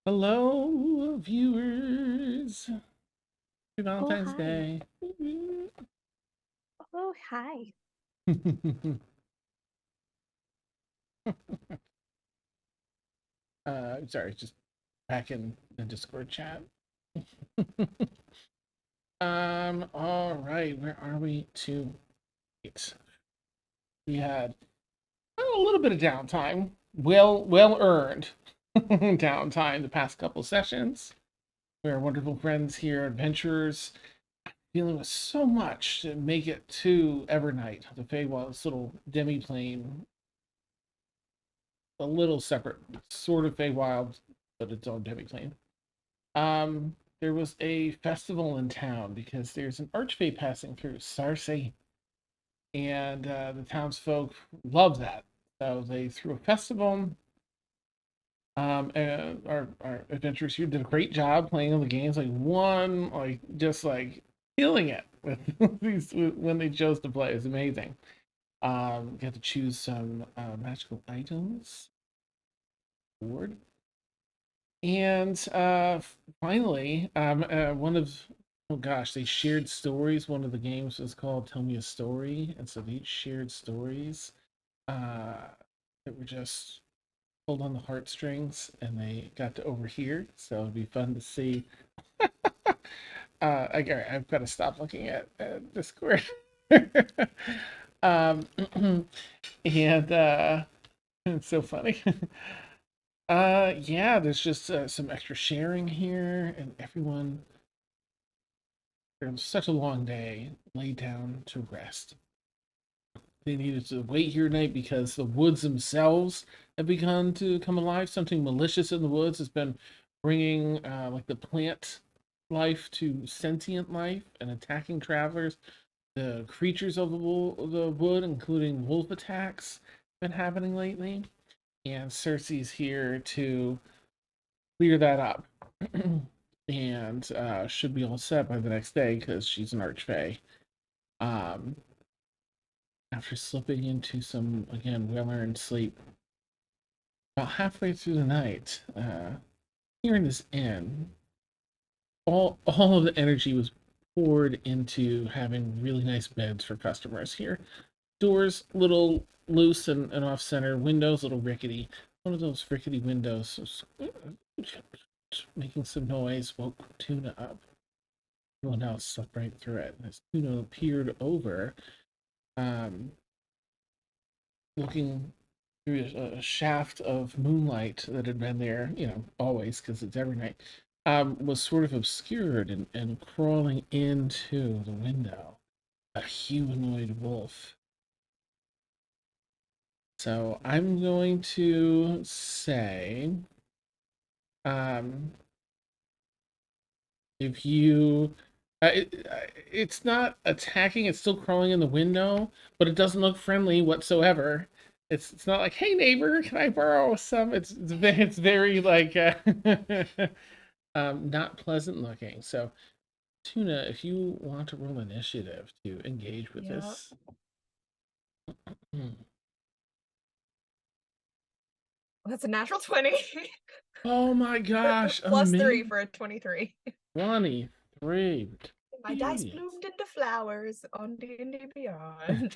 Hello, viewers. Happy Oh, Valentine's hi. Day. Oh, hi. Sorry, just back in the Discord chat. All right, where are we to? We had a little bit of downtime, well earned downtime the past couple sessions. We're wonderful friends here, adventurers, dealing with so much to make it to Evernight, the Feywild's little demi-plane, a little separate, sort of Feywild, but its own demi-plane. There was a festival in town because there's an Archfey passing through Sarce, and the townsfolk love that. So they threw a festival. And our adventurers here did a great job playing on the games. Like one, like just like killing it with these when they chose to play. It's amazing. Got to choose some magical items. Board. And finally, one of oh gosh, they shared stories. One of the games was called "Tell Me a Story," and so they each shared stories uh, that were just pulled on the heartstrings, and they got to overhear. So it'd be fun to see. I've got to stop looking at Discord. um, and it's so funny. Yeah, there's just some extra sharing here, and everyone, it was such a long day, laid down to rest. They needed to wait here tonight because the woods themselves have begun to come alive. Something malicious in the woods has been bringing like the plant life to sentient life and attacking travelers. The creatures of the wood, including wolf attacks, been happening lately. And Cersei's here to clear that up. And should be all set by the next day because she's an archfey. Um, After slipping into some again well-earned sleep, about halfway through the night, here in this inn, all of the energy was poured into having really nice beds for customers here. Doors little loose and off center, windows little rickety. One of those rickety windows was making some noise, woke Tuna up. Everyone else slept right through it. As Tuna peered over, um, looking through a shaft of moonlight that had been there, always because it's every night, was sort of obscured and crawling into the window. A humanoid wolf. So I'm going to say, um, if you, it's not attacking; it's still crawling in the window, but it doesn't look friendly whatsoever. It's not like, hey neighbor, can I borrow some? It's very like not pleasant looking. So Tuna, if you want to roll initiative to engage with Yep. this. That's a natural 20. Oh my gosh, Plus 3 amazing. for a 23. 23. My dice Beauties. bloomed into flowers on D&D Beyond.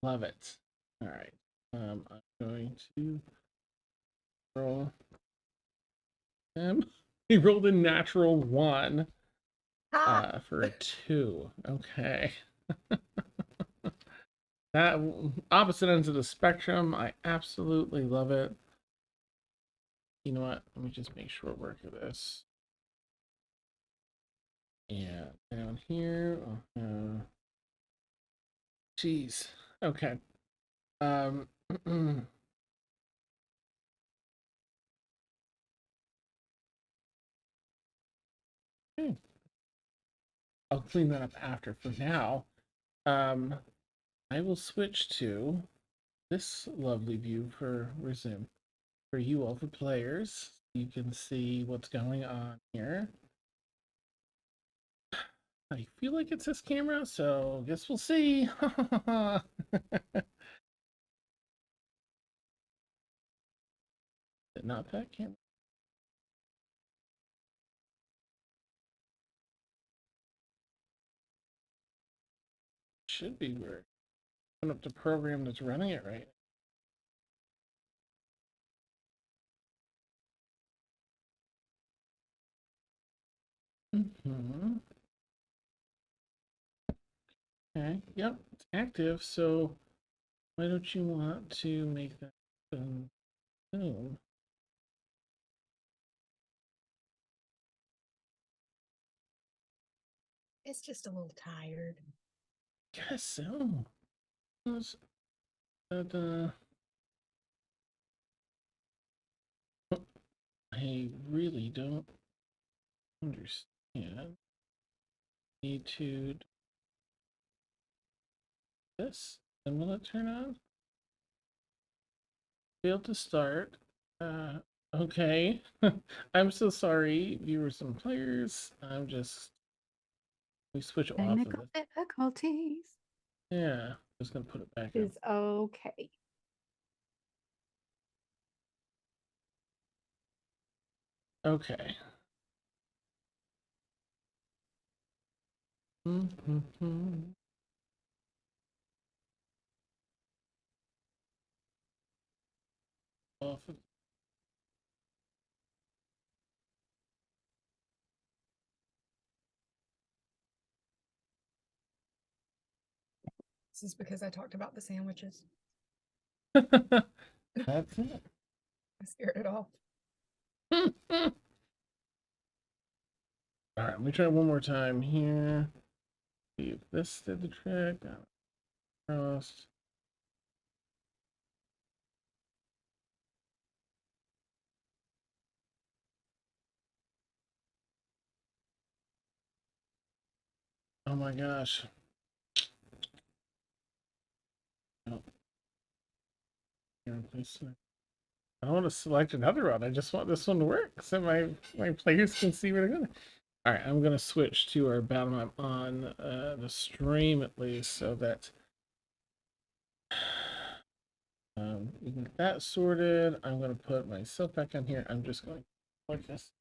Love it. All right. I'm going to roll him. He rolled a natural one Ha! for a 2. Okay. That opposite ends of the spectrum. I absolutely love it. You know what? Let me just make short work of this. Yeah, down here. Jeez. Okay. Um, I'll clean that up after. For now, um, I will switch to this lovely view for resume for you all, the players. You can see what's going on here. I feel like it's this camera, so I guess we'll see. Not that camera. Should be where open up the program that's running it right. Okay, yep, it's active. So why don't you want to make that soon? It's just a little tired. Guess so. But, I really don't understand. Need to do this, and will it turn on? Failed to start. Okay. I'm so sorry, viewers and players. We switch off of Technical this. difficulties Yeah, just gonna put it back up. is okay. Okay. Off of This is because I talked about the sandwiches. That's it. I scared it off. All right, let me try one more time here. See if this did the trick. Crossed. Oh my gosh. Oh. I don't want to select another one. I just want this one to work so my players can see where they're going. All right, I'm going to switch to our battle map on the stream at least so that we can get that sorted. I'm going to put myself back on here. I'm just going like this.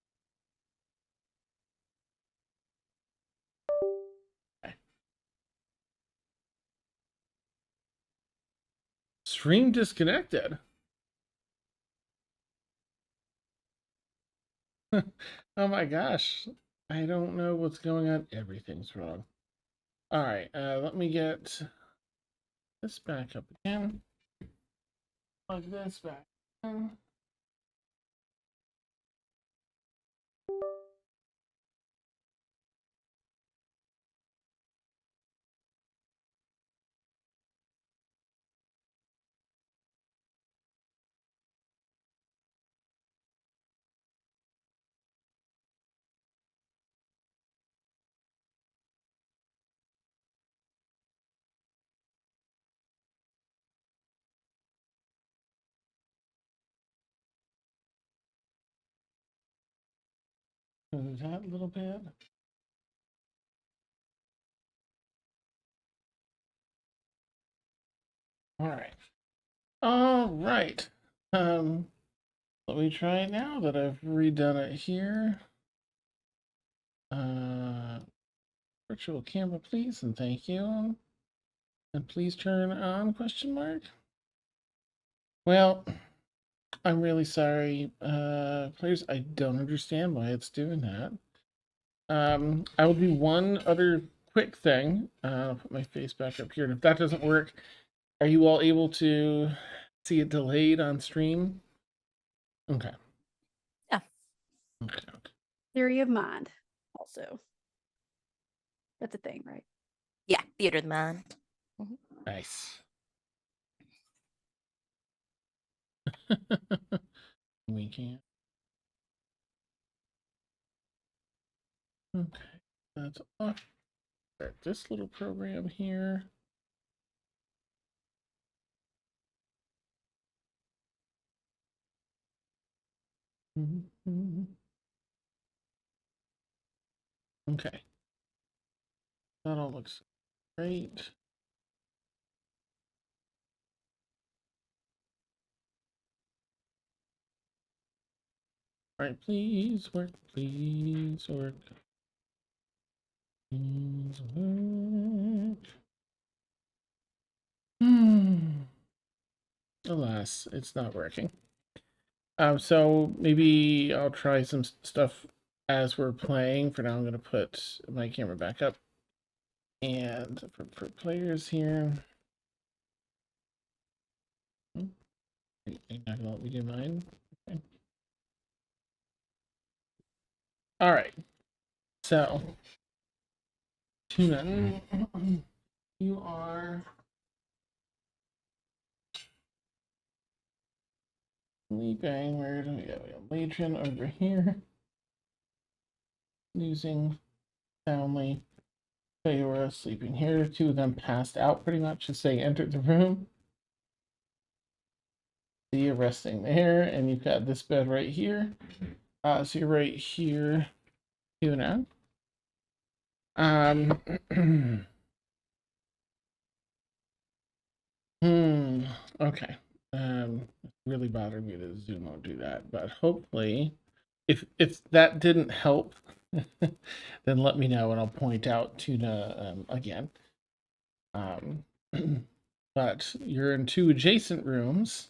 Okay. Stream disconnected. Oh my gosh. I don't know what's going on. Everything's wrong. All right, let me get this back up again. Plug this back in. Move that a little bit. All right. All right. Let me try it now that I've redone it here. Virtual camera, please, and thank you. And please turn on question mark. Well, I'm really sorry, players. I don't understand why it's doing that. I will do one other quick thing. I'll put my face back up here. And if that doesn't work, are you all able to see it delayed on stream? Okay. Yeah. Okay. Theory of mind, also. That's a thing, right? Yeah, theater of the mind. Nice. We can't. Okay, that's off. Start this little program here. Okay. That all looks great. Alright, please work, please work. Please work. Alas, it's not working. So maybe I'll try some stuff as we're playing. For now, I'm gonna put my camera back up. And for players here. You're not gonna let me do mine? Okay. Alright. So Tuna, you are sleeping. Where do we go? We have Legion over here. Snoozing soundly. Feyora sleeping here. Two of them passed out pretty much as they entered the room. See you resting there, and you've got this bed right here. So you're right here, Tuna. Okay. It really bothered me that Zoom won't do that, but hopefully, if that didn't help, then let me know and I'll point out Tuna again. But you're in two adjacent rooms.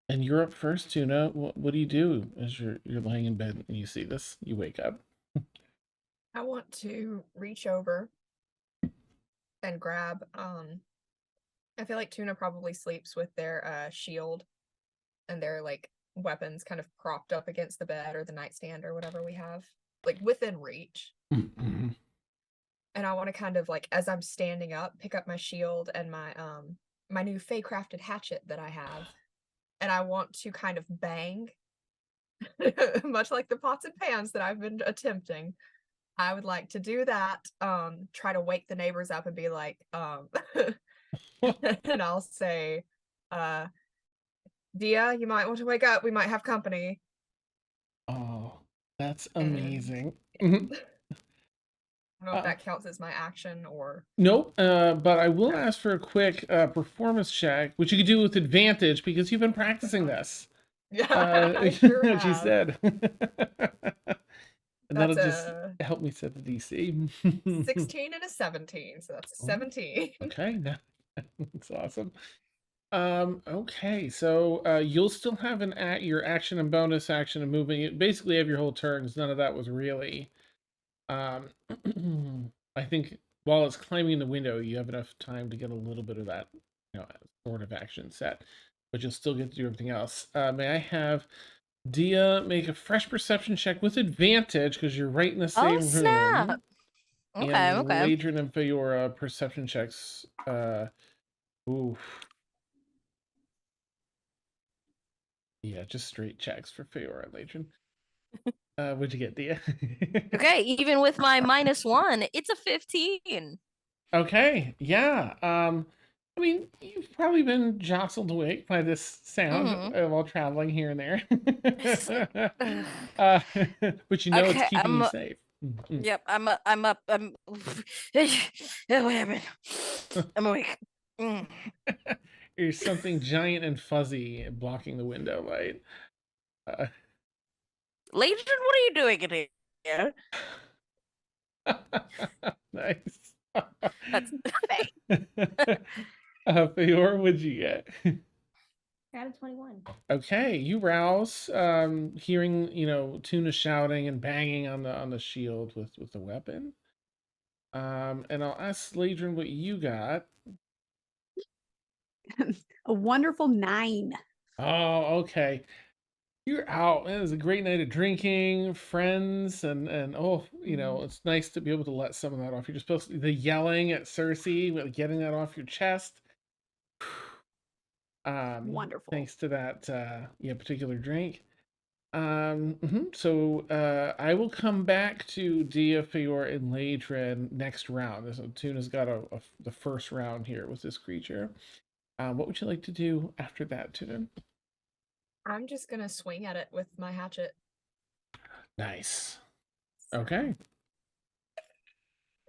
And you're up first, Tuna. What do you do as you're laying in bed and you see this? You wake up. I want to reach over and grab I feel like Tuna probably sleeps with their shield and their like weapons kind of propped up against the bed or the nightstand or whatever we have, like within reach. Mm-hmm. And I want to kind of like, as I'm standing up, pick up my shield and my my new Fey crafted hatchet that I have, and I want to kind of bang, much like the pots and pans that I've been attempting. I would like to do that. Try to wake the neighbors up and be like, and I'll say, Dia, you might want to wake up. We might have company. Oh, that's amazing. I don't know if that counts as my action or... Nope, but I will ask for a quick performance check, which you can do with advantage because you've been practicing this. Yeah, I sure have. She said. And That's that'll just help me set the DC. 16 and a 17, so that's a 17. Okay, that's awesome. Okay, so you'll still have your action and bonus action and moving. You basically have your whole turns. None of that was really. I think while it's climbing the window, you have enough time to get a little bit of that, sort of action set, but you'll still get to do everything else. May I have Dia make a fresh perception check with advantage because you're right in the same room. Snap. Okay, and okay. Ladrin and Feyora perception checks. Oof. Yeah, just straight checks for Feyora and Ladrin. What'd you get, Dia? Okay, even with my -1, it's a 15. Okay, yeah. I mean, you've probably been jostled awake by this sound while traveling here and there. But it's Okay, keeping you safe. Yep, I'm up. What happened? I'm awake. There's something giant and fuzzy blocking the window light. Legion, what are you doing in here? Nice. That's Feyora, what'd you get? Got a 21. Okay, you rouse, hearing, Tuna shouting and banging on the shield with the weapon. And I'll ask Ladrin what you got. A wonderful 9. Oh, okay. You're out. It was a great night of drinking, friends, and it's nice to be able to let some of that off. You're just supposed to the yelling at Circe, getting that off your chest. Wonderful. Thanks to that particular drink. So I will come back to Dia, Feyora, and Ladrin next round. So Tuna's got the first round here with this creature. What would you like to do after that, Tuna? I'm just gonna swing at it with my hatchet. Nice. Okay.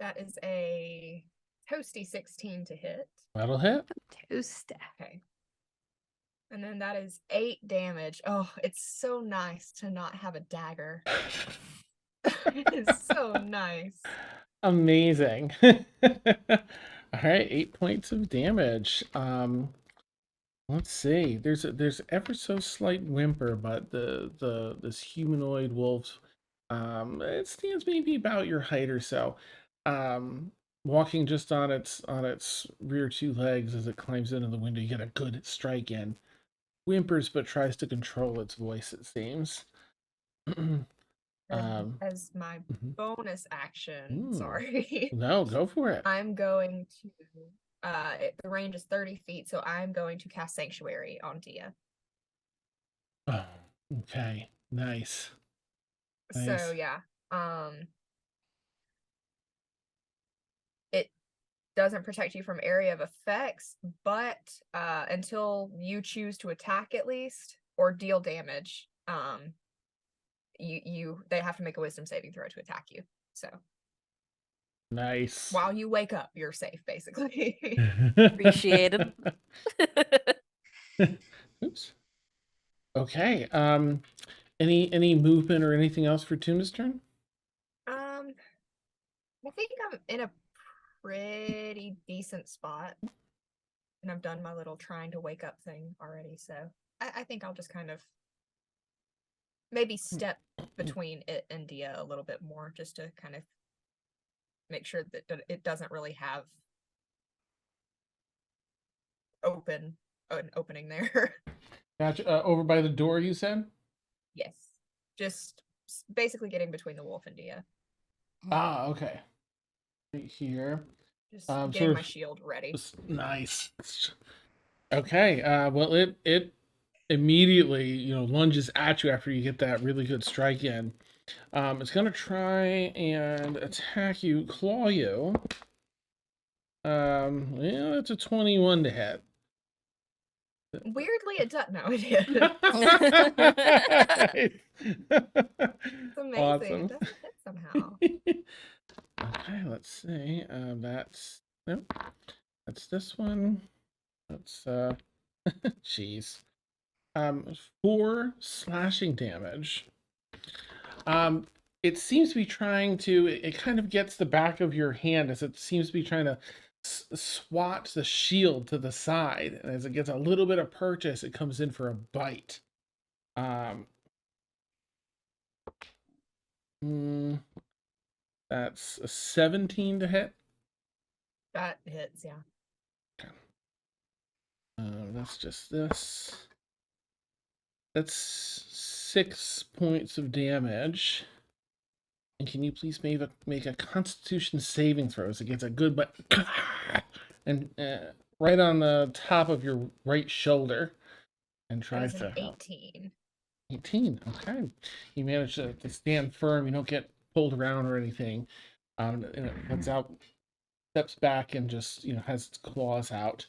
That is a toasty 16 to hit. That'll hit. Toast. Okay. And then that is 8 damage. Oh, it's so nice to not have a dagger. It's so nice. Amazing. All right, 8 points of damage. Let's see. There's ever so slight whimper, but this humanoid wolf, it stands maybe about your height or so, um, walking just on its rear two legs as it climbs into the window. You get a good strike in. Whimpers, but tries to control its voice. It seems. And um, as my mhm. bonus action, Ooh. sorry, No, go for it. I'm going to the range is 30 feet, so I'm going to cast Sanctuary on Dia. Oh, okay, nice. So Nice. yeah, it doesn't protect you from area of effects, but until you choose to attack at least or deal damage, they have to make a wisdom saving throw to attack you. So Nice. while you wake up, you're safe, basically. Appreciated. Oops. Okay. Any movement or anything else for Tuna's turn? I think I'm in a pretty decent spot. And I've done my little trying to wake up thing already, so I think I'll just kind of maybe step between it and Dia a little bit more just to kind of make sure that it doesn't really have an opening there. Gotcha. Over by the door, you said? Yes. Just basically getting between the wolf and Dia. Ah, okay. Right here. Just Sort getting my of shield ready. nice. Okay. Well, it immediately, lunges at you after you get that really good strike in. It's gonna try and attack you, claw you. Yeah, that's a 21 to hit. Weirdly, it does. No, it is. It's amazing. Awesome. It doesn't hit somehow. Okay, let's see. Nope. That's this one. That's jeez. 4 slashing damage. It seems to be trying to. It kind of gets the back of your hand as it seems to be trying to swat the shield to the side, and as it gets a little bit of purchase, it comes in for a bite. Mm, that's a 17 to hit. That hits, yeah. That's just this. That's 6 points of damage. And can you please make a Constitution saving throw? So it gets a good but and right on the top of your right shoulder, and That tries is an to 18. 18. Okay, you manage to stand firm. You don't get pulled around or anything. And it lets out, steps back, and just has its claws out.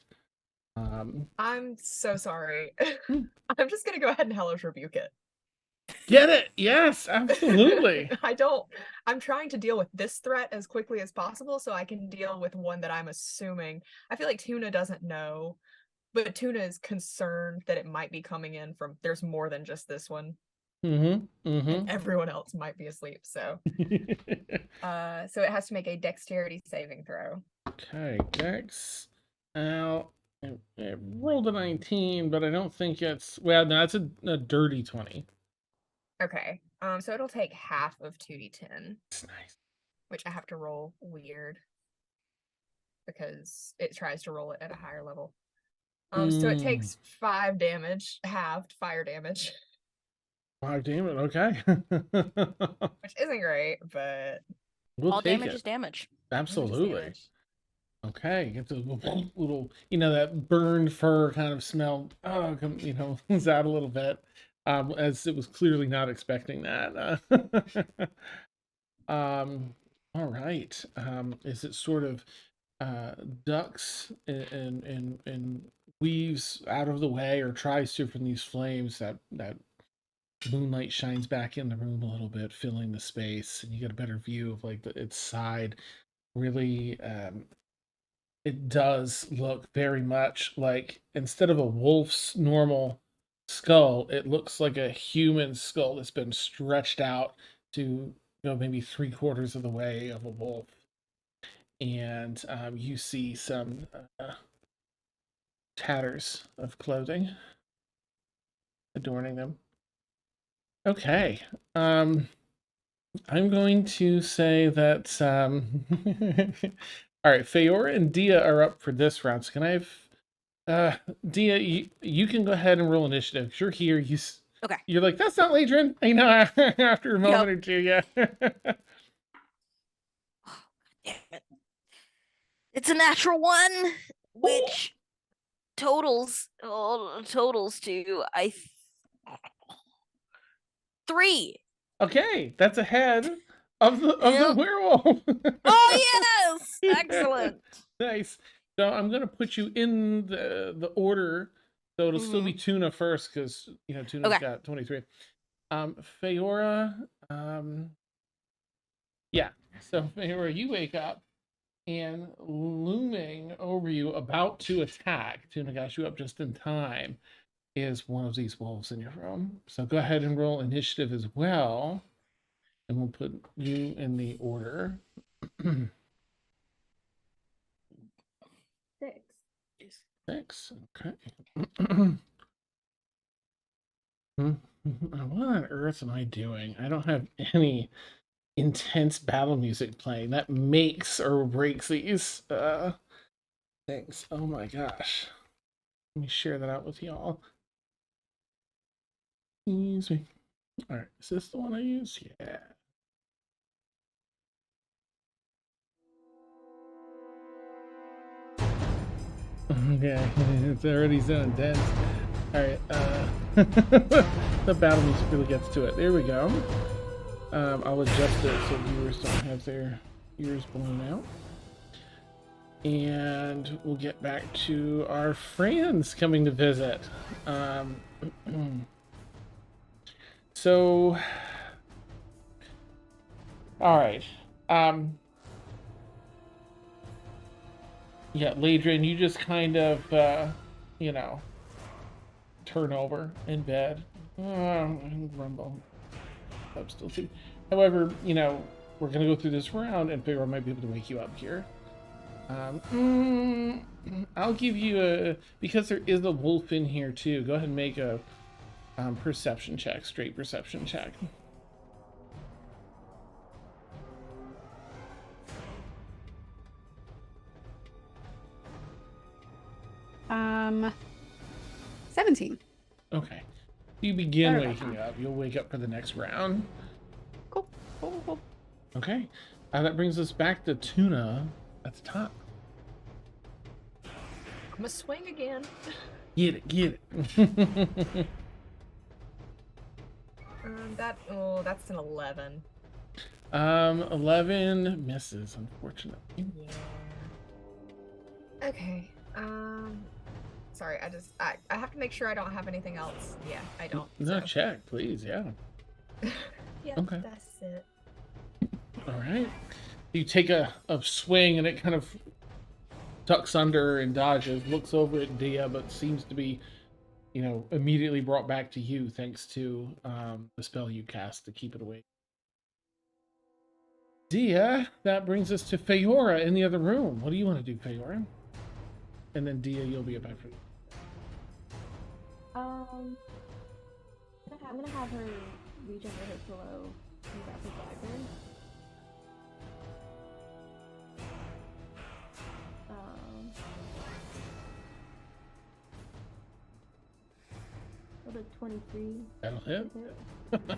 I'm so sorry. Hmm. I'm just gonna go ahead and Hellish Rebuke it. Get it? Yes, absolutely. I'm trying to deal with this threat as quickly as possible so I can deal with one that I'm assuming. I feel like Tuna doesn't know, but Tuna is concerned that it might be coming in from there's more than just this one. Mm-hmm. And Mm-hmm. everyone else might be asleep. So so it has to make a dexterity saving throw. Okay, Dex. Now, it rolled a 19, but I don't think it's. Well, no, it's a dirty 20. Okay. So it'll take half of 2d10. It's nice. Which I have to roll weird because it tries to roll it at a higher level. So it takes 5 damage, halved fire damage, 5 damage. Okay. which isn't great, but We'll All take damage it. is damage. damage is Absolutely. damage. Okay. Get the little, that burned fur kind of smell. Oh, comes out a little bit. As it was clearly not expecting that. All right. Is it sort of ducks and weaves out of the way, or tries to, from these flames that moonlight shines back in the room a little bit, filling the space, and you get a better view of like its side. Really it does look very much like, instead of a wolf's normal skull, it looks like a human skull that's been stretched out to maybe 3/4 of the way of a wolf. And you see some tatters of clothing adorning them. Okay. I'm going to say that all right, Feyora and Dia are up for this round. So can I have Dia, you can go ahead and roll initiative, 'cause you're here. Okay. You're like, that's not Ladrin. I know after a moment or two, yeah. Damn it. It's a natural 1, which totals to 3. Okay, that's ahead of the Yep. werewolf. Oh yes, excellent. Nice. So I'm gonna put you in the order. So it'll still be Tuna first, because Tuna's Okay. got 23. Feyora, yeah. So Feyora, you wake up, and looming over you, about to attack, Tuna got you up just in time, is one of these wolves in your room. So go ahead and roll initiative as well, and we'll put you in the order. 6. 6. Okay. What on earth am I doing? I don't have any intense battle music playing. That makes or breaks these things. Oh my gosh. Let me share that out with y'all. Excuse me. Alright, is this the one I use? Yeah. Okay, it's already so intense. Alright, the battle music really gets to it. There we go. I'll adjust it so viewers don't have their ears blown out. And we'll get back to our friends coming to visit. So, all right. Yeah, Ladrin, you just kind of, turn over in bed. Grumble. I'm still sleeping. However, we're going to go through this round, and Feyora might be able to wake you up here. I'll give you because there is a wolf in here too. Go ahead and make a perception check, straight perception check. Um, 17. Okay. You begin Sorry about waking that. up. You'll wake up for the next round. Cool. Cool. Okay. That brings us back to Tuna at the top. I'm gonna swing again. Get it. That's an 11. 11 misses, unfortunately. Yeah. Okay. Sorry, I have to make sure I don't have anything else. Yeah, I don't. No, so. check, please. Yeah. Yeah, Okay. that's it. All right. You take a swing, and it kind of ducks under and dodges, looks over at Dia, but seems to be, immediately brought back to you thanks to the spell you cast to keep it away. Dia, that brings us to Feyora in the other room. What do you want to do, Feyora? And then Dia, you'll be back for you. I'm gonna have her reach under her pillow and grab her dagger. What a 23. That'll hit. Right.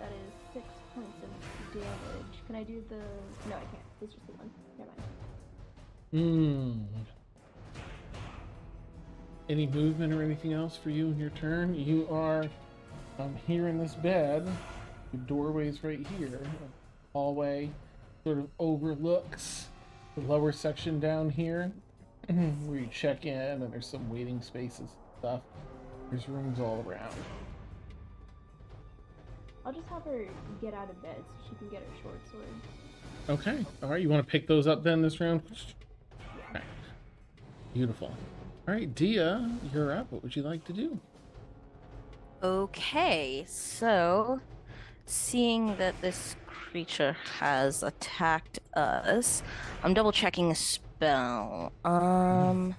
That is 6 points of damage. Can I do the... No, I can't. It's just the one. Never mind. Any movement or anything else for you in your turn? You are here in this bed. The doorway's right here. Hallway sort of overlooks the lower section down here where you check in, and there's some waiting spaces and stuff. There's rooms all around. I'll just have her get out of bed so she can get her short sword. Okay. All right. You want to pick those up then this round? Okay. Beautiful. All right, Dia, you're up. What would you like to do? Okay, so seeing that this creature has attacked us, I'm double checking a spell. Huh.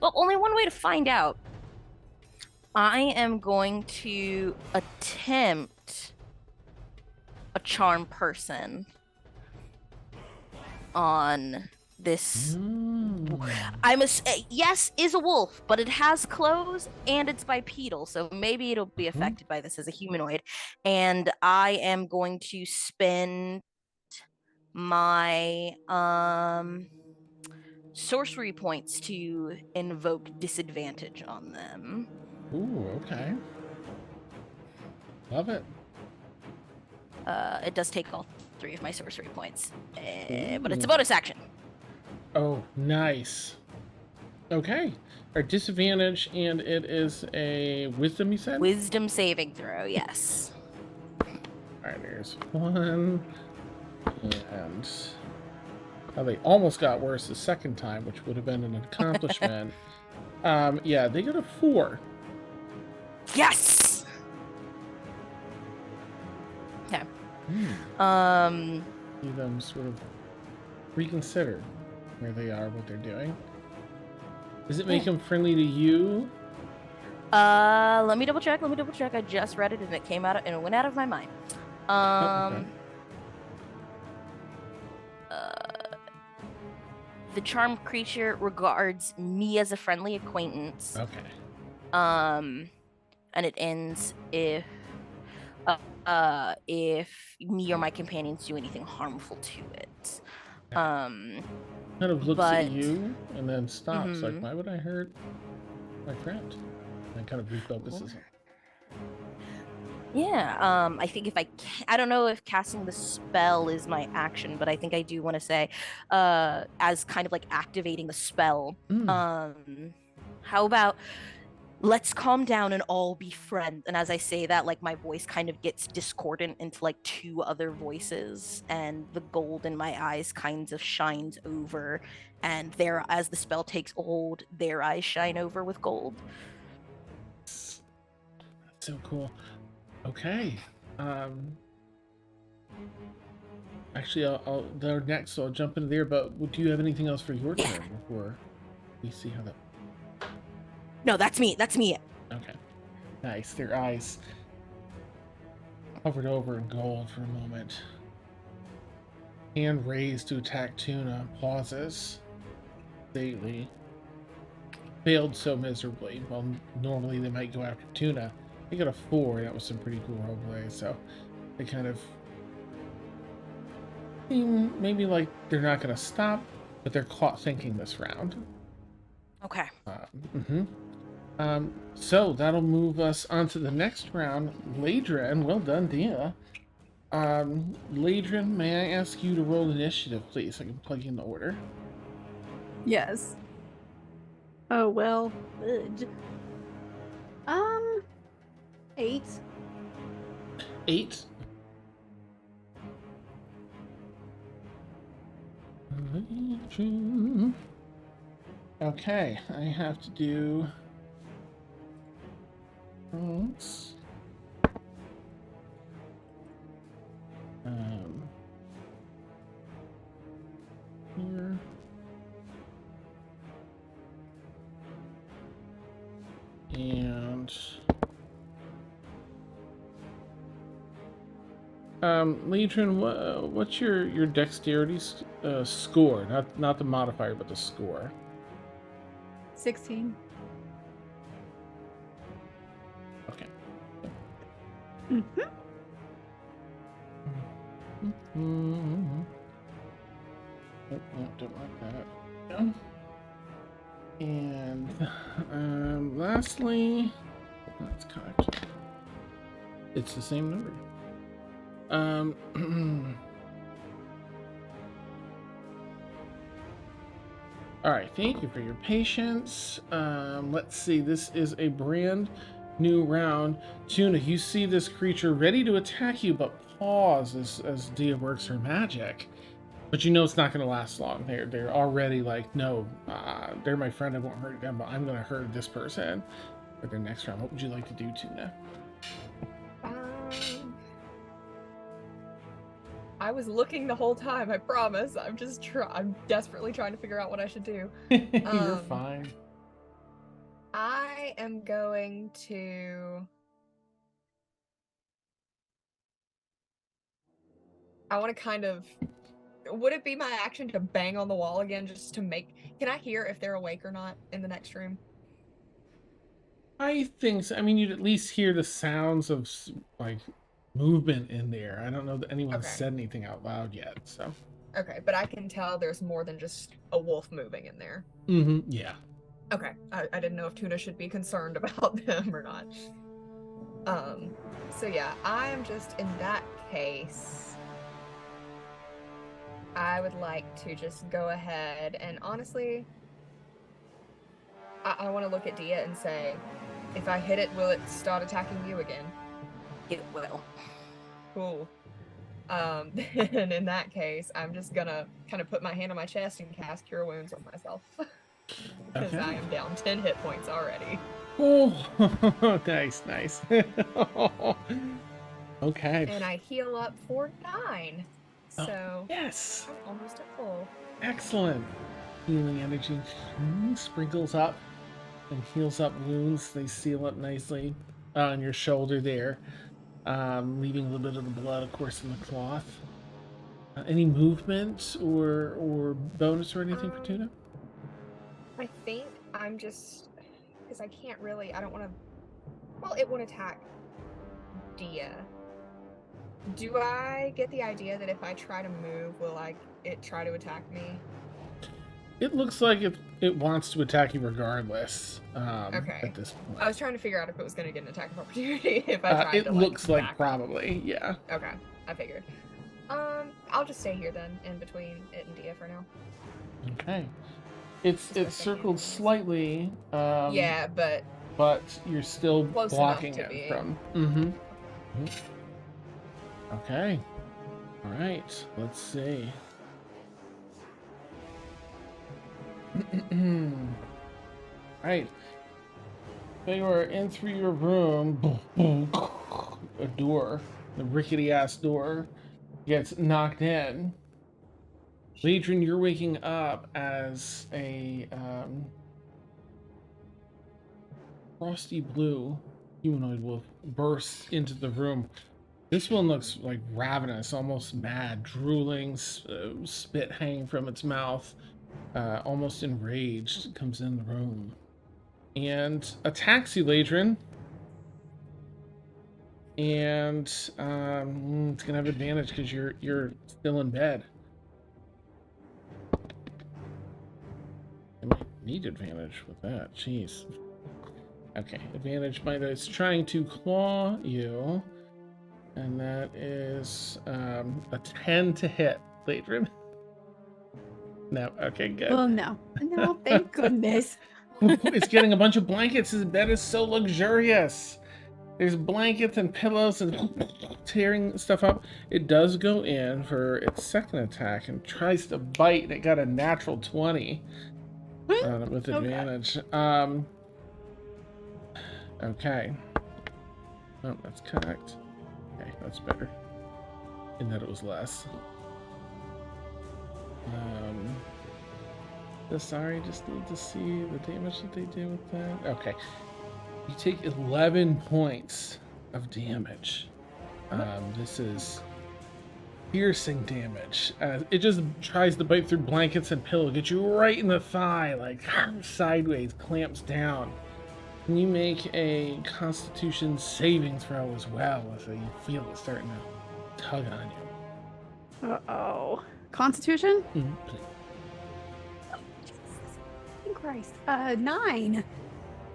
Well, only one way to find out. I am going to attempt a charm person on this. Yes, is a wolf, but it has clothes and it's bipedal, so maybe it'll be affected by this as a humanoid. And I am going to spend my sorcery points to invoke disadvantage on them. Ooh, okay. Love it. It does take all 3 of my sorcery points, but it's a Ooh. bonus action. Oh, nice. Okay. Our disadvantage, and it is a wisdom, you said? Wisdom saving throw, yes. Alright, there's 1. And they almost got worse the second time, which would have been an accomplishment. Yeah, they got a 4. Yes! Okay. See them sort of reconsider where they are, what they're doing. Does it make them friendly to you? Let me double check. I just read it and it came out and it went out of my mind. Okay. The charmed creature regards me as a friendly acquaintance. Okay. And it ends if me or my companions do anything harmful to it. Kind of looks at you and then stops. Like, why would I hurt my friend? And kind of refocuses. Yeah, I think if I don't know if casting the spell is my action, but I think I do want to say, as kind of like activating the spell, how about let's calm down and all be friends? And as I say that, like my voice kind of gets discordant into like 2 other voices, and the gold in my eyes kind of shines over, and there, as the spell takes hold, their eyes shine over with gold. That's so cool. Okay. Actually, they're next, so I'll jump into there. But do you have anything else for your turn before we see how that? No, that's me. Okay. Nice. Their eyes covered over in gold for a moment. Hand raised to attack Tuna. Pauses. Stately. Failed so miserably. Well, normally they might go after Tuna. They got a 4, and that was some pretty cool roleplay, so they kind of seem maybe like they're not going to stop, but they're caught thinking this round. Okay. So that'll move us on to the next round. Ladrin, well done, Dia. Ladrin, may I ask you to roll initiative, please? So I can plug in the order. Yes. Oh, well, fudge. 8. 8. Okay, I have to do. Here. And Legion, what's your dexterity score? Not the modifier, but the score. 16. Okay. Nope, don't like that. Yeah. And lastly, that's correct. It's the same number. All right, thank you for your patience. Let's see, this is a brand new round. Tuna, you see this creature ready to attack you, but pause as Dia works her magic. But you know it's not going to last long. They're already like, no, they're my friend. I won't hurt them, but I'm going to hurt this person for the next round. What would you like to do, Tuna? I was looking the whole time. I promise. I'm desperately trying to figure out what I should do. You're fine. I am going to. I want to kind of. Would it be my action to bang on the wall again just to make. Can I hear if they're awake or not in the next room? I think so. I mean, you'd at least hear the sounds of like movement in there. I don't know that anyone Okay. said anything out loud yet. So. Okay, but I can tell there's more than just a wolf moving in there. Mm-hmm. Yeah. Okay, I didn't know if Tuna should be concerned about them or not. So yeah, I am just in that case. I would like to just go ahead and honestly, I want to look at Dia and say, if I hit it, will it start attacking you again? It will. Cool. Then in that case, I'm just gonna kind of put my hand on my chest and cast Cure Wounds on myself. Because Okay. I am down 10 hit points already. Oh, nice. Okay. And I heal up for 9. So Yes. I'm almost at full. Excellent. Healing energy sprinkles up and heals up wounds. They seal up nicely on your shoulder there, leaving a little bit of the blood, of course, in the cloth. Any movement or bonus or anything for Tuna? I think I'm just because I can't really. I don't want to. Well, it won't attack Dia. Do I get the idea that if I try to move, will it try to attack me? It looks like it wants to attack you regardless. Okay. At this point, I was trying to figure out if it was going to get an attack of opportunity if I tried it to. looks like back up. probably, yeah. Okay, I figured. I'll just stay here then, in between it and Dia for now. Okay. It's circled slightly. Yeah, but you're still close blocking enough to it be. from. Okay. All right. Let's see. Right. Feyora, in through your room. A door, the rickety ass door, gets knocked in. Ladrin, you're waking up as a frosty blue humanoid wolf bursts into the room. This one looks like ravenous, almost mad, drooling, spit hanging from its mouth, almost enraged, comes in the room and attacks you, Ladrin. And it's gonna have advantage because you're still in bed. I might need advantage with that. Jeez. Okay, advantage by it's trying to claw you, and that is a 10 to hit, Ladrin. No, okay, good. Well, no, thank goodness. It's getting a bunch of blankets. His bed is so luxurious. There's blankets and pillows and tearing stuff up. It does go in for its second attack and tries to bite, and it got a natural 20 with advantage. Okay. Oh, that's correct. Okay, that's better. In that it was less. Sorry, just need to see the damage that they did with that. Okay. You take 11 points of damage. This is piercing damage. It just tries to bite through blankets and pillow, get you right in the thigh, like sideways, clamps down. Can you make a Constitution saving throw as well, so you feel it starting to tug on you? Uh-oh. Constitution? Mm-hmm. Christ. 9.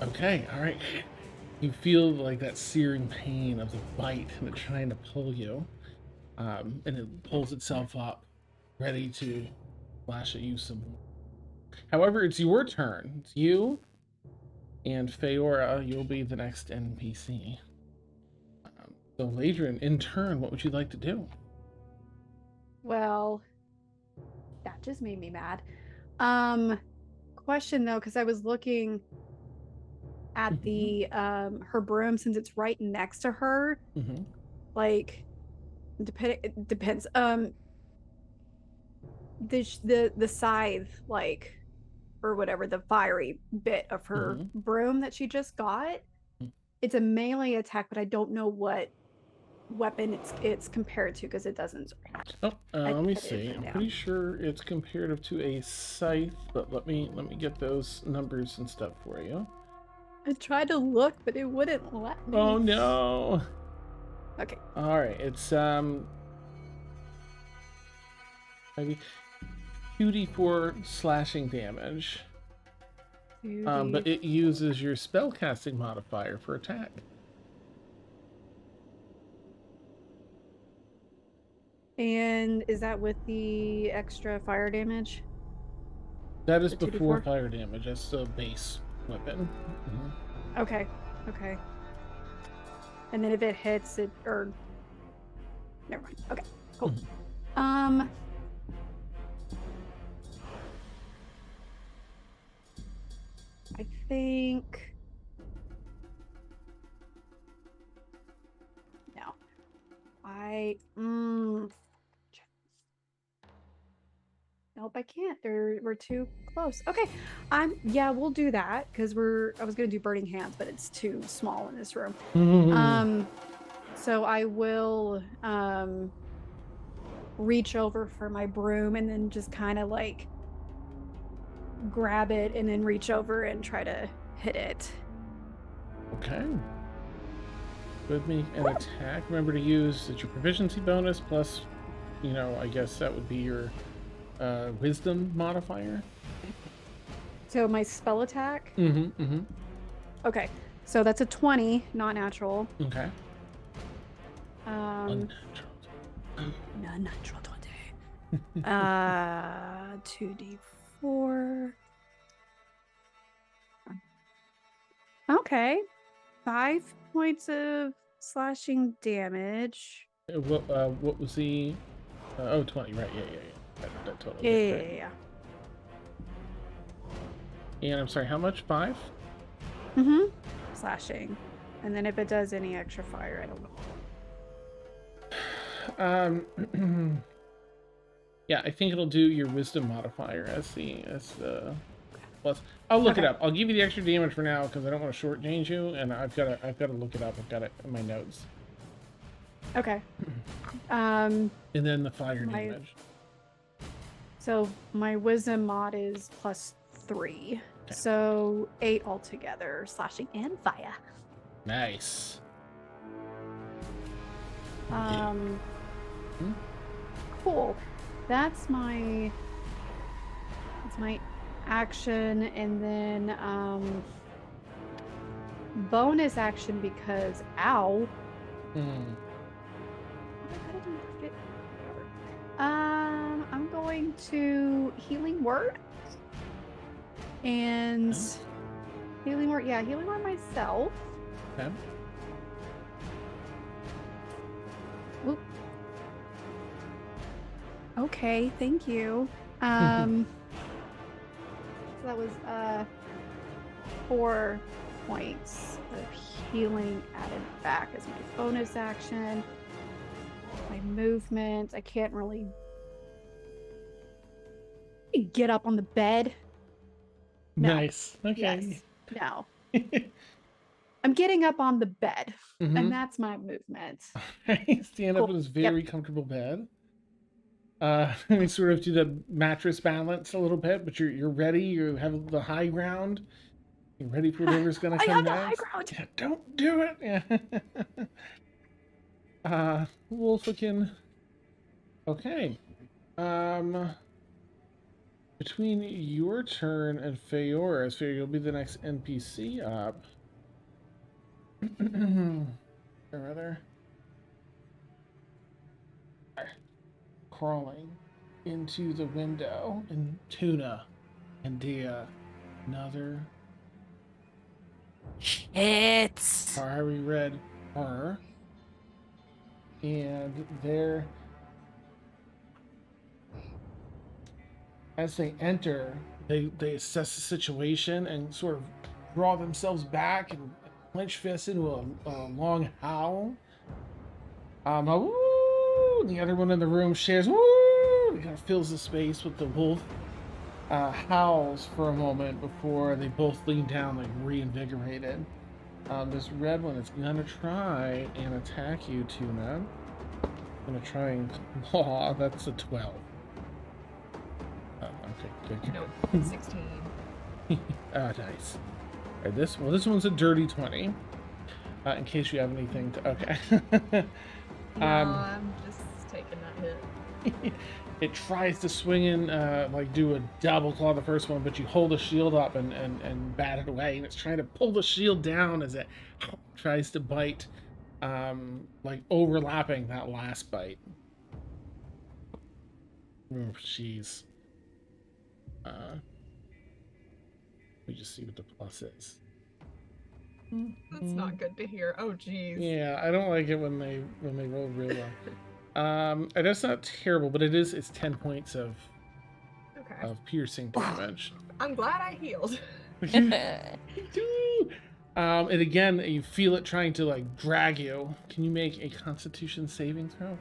Okay, all right. You feel like that searing pain of the bite and it trying to pull you. And it pulls itself up, ready to flash at you some more. However, it's your turn. It's you And Feyora, you'll be the next NPC. So, Ladrin, in turn, what would you like to do? Well, that just made me mad. Question though, because I was looking at the her broom, since it's right next to her. Mm-hmm. Like, it depends. The scythe, like, or whatever, the fiery bit of her broom that she just got. It's a melee attack, but I don't know what weapon it's compared to because it doesn't. Oh, let me see. I'm pretty sure it's comparative to a scythe, but let me get those numbers and stuff for you. I tried to look, but it wouldn't let me. Oh no. Okay. All right, it's maybe 2d4 slashing damage. But it uses your spellcasting modifier for attack. And is that with the extra fire damage? That is The before 2d4? fire damage. That's the base weapon. Okay. Okay. And then if it hits it, or never mind. Okay. Cool. I think no. Nope, I can't. We're too close. Okay. Yeah, we'll do that because I was gonna do burning hands, but it's too small in this room. So I will reach over for my broom and then just kind of like grab it and then reach over and try to hit it. Okay. With me an attack. Remember to use your proficiency bonus plus, I guess that would be your wisdom modifier. So my spell attack? Mm-hmm. Okay. So that's a 20, not natural. Okay. Unnatural. Unnatural 20. 2d4. Okay. 5 points of slashing damage. What was the 20, right? Yeah. That totally. Yeah. And I'm sorry, how much? 5? Slashing. And then if it does any extra fire, I don't know. Yeah, I think it'll do your wisdom modifier as the plus. I'll look it up. I'll give you the extra damage for now because I don't want to shortchange you, and I've got to look it up. I've got it in my notes. Okay. And then the fire damage. So my wisdom mod is +3. Okay. So 8 altogether, slashing and fire. Nice. Cool. That's my action, and then bonus action because ow. I'm going to healing word and healing word. Yeah, healing word myself. Okay. Oop. Okay, thank you. So that was 4 points of healing added back as my bonus action. My movement, I can't really get up on the bed. No. Nice. Okay. Yes. No. I'm getting up on the bed, and that's my movement. Stand up in this very comfortable bed. We sort of do the mattress balance a little bit, but you're ready. You have the high ground. You're ready for whatever's gonna come next. I have the high ground. Yeah, don't do it. Yeah. Wolfikin. Okay. Between your turn and Feyora's, you'll be the next NPC up. Or rather, crawling into the window, and Tuna and Dia, another Shit. Fiery red her. And they're, as they enter, they assess the situation and sort of draw themselves back and clench fists into a long howl. Woo! The other one in the room shares, woo! It kind of fills the space with the wolf. Howls for a moment before they both lean down, like reinvigorated. This red one is gonna try and attack you, Tuna. Gonna try and claw. That's a 12. Oh, okay, good. Nope, 16. Oh, nice. All right, this one's a dirty 20. In case you have anything to. Okay. No, I'm just taking that hit. It tries to swing in, like do a double claw the first one, but you hold the shield up and bat it away, and it's trying to pull the shield down as it tries to bite, like overlapping that last bite. Oh, jeez. Let me just see what the plus is. That's not good to hear. Oh, geez. Yeah, I don't like it when they roll real well. That's not terrible, but it's 10 points of piercing damage. I'm glad I healed. And again, you feel it trying to like drag you. Can you make a Constitution saving throw?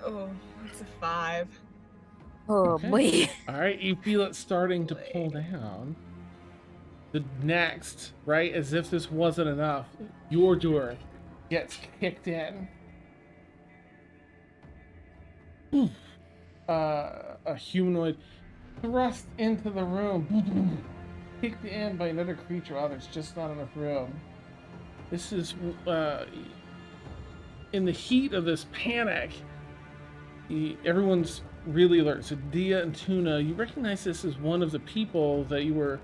Oh, it's a 5. Oh Okay. boy. All right, you feel it starting to pull down. The next, right, as if this wasn't enough, your door gets kicked in. A humanoid thrust into the room, kicked in by another creature. Oh, there's just not enough room. This is in the heat of this panic. Everyone's really alert. So Dia and Tuna, you recognize this as one of the people that you were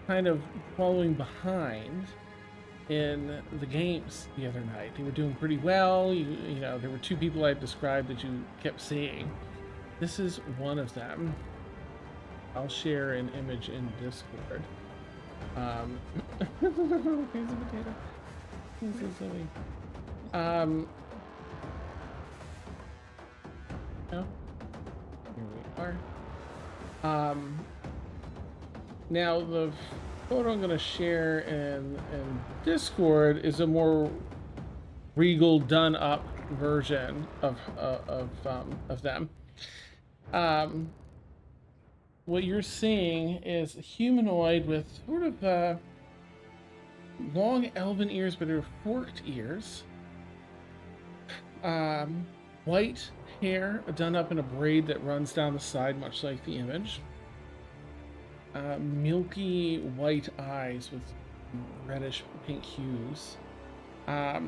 kind of following behind in the games the other night. They were doing pretty well. You know, there were 2 people I described that you kept seeing. This is one of them. I'll share an image in Discord. Here's a potato. This is silly. No. Here we are. Now the photo I'm going to share in Discord is a more regal, done up version of them. What you're seeing is a humanoid with sort of long elven ears, but they're forked ears. White hair done up in a braid that runs down the side, much like the image. Milky white eyes with reddish pink hues. A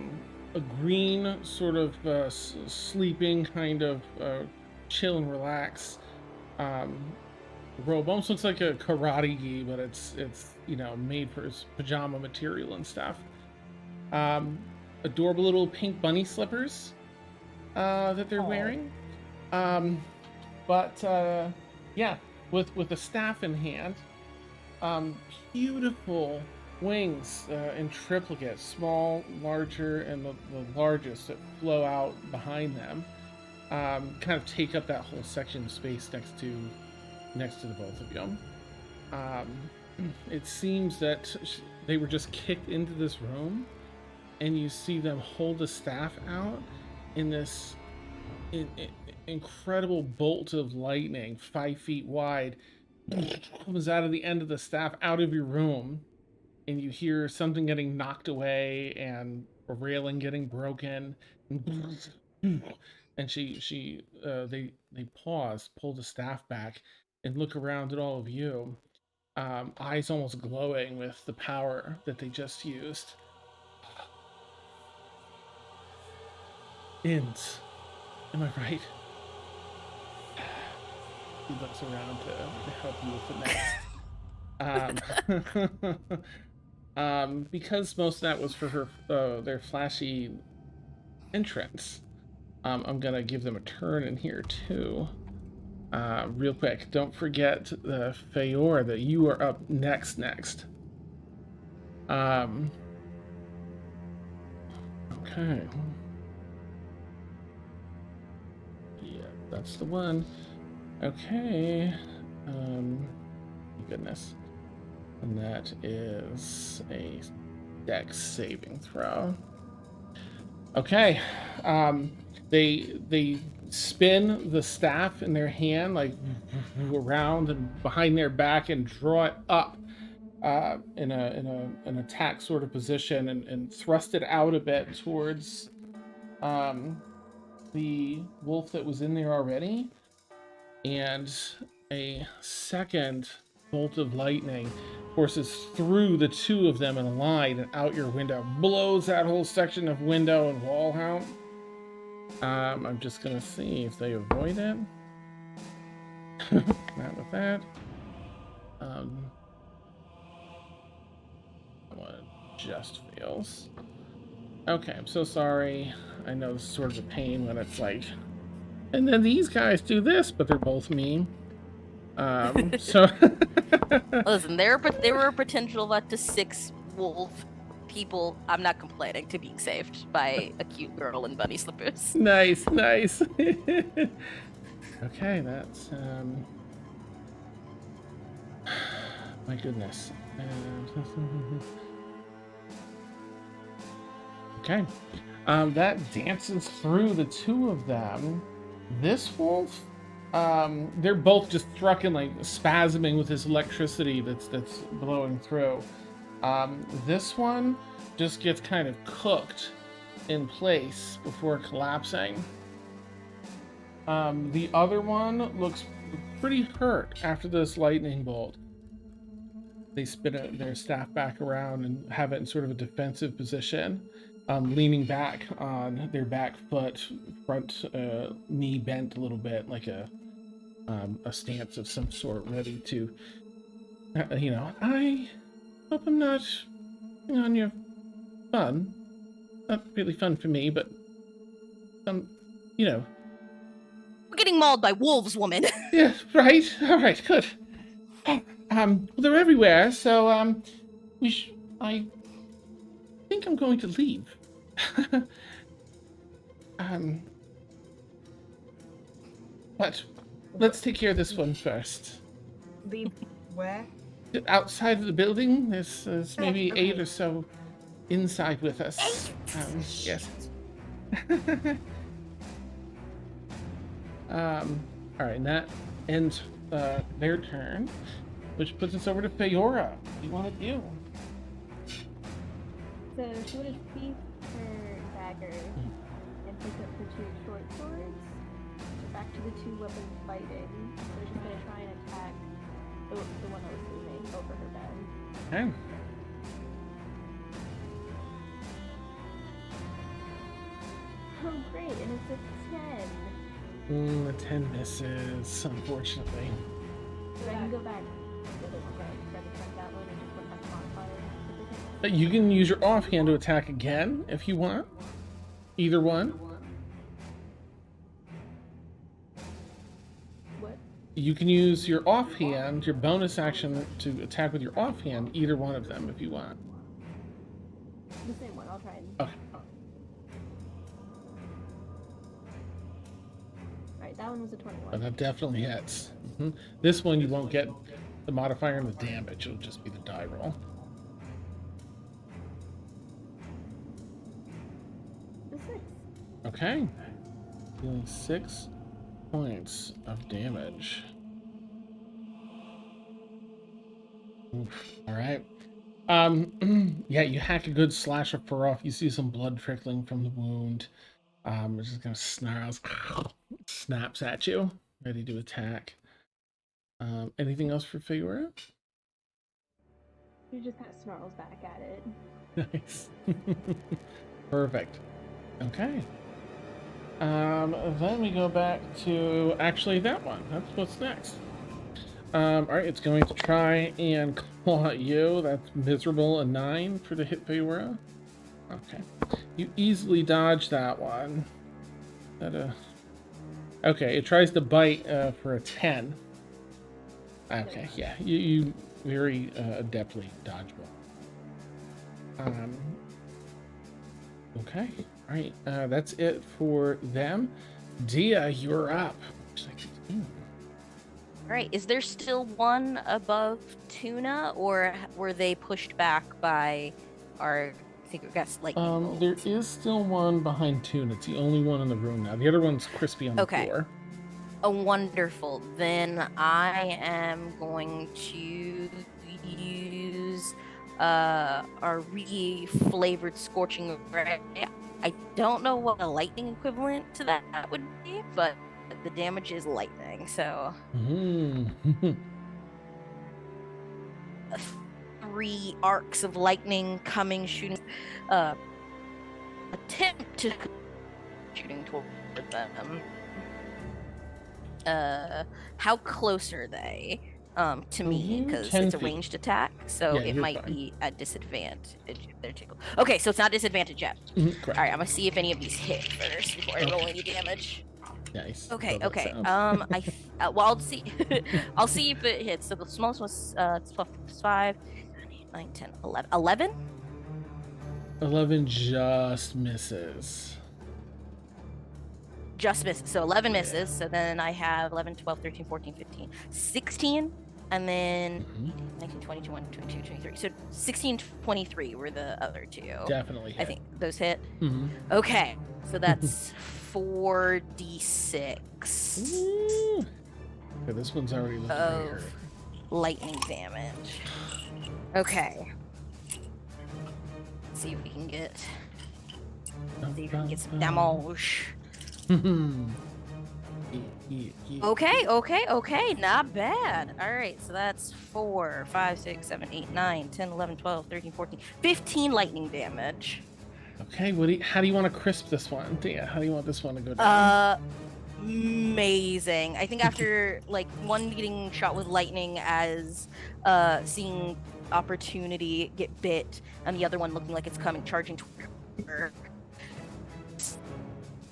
green sort of sleeping kind of chill and relax robe. Almost looks like a karate gi, but it's you know, made for his pajama material and stuff. Adorable little pink bunny slippers that they're wearing. Yeah, with a staff in hand. Beautiful wings in triplicate, small, larger, and the largest that flow out behind them. Kind of take up that whole section of space next to the both of you. It seems that they were just kicked into this room, and you see them hold the staff out in this incredible bolt of lightning, 5 feet wide, comes out of the end of the staff out of your room, and you hear something getting knocked away and a railing getting broken. And they pause, pull the staff back, and look around at all of you, eyes almost glowing with the power that they just used. Ins, am I right? He looks around to help you with the next. Because most of that was for her, their flashy entrance. I'm gonna give them a turn in here too. Real quick, don't forget the Feyora that you are up next. Okay. Yeah, that's the one. Okay. Goodness. And that is a dex saving throw. Okay. They spin the staff in their hand like around and behind their back and draw it up in an attack sort of position and thrust it out a bit towards the wolf that was in there already. And a second bolt of lightning courses through the two of them in a line and out your window, blows that whole section of window and wall out. I'm just gonna see if they avoid it. Not with that. One just fails. Okay, I'm so sorry. I know this is sort of a pain when it's like, and then these guys do this, but they're both mean. So Listen, there were a potential of up to 6 wolf people. I'm not complaining to being saved by a cute girl in bunny slippers. nice. Okay, that's my goodness. Okay, that dances through the two of them. This wolf, they're both just struck in like spasming with this electricity that's blowing through. This one just gets kind of cooked in place before collapsing. The other one looks pretty hurt after this lightning bolt. They spin their staff back around and have it in sort of a defensive position, leaning back on their back foot, front knee bent a little bit, like a stance of some sort, ready to, I hope I'm not on your fun. Not really fun for me, but We're getting mauled by wolves, woman. Yeah, right. All right, good. They're everywhere, so I think I'm going to leave. But let's take care of this one first. Leave where? Outside of the building, there's maybe okay. 8 or so inside with us. Yes. All right, and that ends their turn, which puts us over to Feyora. What do you want to do? So she would have ceased her dagger and picked up her 2 short swords. Back to the 2 weapons fighting. So she's gonna try and attack the one that was moving over her bed. Okay. Oh great, and it's a 10. The 10 misses, unfortunately. So I can go back to the other one, right? Grab the front that one and just put that modifier. But you can use your offhand to attack again if you want. Either one. What? You can use your offhand, your bonus action, to attack with your offhand, either one of them if you want. The same one, I'll try and... Okay. Alright, that one was a 21. But that definitely hits. This one you won't get the modifier and the damage, it'll just be the die roll. The 6. Okay. Dealing 6 points of damage. Oof. All right. Yeah, you hack a good slash of fur off. You see some blood trickling from the wound. It's just kind of snarls, snaps at you, ready to attack. Anything else for Feyora? She just kind of snarls back at it. Nice. Perfect. Okay. Then we go back to actually that one. That's what's next. Alright, it's going to try and claw at you. That's miserable, a 9 for the hit Feyora. Okay. You easily dodge that one. Okay, it tries to bite for a 10. Okay, yeah. You very adeptly dodge Okay. All right. That's it for them. Dia, you're up. All right. Is there still one above Tuna, or were they pushed back by our secret guest lightning There bolts? is still one behind Tuna. It's the only one in the room now. The other one's crispy on the floor. Oh, wonderful. Then I am going to use our re-flavored scorching ray. I don't know what a lightning equivalent to that would be, but the damage is lightning, so 3 arcs of lightning coming, shooting, attempt to shooting toward them. How close are they to me? Because it's a ranged attack, so it might be at disadvantage if they're too close. Okay, so it's not disadvantage yet. Correct. All right, I'm gonna see if any of these hit first before I roll any damage. Nice. Okay. I'll see. I'll see if it hits. So the smallest was 12 plus 5, 9, 10, 11. 11? 11 just misses. Just misses. So 11 misses. So then I have 11, 12, 13, 14, 15, 16, and then 19, 20, 21, 22, 23. So 16, 23 were the other two. Definitely hit. I think those hit. Okay. So that's 4d6. Ooh. Okay, this one's already looking of lightning damage. Okay. Let's see if we can get. See if we can get some damage. Okay, not bad. All right, so that's 4, 5, 6, 7, 8, 9, 10, 11, 12, 13, 14, 15 lightning damage. Okay, how do you want to crisp this one? Yeah, how do you want this one to go down? Amazing. I think after like one getting shot with lightning as seeing opportunity get bit, and the other one looking like it's coming charging toward her.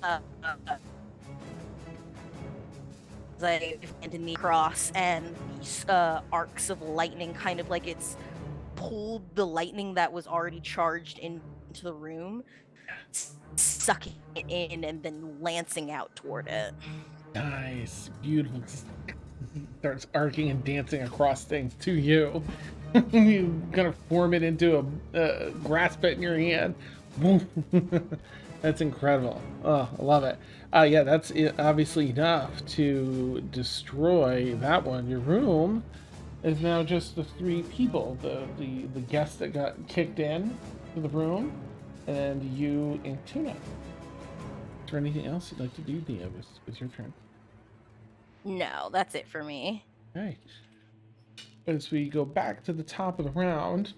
I landed me across, and these arcs of lightning, kind of like it's pulled the lightning that was already charged into the room, sucking it in, and then lancing out toward it. Nice, beautiful. Starts arcing and dancing across things to you. You gonna form it into a grasp it in your hand. That's incredible. Oh, I love it. Yeah, that's obviously enough to destroy that one. Your room is now just the 3 people, the guests that got kicked in to the room, and you and Tuna. Is there anything else you'd like to do, Dia? It's your turn. No, that's it for me. Okay. As we go back to the top of the round,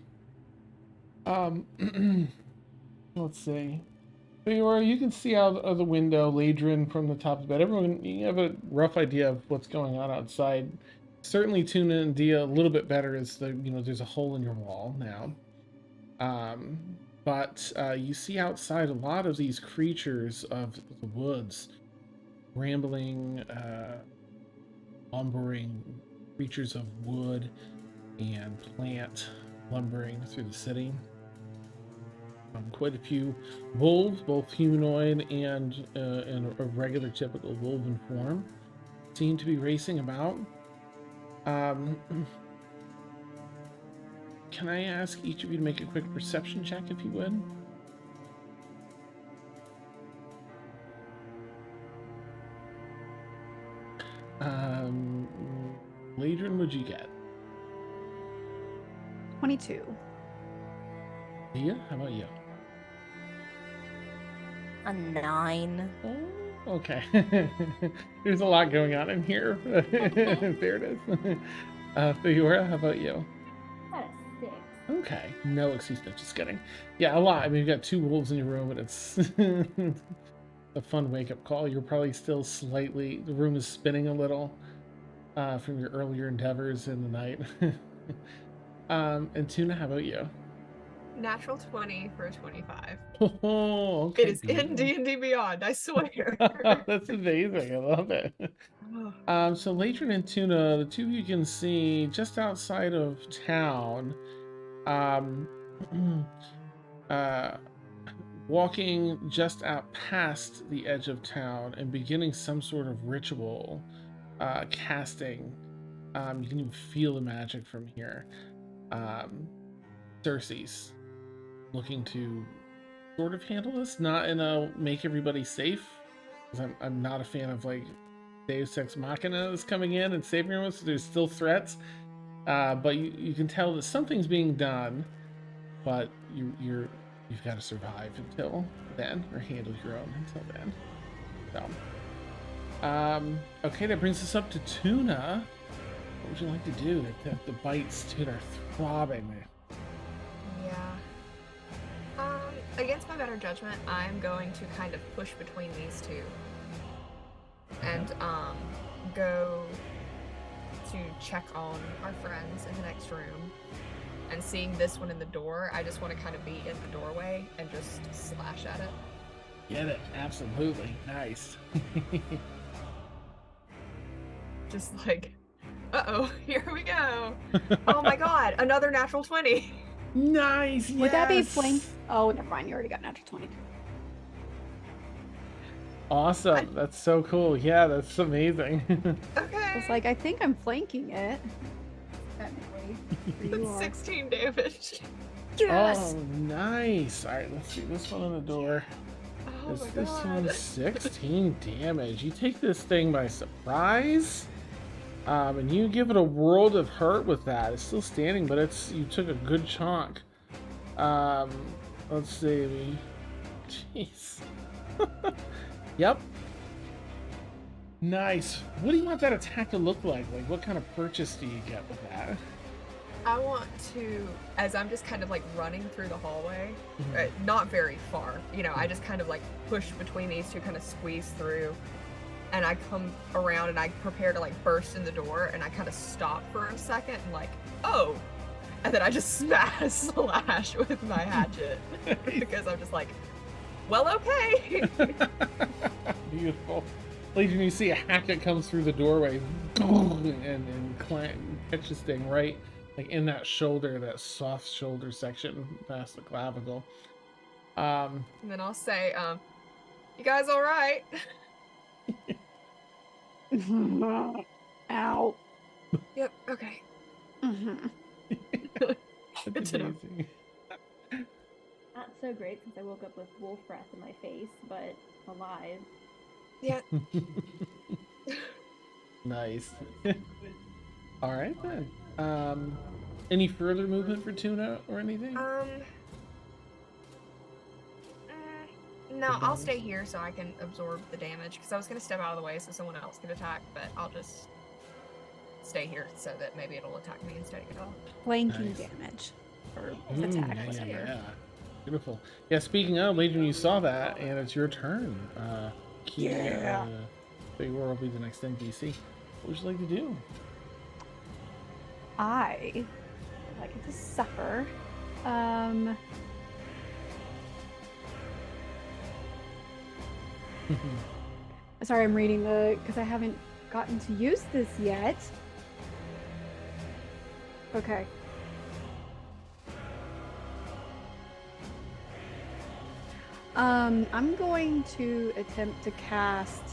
let's see. Feyora, you can see out of the window Ladrin from the top of the bed. Everyone, you have a rough idea of what's going on outside. Certainly Tuna and Dia a little bit better as there's a hole in your wall now. But you see outside a lot of these creatures of the woods, rambling, lumbering creatures of wood and plant lumbering through the city. Quite a few wolves, both humanoid and in a regular typical wolven form, seem to be racing about. Can I ask each of you to make a quick perception check, if you would? Ladrin, what'd you get? 22. Dia, how about you? A 9. Oh, okay. There's a lot going on in here. There it is. Feyora, how about you? I had a 6. Okay. No excuse, no, just kidding. Yeah, a lot. I mean, you've got 2 wolves in your room, and it's a fun wake-up call. You're probably still slightly... The room is spinning a little from your earlier endeavors in the night. And Tuna, how about you? Natural 20 for a 25. Oh, okay. It is in D&D Beyond, I swear. That's amazing. I love it. So Ladrin and Tuna, the 2 of you can see just outside of town, walking just out past the edge of town and beginning some sort of ritual, casting. You can even feel the magic from here. Circe's looking to sort of handle this, not in a make everybody safe, because I'm not a fan of like Deus Ex Machina is coming in and saving everyone, so there's still threats. But you can tell that something's being done, but you've got to survive until then, or handle your own until then. So, okay, that brings us up to Tuna. What would you like to do? The bites, Tuna, are throbbing. Yeah. Against my better judgment, I'm going to kind of push between these two. And go to check on our friends in the next room. And seeing this one in the door, I just want to kind of be in the doorway and just slash at it. Get it, absolutely. Nice. Just like, uh-oh, here we go. Oh my god, another natural 20. Nice, yes! Would that be flank? Oh, never mind. You already got natural 20. Awesome. That's so cool. Yeah, that's amazing. Okay. It's like, I think I'm flanking it. Technically. You are. 16 damage. Yes! Oh, nice. All right, let's see this one on the door. Oh my This god. one's 16 damage. You take this thing by surprise, and you give it a world of hurt with that. It's still standing, but you took a good chunk. Let's see. Jeez. Yep. Nice. What do you want that attack to look like? Like, what kind of purchase do you get with that? I want to, as I'm just kind of like running through the hallway, Mhm. not very far, you know, I just kind of like push between these two, kind of squeeze through, and I come around and I prepare to like burst in the door, and I kind of stop for a second and like, oh, and then I just slash with my hatchet because I'm just like, well, okay. Beautiful. Legion, you see a hatchet comes through the doorway and catch this thing right like in that shoulder, that soft shoulder section past the clavicle. And then I'll say, you guys all right? Ow. Yep, okay. Mm-hmm. Good That's to know. amazing. Not so great since I woke up with wolf breath in my face, but alive. Yeah. Nice. All right then. Any further movement for Tuna or anything? No, I'll stay here so I can absorb the damage, because I was going to step out of the way so someone else could attack, but I'll just stay here so that maybe it'll attack me instead of get off. Flanking Nice. damage. Or Ooh, attack. yeah, whatever. yeah. Beautiful. Yeah, speaking of, Legion, you saw that, and it's your turn. Yeah. Feyora will be the next NPC. What would you like to do? I would like it to suffer. Sorry, I'm reading because I haven't gotten to use this yet. Okay. I'm going to attempt to cast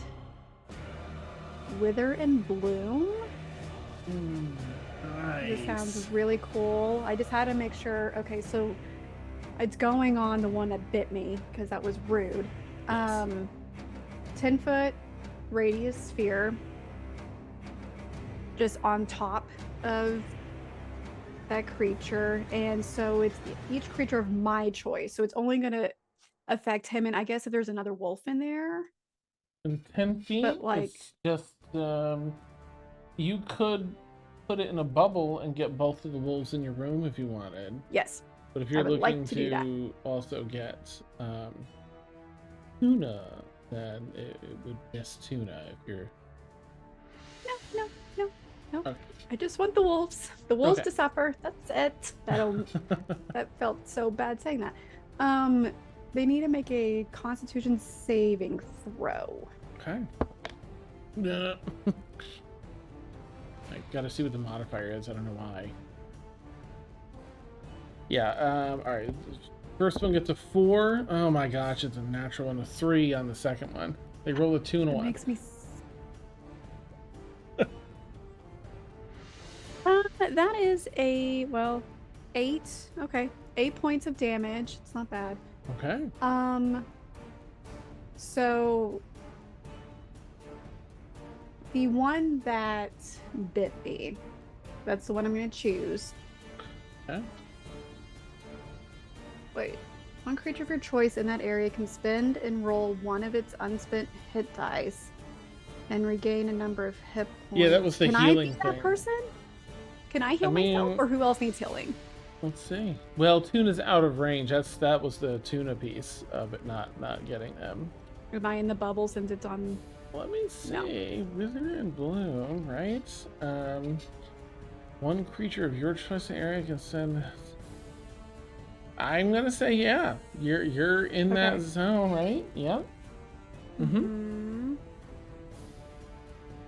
Wither and Bloom. Nice. This sounds really cool. I just had to make sure. Okay, so it's going on the one that bit me because that was rude. Yes. 10-foot radius sphere, just on top of that creature, and so it's each creature of my choice. So it's only going to affect him, and I guess if there's another wolf in there. And 10 feet, But, like- it's just, you could put it in a bubble and get both of the wolves in your room if you wanted. Yes. But if you're would like looking to do that. to also get Tuna, then it would miss Tuna if you're... No. Okay. I just want the wolves. The wolves Okay. to suffer. That's it. That felt so bad saying that. They need to make a Constitution saving throw. Okay. Yeah. I gotta see what the modifier is. I don't know why. Yeah. All right. First one gets a 4. Oh my gosh, it's a natural and a 3 on the second one. They roll a 2 and a It 1. makes me. That is a, well, 8. Okay. 8 points of damage. It's not bad. Okay. So the one that bit me, that's the one I'm going to choose. Okay. Wait. One creature of your choice in that area can spend and roll one of its unspent hit dice and regain a number of hit points. Yeah, that was the Can healing I be that thing. person? Can I heal I mean- myself, or who else needs healing? Let's see. Well, Tuna's out of range. That was the Tuna piece of it not getting them. Am I in the bubble since it's on? Let me see. No. Wizard in blue, right? One creature of your choice area can send. I'm gonna say yeah. You're in that Okay. zone, right? Yep. Mm-hmm. Mhm.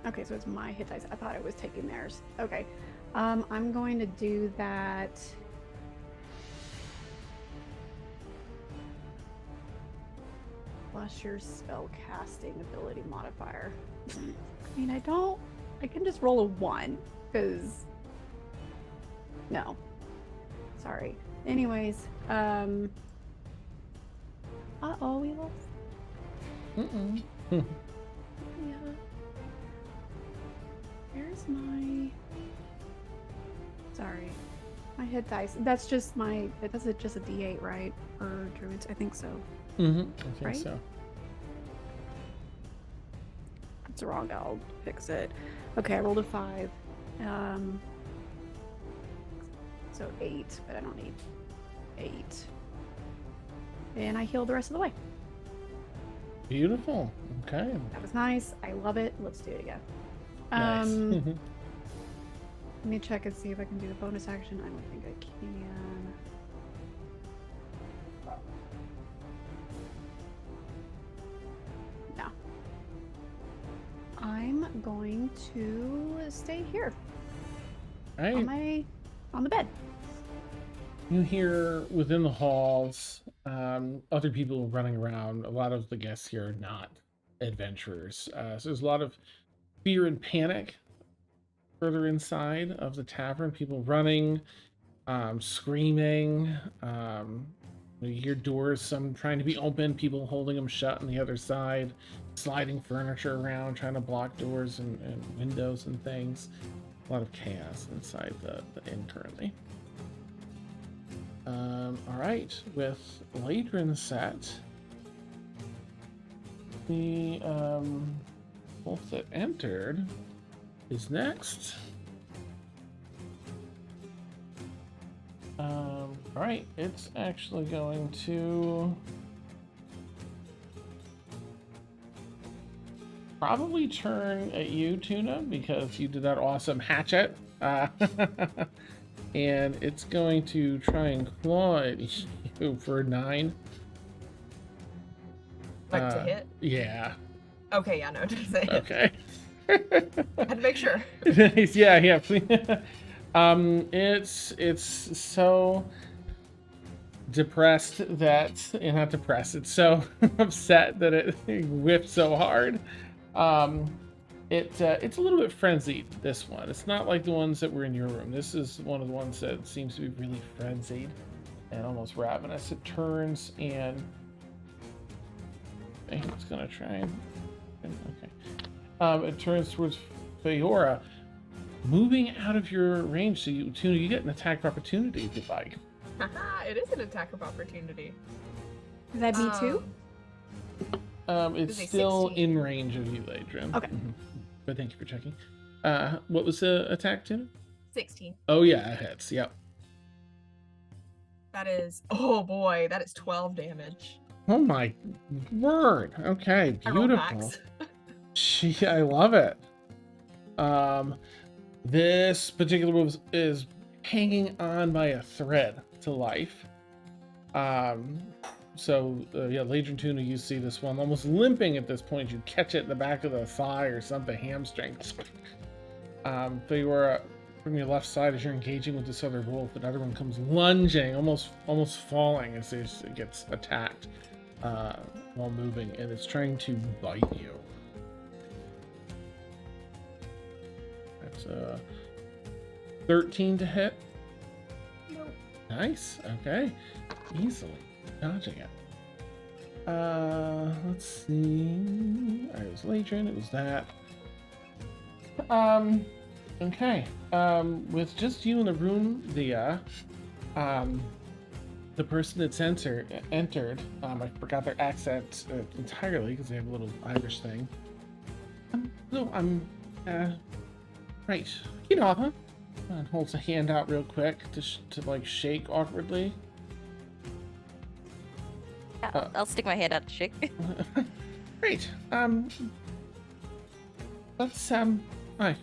Okay, so it's my hit dice. I thought it was taking theirs. Okay. I'm going to do that. Plus your spell casting ability modifier. I mean, I can just roll a 1, because. No. Sorry. Anyways, uh-oh, we lost. Mm-mm. Yeah. Where's my... Sorry. My hit dice. That's just my... That's just a D8, right? For druids? I think so. Mm-hmm. I think Right? so. That's wrong. I'll fix it. Okay, I rolled a 5. So 8, but I don't need 8. And I healed the rest of the way. Beautiful. Okay. That was nice. I love it. Let's do it again. Nice. Let me check and see if I can do the bonus action. I don't think I can. No. I'm going to stay here Right. on the bed. You hear within the halls other people running around. A lot of the guests here are not adventurers. So there's a lot of fear and panic further inside of the tavern. People running, screaming. You hear doors, some trying to be open, people holding them shut on the other side, sliding furniture around, trying to block doors and windows and things. A lot of chaos inside the inn currently. All right, with Ladrin set, the wolf that entered is next. All right, it's actually going to probably turn at you, Tuna, because you did that awesome hatchet. And it's going to try and claw at you for 9. Like to hit? Yeah. Okay, yeah, no, just say it. Okay. I had to make sure. yeah, please. It's so depressed that, not depressed, it's so upset that it whipped so hard. It's a little bit frenzied, this one. It's not like the ones that were in your room. This is one of the ones that seems to be really frenzied and almost ravenous. It turns and I think it's gonna try and okay. It turns towards Feyora, moving out of your range. So Tuna, you get an attack of opportunity if you'd like. Haha, it is an attack of opportunity. Is that me too? It's Is it still 16? in range of you, Ladrin. Okay. But thank you for checking. What was the attack, Tuna? 16. Oh yeah, it hits. Yep. That is, oh boy, that is 12 damage. Oh my word. Okay, I rolled beautiful. max. Gee, I love it. This particular move is hanging on by a thread to life. So yeah, Ladrin Tuna, you see this one almost limping at this point. You catch it in the back of the thigh or something, hamstring. Feyora from your left side as you're engaging with this other wolf. Another one comes lunging, almost falling as it gets attacked while moving, and it's trying to bite you. That's 13 to hit. Nope. Nice. Okay. Easily dodging it. Let's see. It was Ladrin. It was that. Okay. With just you in the room, the person that's entered. I forgot their accent entirely because they have a little Irish thing. Right. Keeyanava. And holds a hand out real quick to like shake awkwardly. I'll stick my hand out to shake. Great. Let's hi.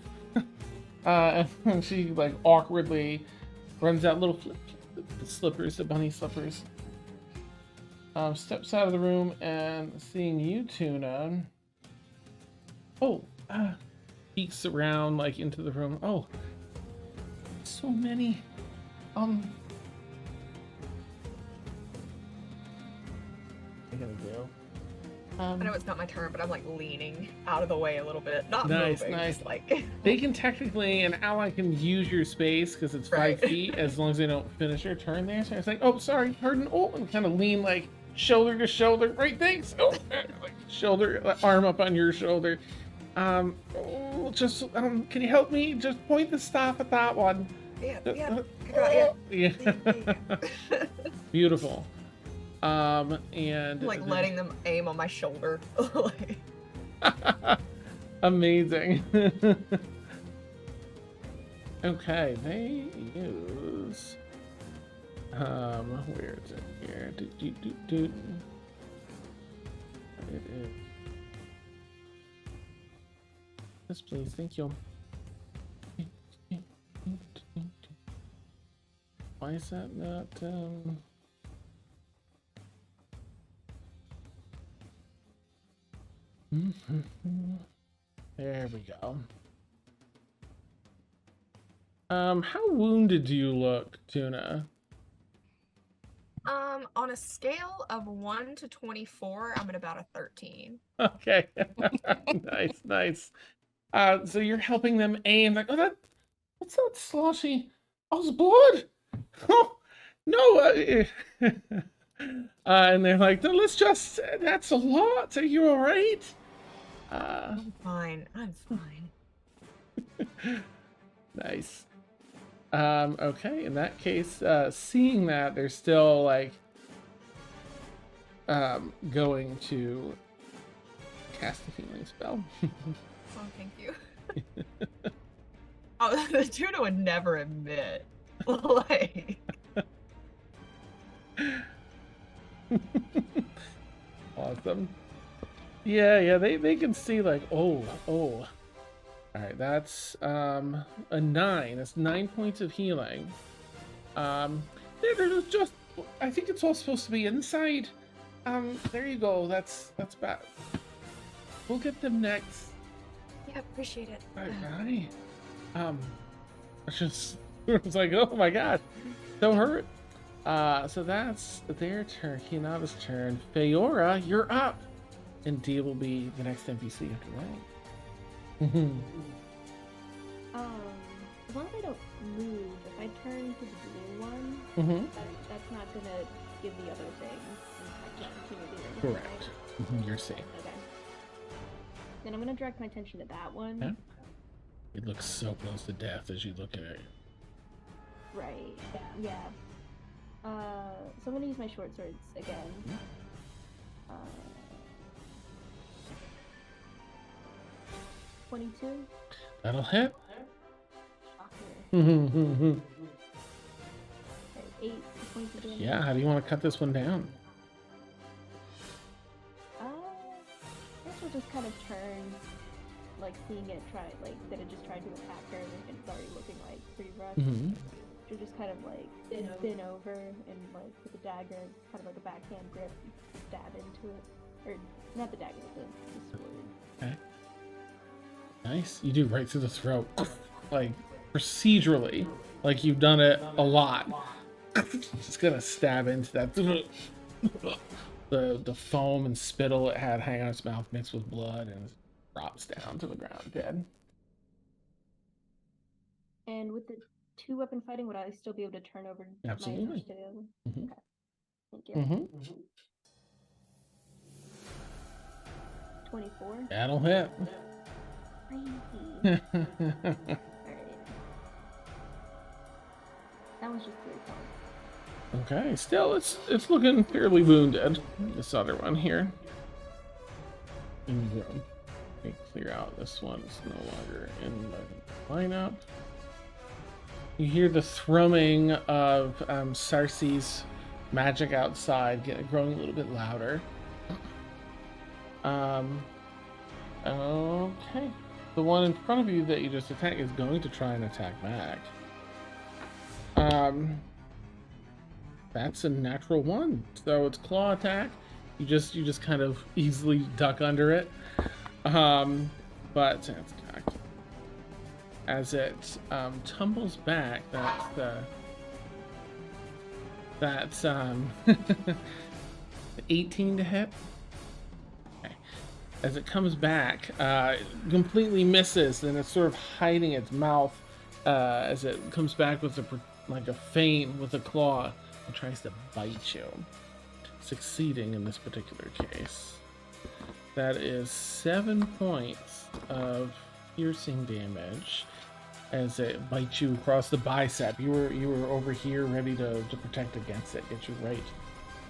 And she like awkwardly runs out the slippers, the bunny slippers. Steps out of the room and seeing you, Tuna. Peeks around like into the room. Oh, so many. I gotta go. I know it's not my turn, but I'm like leaning out of the way a little bit. Not Nice, moving, nice. just like They can technically, an ally can use your space because it's 5 Right. feet as long as they don't finish their turn there. So it's like, oh, sorry, pardon. Oh, and kind of lean like shoulder to shoulder. Right, thanks. Oh, like shoulder, arm up on your shoulder. Can you help me? Just point the staff at that one. yeah, I got you. Yeah. Beautiful. And Like letting them aim on my shoulder. Like, amazing. Okay, they use where is it here? It is this, please, thank you. Why is that not There we go. How wounded do you look, Tuna? on a scale of 1 to 24, I'm at about a 13. Okay. Nice. So you're helping them aim, like, oh, what's that sloshy? Oh, it's blood! Oh, no! And they're like, no, that's a lot. Are you alright? I'm fine. Nice. Okay, in that case, seeing that, they're still like going to cast a healing spell. Oh, thank you. Oh, the Tuna would never admit. Like, Awesome. Yeah, they can see like, oh. Alright, that's a 9. That's 9 points of healing. They're just, I think it's all supposed to be inside. There you go. That's bad. We'll get them next. yeah, appreciate it. Bye. It's like, oh my god, don't hurt. So that's their turn. Keeyanava's turn. Feyora, you're up. And D will be the next NPC after that. As long as I don't move, if I turn to the blue one, that's not gonna give the other thing an opportunity or anything, Correct. right? You're safe. Okay. Then I'm gonna direct my attention to that one. Yeah. It looks so close to death as you look at it. Right. Yeah. So I'm gonna use my short swords again. 22. That'll hit. Shocker. Okay, 8 points of damage. Yeah, how do you want to cut this one down? I guess we'll just kind of turn, like seeing it that it just tried to attack her and it's already looking like pretty rough. She'll just kind of like spin over and like with the dagger, kind of like a backhand grip, stab into it. Or not the dagger, but the sword. Okay. Nice. You do right through the throat. Like, procedurally, like you've done it a lot. Just gonna stab into that. The foam and spittle it had hanging out its mouth mixed with blood and drops down to the ground dead. And with the 2-weapon fighting, would I still be able to turn over Absolutely. my to the other? Mm-hmm. Okay. Thank you. Mm-hmm. 24. That'll hit. Crazy. Alright. That was just 3 points. Okay, still it's looking fairly wounded. This other one here. In the room. Let me clear out this one. It's no longer in the lineup. You hear the thrumming of Circe's magic outside growing a little bit louder. Okay. The one in front of you that you just attacked is going to try and attack back. That's a natural 1. So it's claw attack. You just kind of easily duck under it. But it's cocked. As it tumbles back, that's 18 to hit. Okay. As it comes back, completely misses, and it's sort of hiding its mouth as it comes back with like a feint with a claw and tries to bite you, succeeding in this particular case. That is 7 points of piercing damage as it bites you across the bicep. You were over here ready to protect against it, get you right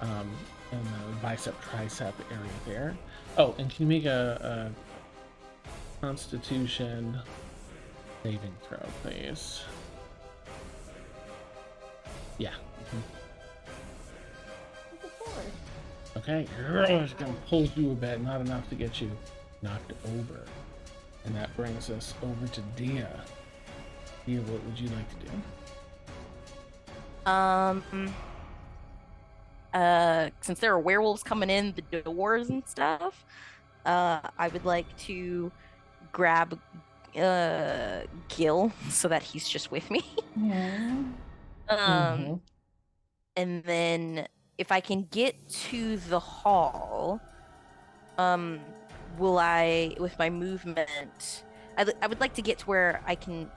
in the bicep tricep area there. Oh, and can you make a Constitution saving throw, please? Yeah. It's a 4. Okay, it's gonna pull you a bit, not enough to get you knocked over. And that brings us over to Dia. Dia, what would you like to do? Since there are werewolves coming in the doors and stuff, I would like to grab Gil so that he's just with me. Yeah. And then if I can get to the hall, will I, with my movement, I would like to get to where I can.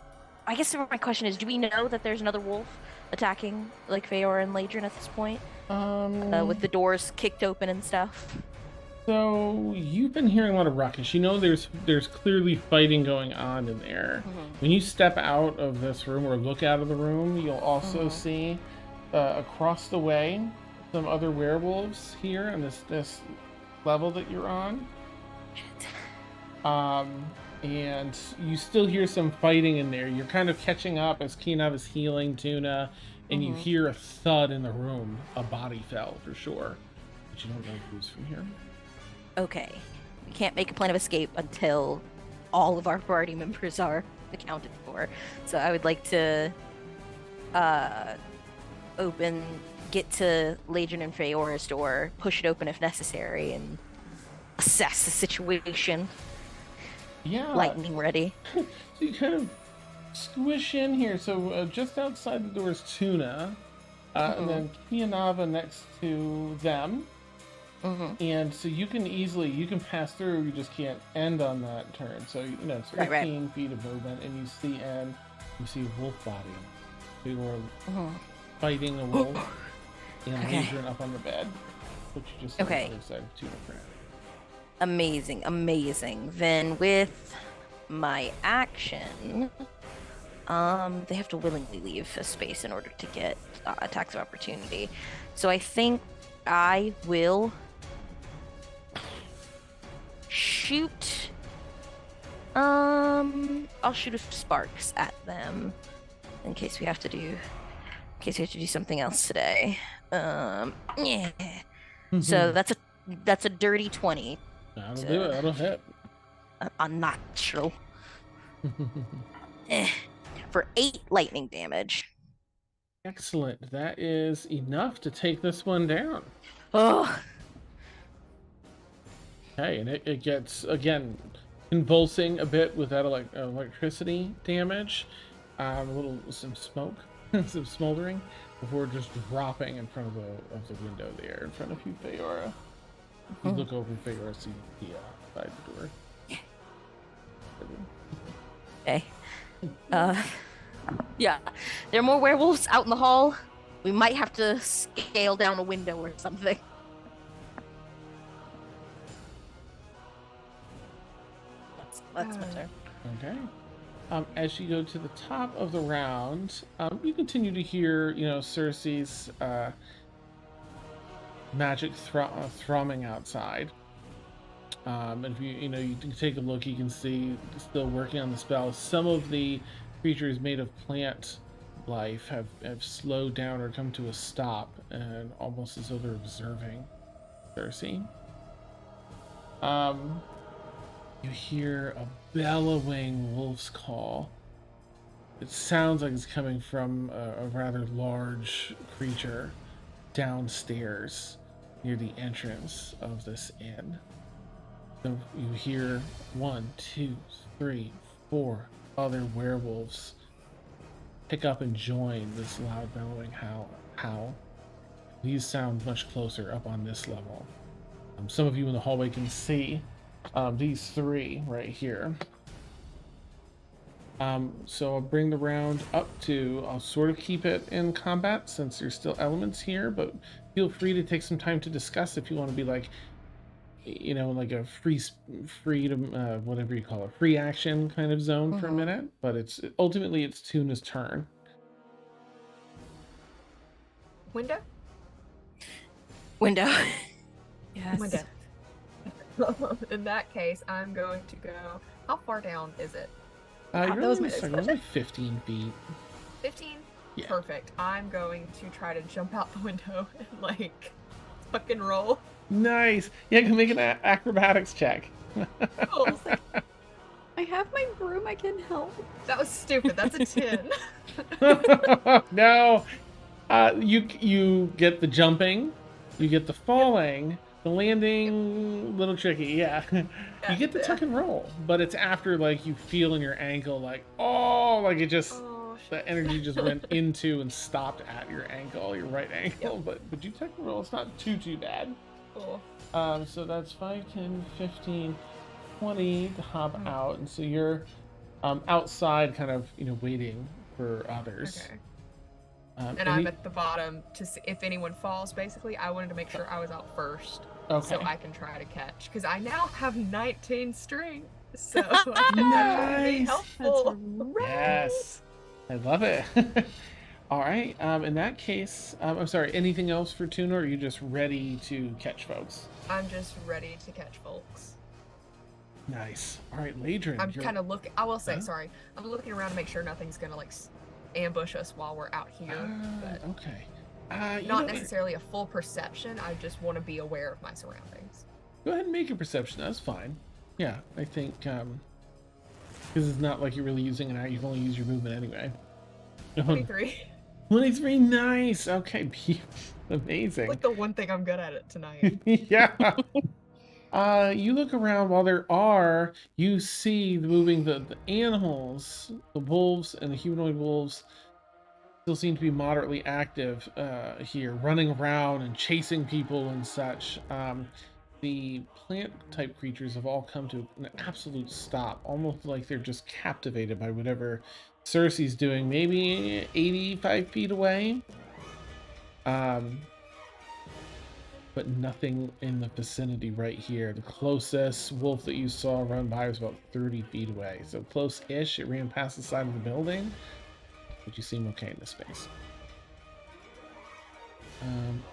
I guess my question is, do we know that there's another wolf attacking like Feyora and Ladrin at this point? With the doors kicked open and stuff. So you've been hearing a lot of ruckus. You know there's clearly fighting going on in there. When you step out of this room or look out of the room, you'll also see across the way some other werewolves here on this level that you're on. And you still hear some fighting in there. You're kind of catching up as Keeyanava is healing Tuna, and you hear a thud in the room. A body fell for sure, but you don't know who's from here. Okay, we can't make a plan of escape until all of our party members are accounted for. So I would like to get to Ladrin and Feyora's door, push it open if necessary, and assess the situation. Yeah. Lightning ready. So you kind of squish in here. So just outside the door is Tuna, and then Keeyanava next to them. And so you can pass through. You just can't end on that turn. So it's 15 feet of movement, and you see a wolf body. We were fighting a wolf, and Ladrin up on the bed, but you just on the other side of Tuna for now. Amazing. Then with my action, they have to willingly leave a space in order to get attacks of opportunity. So I think I will shoot. I'll shoot a sparks at them in case we have to do something else today. Yeah. So that's a dirty 20. That'll do it. That'll hit. Unnatural. For 8 lightning damage. Excellent. That is enough to take this one down. Oh. Okay, and it gets, again, convulsing a bit with that electricity damage. some smoke, some smoldering, before just dropping in front of the window there in front of you, Feyora. You look over, Feyora, see the side door. Okay. Yeah. There are more werewolves out in the hall. We might have to scale down a window or something. That's my turn. Okay. As you go to the top of the round, you continue to hear, Circe's magic thrumming outside. And if you can take a look, you can see still working on the spell. Some of the creatures made of plant life have slowed down or come to a stop, and almost as though they're observing Circe. You hear a bellowing wolf's call. It sounds like it's coming from a rather large creature downstairs near the entrance of this inn. So you hear 1, 2, 3, 4 other werewolves pick up and join this loud bellowing howl. These sound much closer up on this level. Some of you in the hallway can see these 3 right here. So I'll bring the round up to, I'll sort of keep it in combat since there's still elements here, but feel free to take some time to discuss if you want to be like, like a freedom, whatever you call it, free action kind of zone for a minute. But ultimately it's Tuna's turn. Window? Yes. Window. In that case, I'm going to go. How far down is it? You're that was only my next like 15 feet. 15? Yeah. Perfect. I'm going to try to jump out the window and fucking roll. Nice. Yeah, you can make an acrobatics check. Cool. I have my broom, I can help. That was stupid. That's a 10. No. You get the jumping, you get the falling, the landing, little tricky, yeah. You get the tuck and roll, but it's after you feel in your ankle it just the energy just went into and stopped at your ankle, your right ankle. Yep. But you tuck and roll, it's not too bad. Cool. So that's 5, 10, 15, 20 to hop out, and so you're outside, kind of waiting for others. Okay. And I'm at the bottom to see if anyone falls. Basically, I wanted to make sure I was out first, so I can try to catch. Because I now have 19 strength, so nice. Be helpful. Yes, I love it. All right. In that case, I'm sorry. Anything else for Tuna? Or are you just ready to catch folks? I'm just ready to catch folks. Nice. All right, Ladrin. I'm kind of looking. I will say, sorry. I'm looking around to make sure nothing's gonna ambush us while we're out here. But okay. Not necessarily a full perception. I just want to be aware of my surroundings. Go ahead and make a perception. That's fine. Yeah, I think because it's not like you're really using an art. You've only used your movement anyway. 23. 23. Nice. Okay. Amazing. Like the one thing I'm good at it tonight. Yeah. You look around while you see the animals, the wolves and the humanoid wolves still seem to be moderately active here, running around and chasing people and such. The plant type creatures have all come to an absolute stop, almost like they're just captivated by whatever Circe's doing, maybe 85 feet away. But nothing in the vicinity right here. The closest wolf that you saw run by was about 30 feet away. So close-ish. It ran past the side of the building. But you seem okay in this space.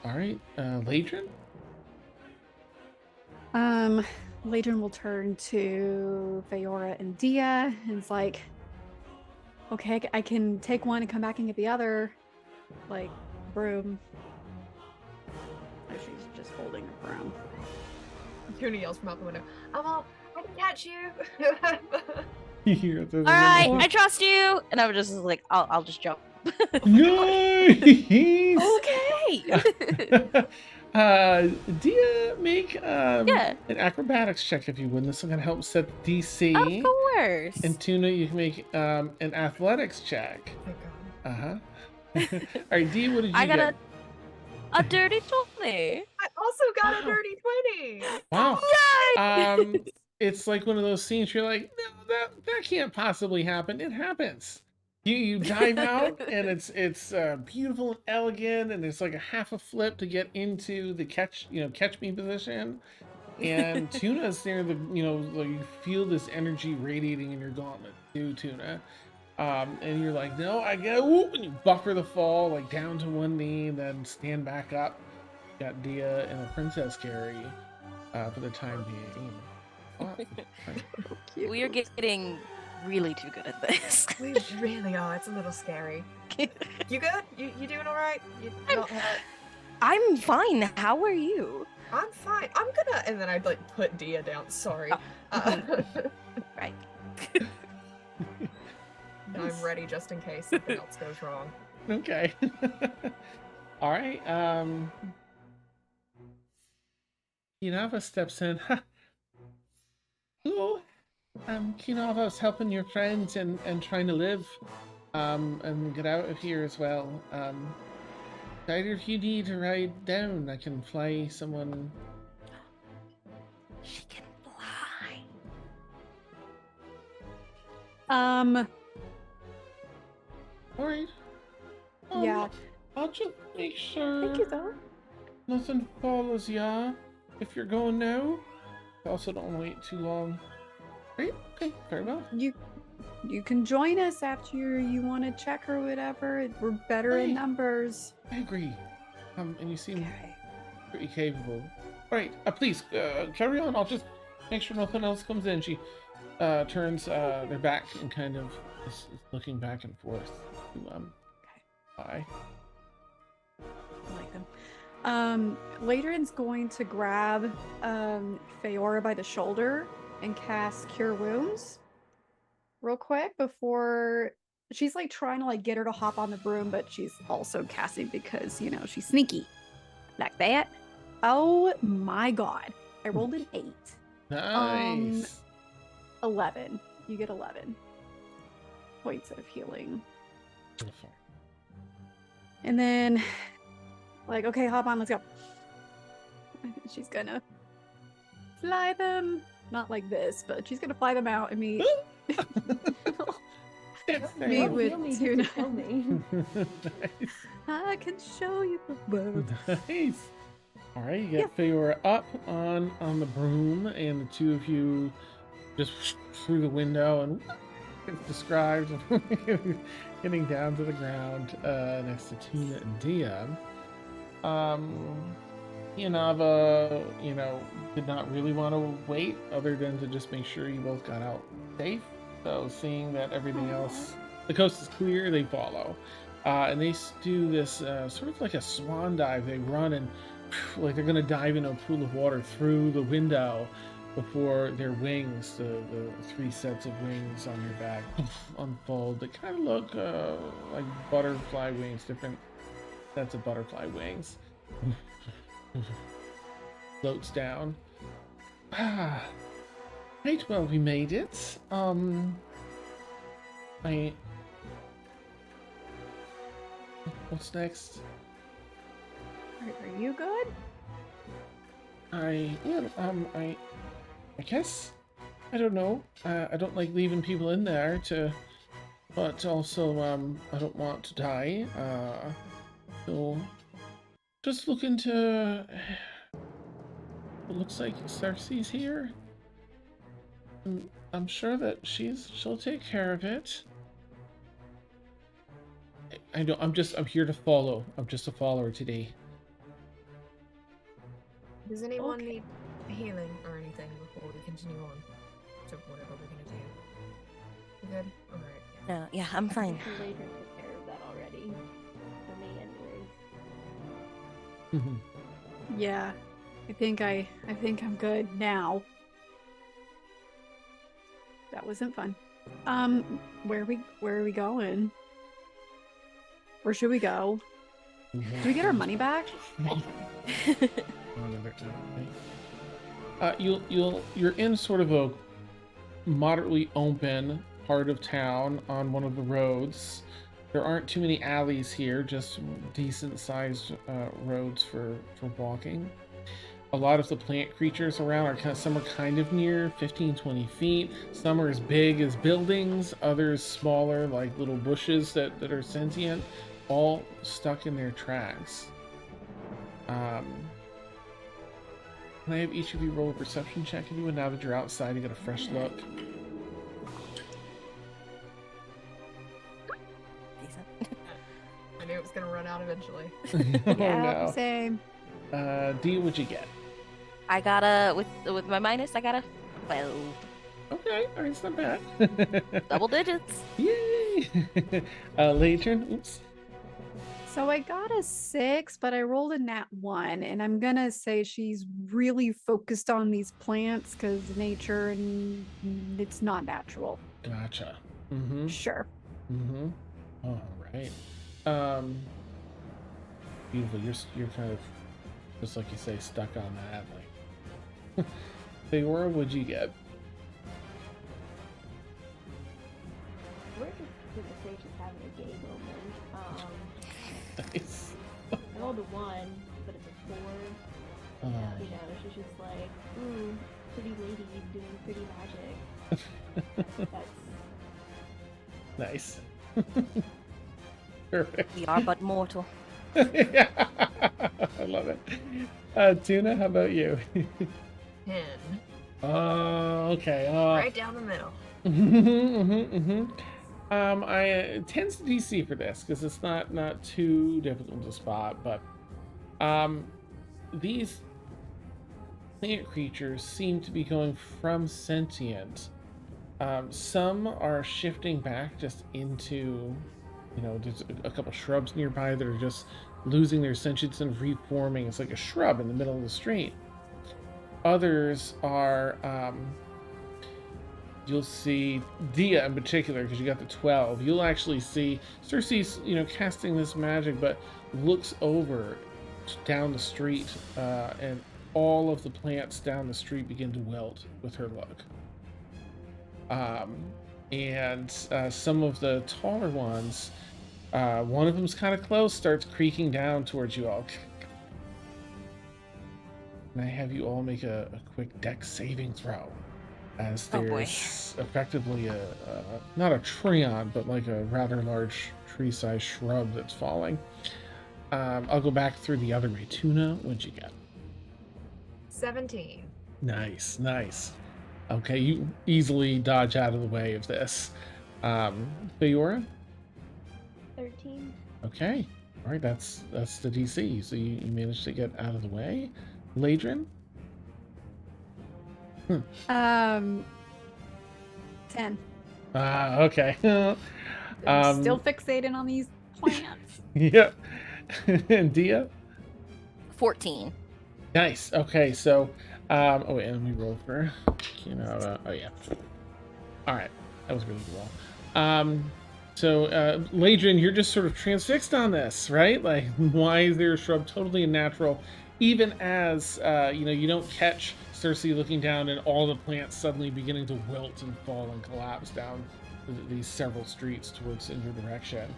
All right. Ladrin? Ladrin will turn to Feyora and Dia and it's like, okay, I can take one and come back and get the other. Broom. She's just holding her broom. Tuna yells from out the window, I can catch you. All right, I trust you. And I was just I'll just jump. Nice. Okay. Dia, make Yeah. an acrobatics check if you would. This is gonna help set the DC. Of course. And Tuna, you can make an athletics check. Thank God. All right, Dia, what did you I got get? a dirty 20. I also got a Wow. dirty 20. Wow. Yay! It's like one of those scenes where you're like, no, that can't possibly happen. It happens. You dive out and it's beautiful and elegant, and it's like a half a flip to get into the catch me position. And Tuna's there, like you feel this energy radiating in your gauntlet too, Tuna. And you're like, no, I get whoop, and you buffer the fall like down to one knee, and then stand back up. Got Dia and the princess carry for the time being. Cute. We are getting really too good at this. We really are. It's a little scary. You good? You doing all right? You not hurt? I'm fine. How are you? I'm fine. I'm gonna, and then I'd like put Dia down. Sorry. Right. I'm ready just in case something else goes wrong. Okay. All right. Keeyanava steps in. Hello. Keeyanava is helping your friends and trying to live and get out of here as well. Either if you need to ride down, I can fly someone. She can fly. All right. Yeah. I'll just make sure Thank you, though. nothing follows ya if you're going now. I also don't want to wait too long. Right? Okay, very well. You can join us after you want to check or whatever. We're better in Right. numbers. I agree. And you seem Okay. pretty capable. All right, please carry on. I'll just make sure nothing else comes in. She turns their back and kind of is looking back and forth. Bye. I like them. Ladrin's going to grab Feyora by the shoulder and cast Cure Wounds real quick before she's like trying to like get her to hop on the broom, but she's also casting because she's sneaky like that. Oh my god! I rolled an 8. Nice. 11. You get 11 points of healing. Beautiful. And then, like, okay, hop on, let's go. She's gonna fly them, not like this, but she's gonna fly them out and meet meet with You need Tuna. to kill me. Nice. I can show you the world. Nice. All right, you get Feyora up on the broom, and the two of you just through the window, and it's described getting down to the ground next to Tuna and Dia. Keeyanava, did not really want to wait, other than to just make sure you both got out safe. So, seeing that everything else, the coast is clear, they follow. And they do this sort of like a swan dive. They run and like they're going to dive into a pool of water through the window before their wings, the 3 sets of wings on your back, unfold. They kind of look like butterfly wings, different sets of butterfly wings. Floats down. Right, well, we made it. What's next? Are you good? I guess. I don't know. I don't like leaving people in there but also, I don't want to die. So, just looking to. It looks like Circe's here. I'm sure that she'll take care of it. I know. I'm here to follow. I'm just a follower today. Does anyone Okay. need healing or anything before we continue on to whatever we're gonna do? You good? All right. No, yeah, I'm fine. Ladrin took care of that already. For me, anyways. Yeah. I think I'm good now. That wasn't fun. Where are we going? Where should we go? Do we get our money back? You're in sort of a moderately open part of town on one of the roads. There aren't too many alleys here, just decent sized roads for walking. A lot of the plant creatures around are some are kind of near 15-20 feet. Some are as big as buildings, others smaller, like little bushes that are sentient, all stuck in their tracks. Can I have each of you roll a perception check if you would, now that you're outside, you get a fresh look. I knew it was gonna run out eventually. Oh, Yeah, no. same. D, what'd you get? I got a with my minus. I got a 12. Okay, all right, it's not bad. Double digits. Yay! Lantern, oops. So I got a 6, but I rolled a nat 1, and I'm gonna say she's really focused on these plants because nature and it's not natural. Gotcha. Mm-hmm. Sure. Mm-hmm. All right. Beautiful. You're kind of, just like you say, stuck on that. Like, Feyora, what'd you get? We're just in the stage just having a gay moment. Nice. I rolled a 1, but it's a 4. You know, she's just like, ooh, pretty lady doing pretty magic. That's Nice. Perfect. We are but mortal. Yeah. I love it. Tuna, how about you? 10. Okay. Right down the middle. I tends to DC for this because it's not too difficult to spot, but these plant creatures seem to be going from sentient. Some are shifting back just into, there's a couple shrubs nearby that are just losing their sentience and reforming. It's like a shrub in the middle of the street. Others are, you'll see Dia in particular, because you got the 12. You'll actually see Circe's, casting this magic, but looks over down the street, and all of the plants down the street begin to wilt with her look. And some of the taller ones, one of them's kind of close, starts creaking down towards you all. And I have you all make a quick dex saving throw, as there's effectively not a treant, but like a rather large tree-sized shrub that's falling. I'll go back through the other way. Tuna, what'd you get? 17. Nice. Okay, you easily dodge out of the way of this. Feyora? 13. Okay. All right, that's the DC. So you managed to get out of the way. Ladrin? 10. Okay. I'm still fixated on these plants. Yeah. And Dia? 14. Nice. Okay, so oh wait, let me roll for Keeyanava. Oh yeah. All right, that was really cool. So Ladrin, you're just sort of transfixed on this, right? Like, why is there a shrub totally unnatural? Even as you don't catch Circe looking down and all the plants suddenly beginning to wilt and fall and collapse down these several streets towards in your direction.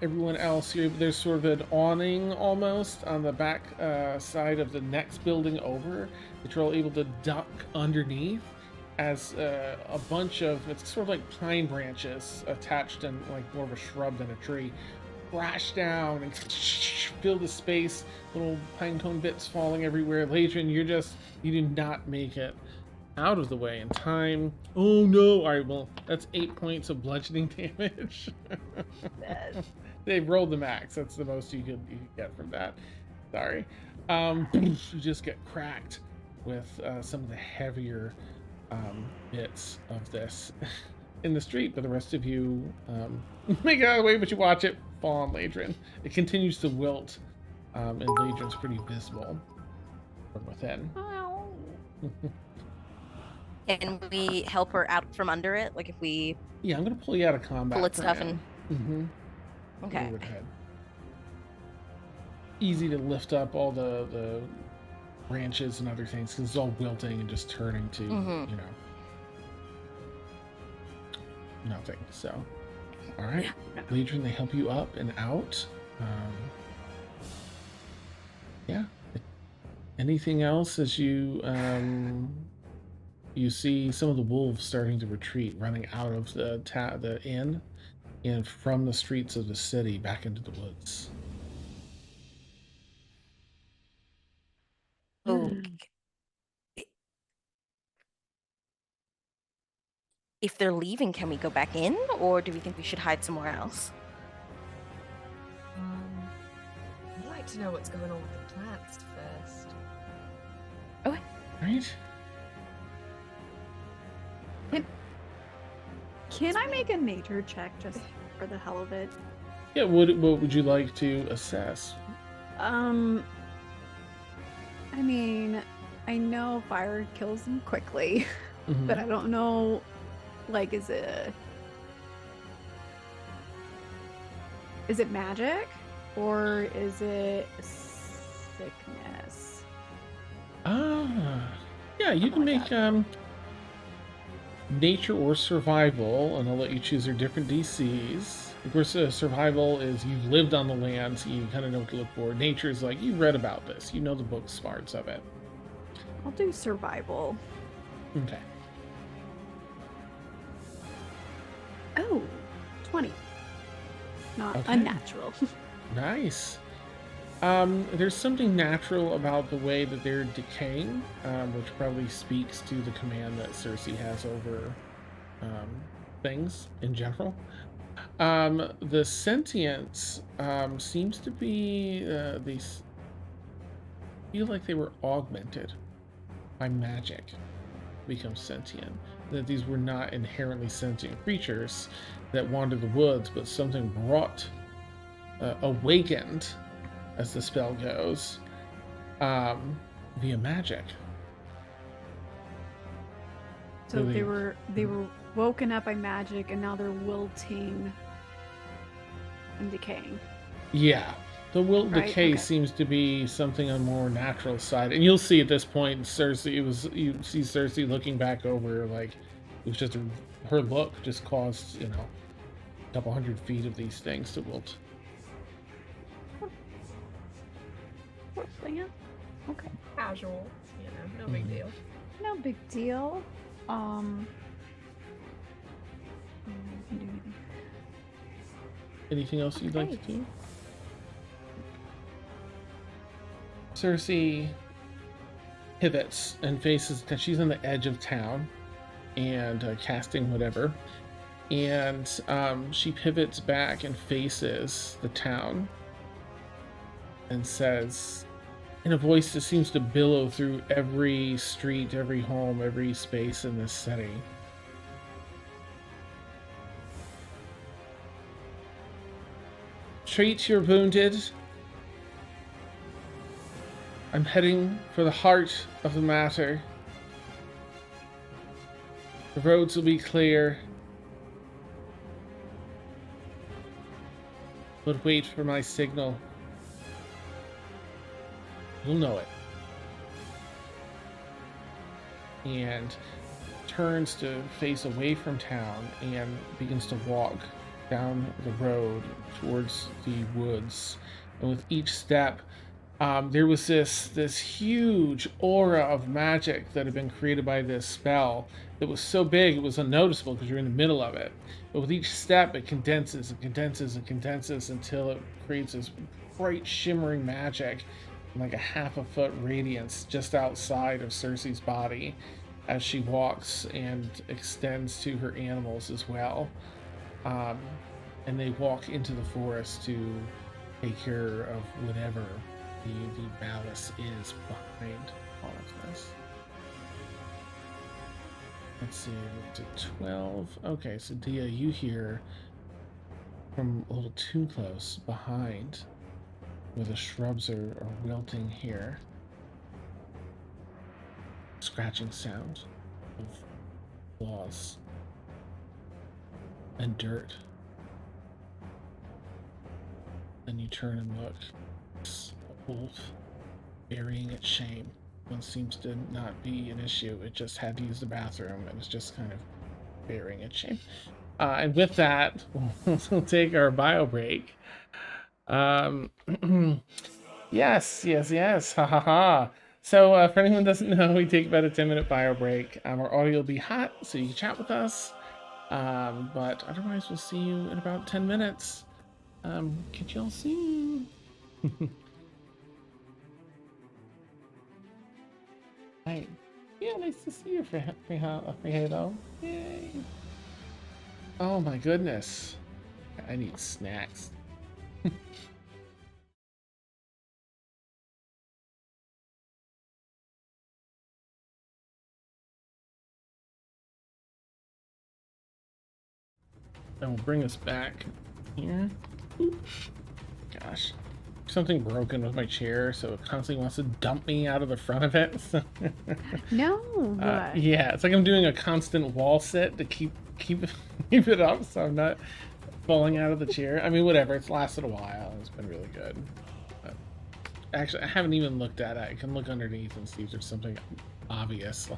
Everyone else here, there's sort of an awning almost on the back side of the next building over that you're all able to duck underneath, as a bunch of, it's sort of like pine branches attached and like more of a shrub than a tree, crash down and fill the space, little pine cone bits falling everywhere. Ladrin, you do not make it out of the way in time. Oh no! All right, well, that's 8 points of bludgeoning damage. They've rolled the max. That's the most you could get from that. Sorry. You just get cracked with some of the heavier bits of this in the street, but the rest of you make it out of the way, but you watch it fall on Ladrin. It continues to wilt, and Ladrin's pretty visible from within. Can we help her out from under it? Like if we Yeah, I'm gonna pull you out of combat. pull its stuff now. and... Mm-hmm. Okay. easy to lift up all the branches and other things because it's all wilting and just turning to, you know, nothing. So, all right, Legion, they help you up and out. Yeah. Anything else as you you see some of the wolves starting to retreat, running out of the inn and from the streets of the city back into the woods. Okay. If they're leaving, can we go back in, or do we think we should hide somewhere else? I'd like to know what's going on with the plants first. Okay. Right? Can I make a nature check just for the hell of it? Yeah, what would you like to assess? I mean, I know fire kills them quickly, but I don't know, like, is it magic or is it sickness? Yeah, you can make nature or survival, and I'll let you choose your different DCs. Of course, survival is you've lived on the land, so you kind of know what to look for. Nature is like, you read about this, you know the book smarts of it. I'll do survival. Okay. Oh, 20. Not Okay. unnatural. Nice. There's something natural about the way that they're decaying, which probably speaks to the command that Circe has over things in general. The sentience seems to be these feel like they were augmented by magic to become sentient. That these were not inherently sentient creatures that wandered the woods, but something awakened, as the spell goes, via magic. So they were woken up by magic and now they're wilting and decaying. Yeah. The wilt Right, decay okay. seems to be something on the more natural side. And you'll see at this point Circe, you see Circe looking back over, like, it was just her look just caused, a couple 100 feet of these things to wilt. Yeah. Okay. Casual, no big deal. No big deal. I can do anything. Anything else you'd like Okay. to do? Circe pivots and faces, she's on the edge of town and casting whatever. And she pivots back and faces the town and says, in a voice that seems to billow through every street, every home, every space in this city. Treat your wounded. I'm heading for the heart of the matter. The roads will be clear. But wait for my signal. You'll know it. And turns to face away from town and begins to walk down the road towards the woods. And with each step, there was this huge aura of magic that had been created by this spell that was so big it was unnoticeable because you're in the middle of it. But with each step, it condenses and condenses and condenses until it creates this bright shimmering magic, like a half-a-foot radiance just outside of Circe's body as she walks and extends to her animals as well. And they walk into the forest to take care of whatever the malice is behind all of this. Let's see, we're up to 12. Okay, so Dia, you hear from a little too close behind where the shrubs are wilting here. Scratching sound of claws and dirt. Then you turn and look. It's wolf burying its shame. One seems to not be an issue. It just had to use the bathroom and it's just kind of burying its shame. And with that, we'll take our bio break. Yes. Ha ha ha. So, for anyone who doesn't know, we take about a 10-minute bio break. Our audio will be hot, so you can chat with us. But otherwise, we'll see you in about 10 minutes. Catch y'all soon. Hi. Yeah, nice to see you, Faete. Yay. Oh my goodness. I need snacks. And we'll bring us back here. Gosh. Something broken with my chair, so it constantly wants to dump me out of the front of it. No. Yeah, it's like I'm doing a constant wall sit to keep it up, so I'm not falling out of the chair. I mean, whatever. It's lasted a while. It's been really good. But actually, I haven't even looked at it. I can look underneath and see if there's something obvious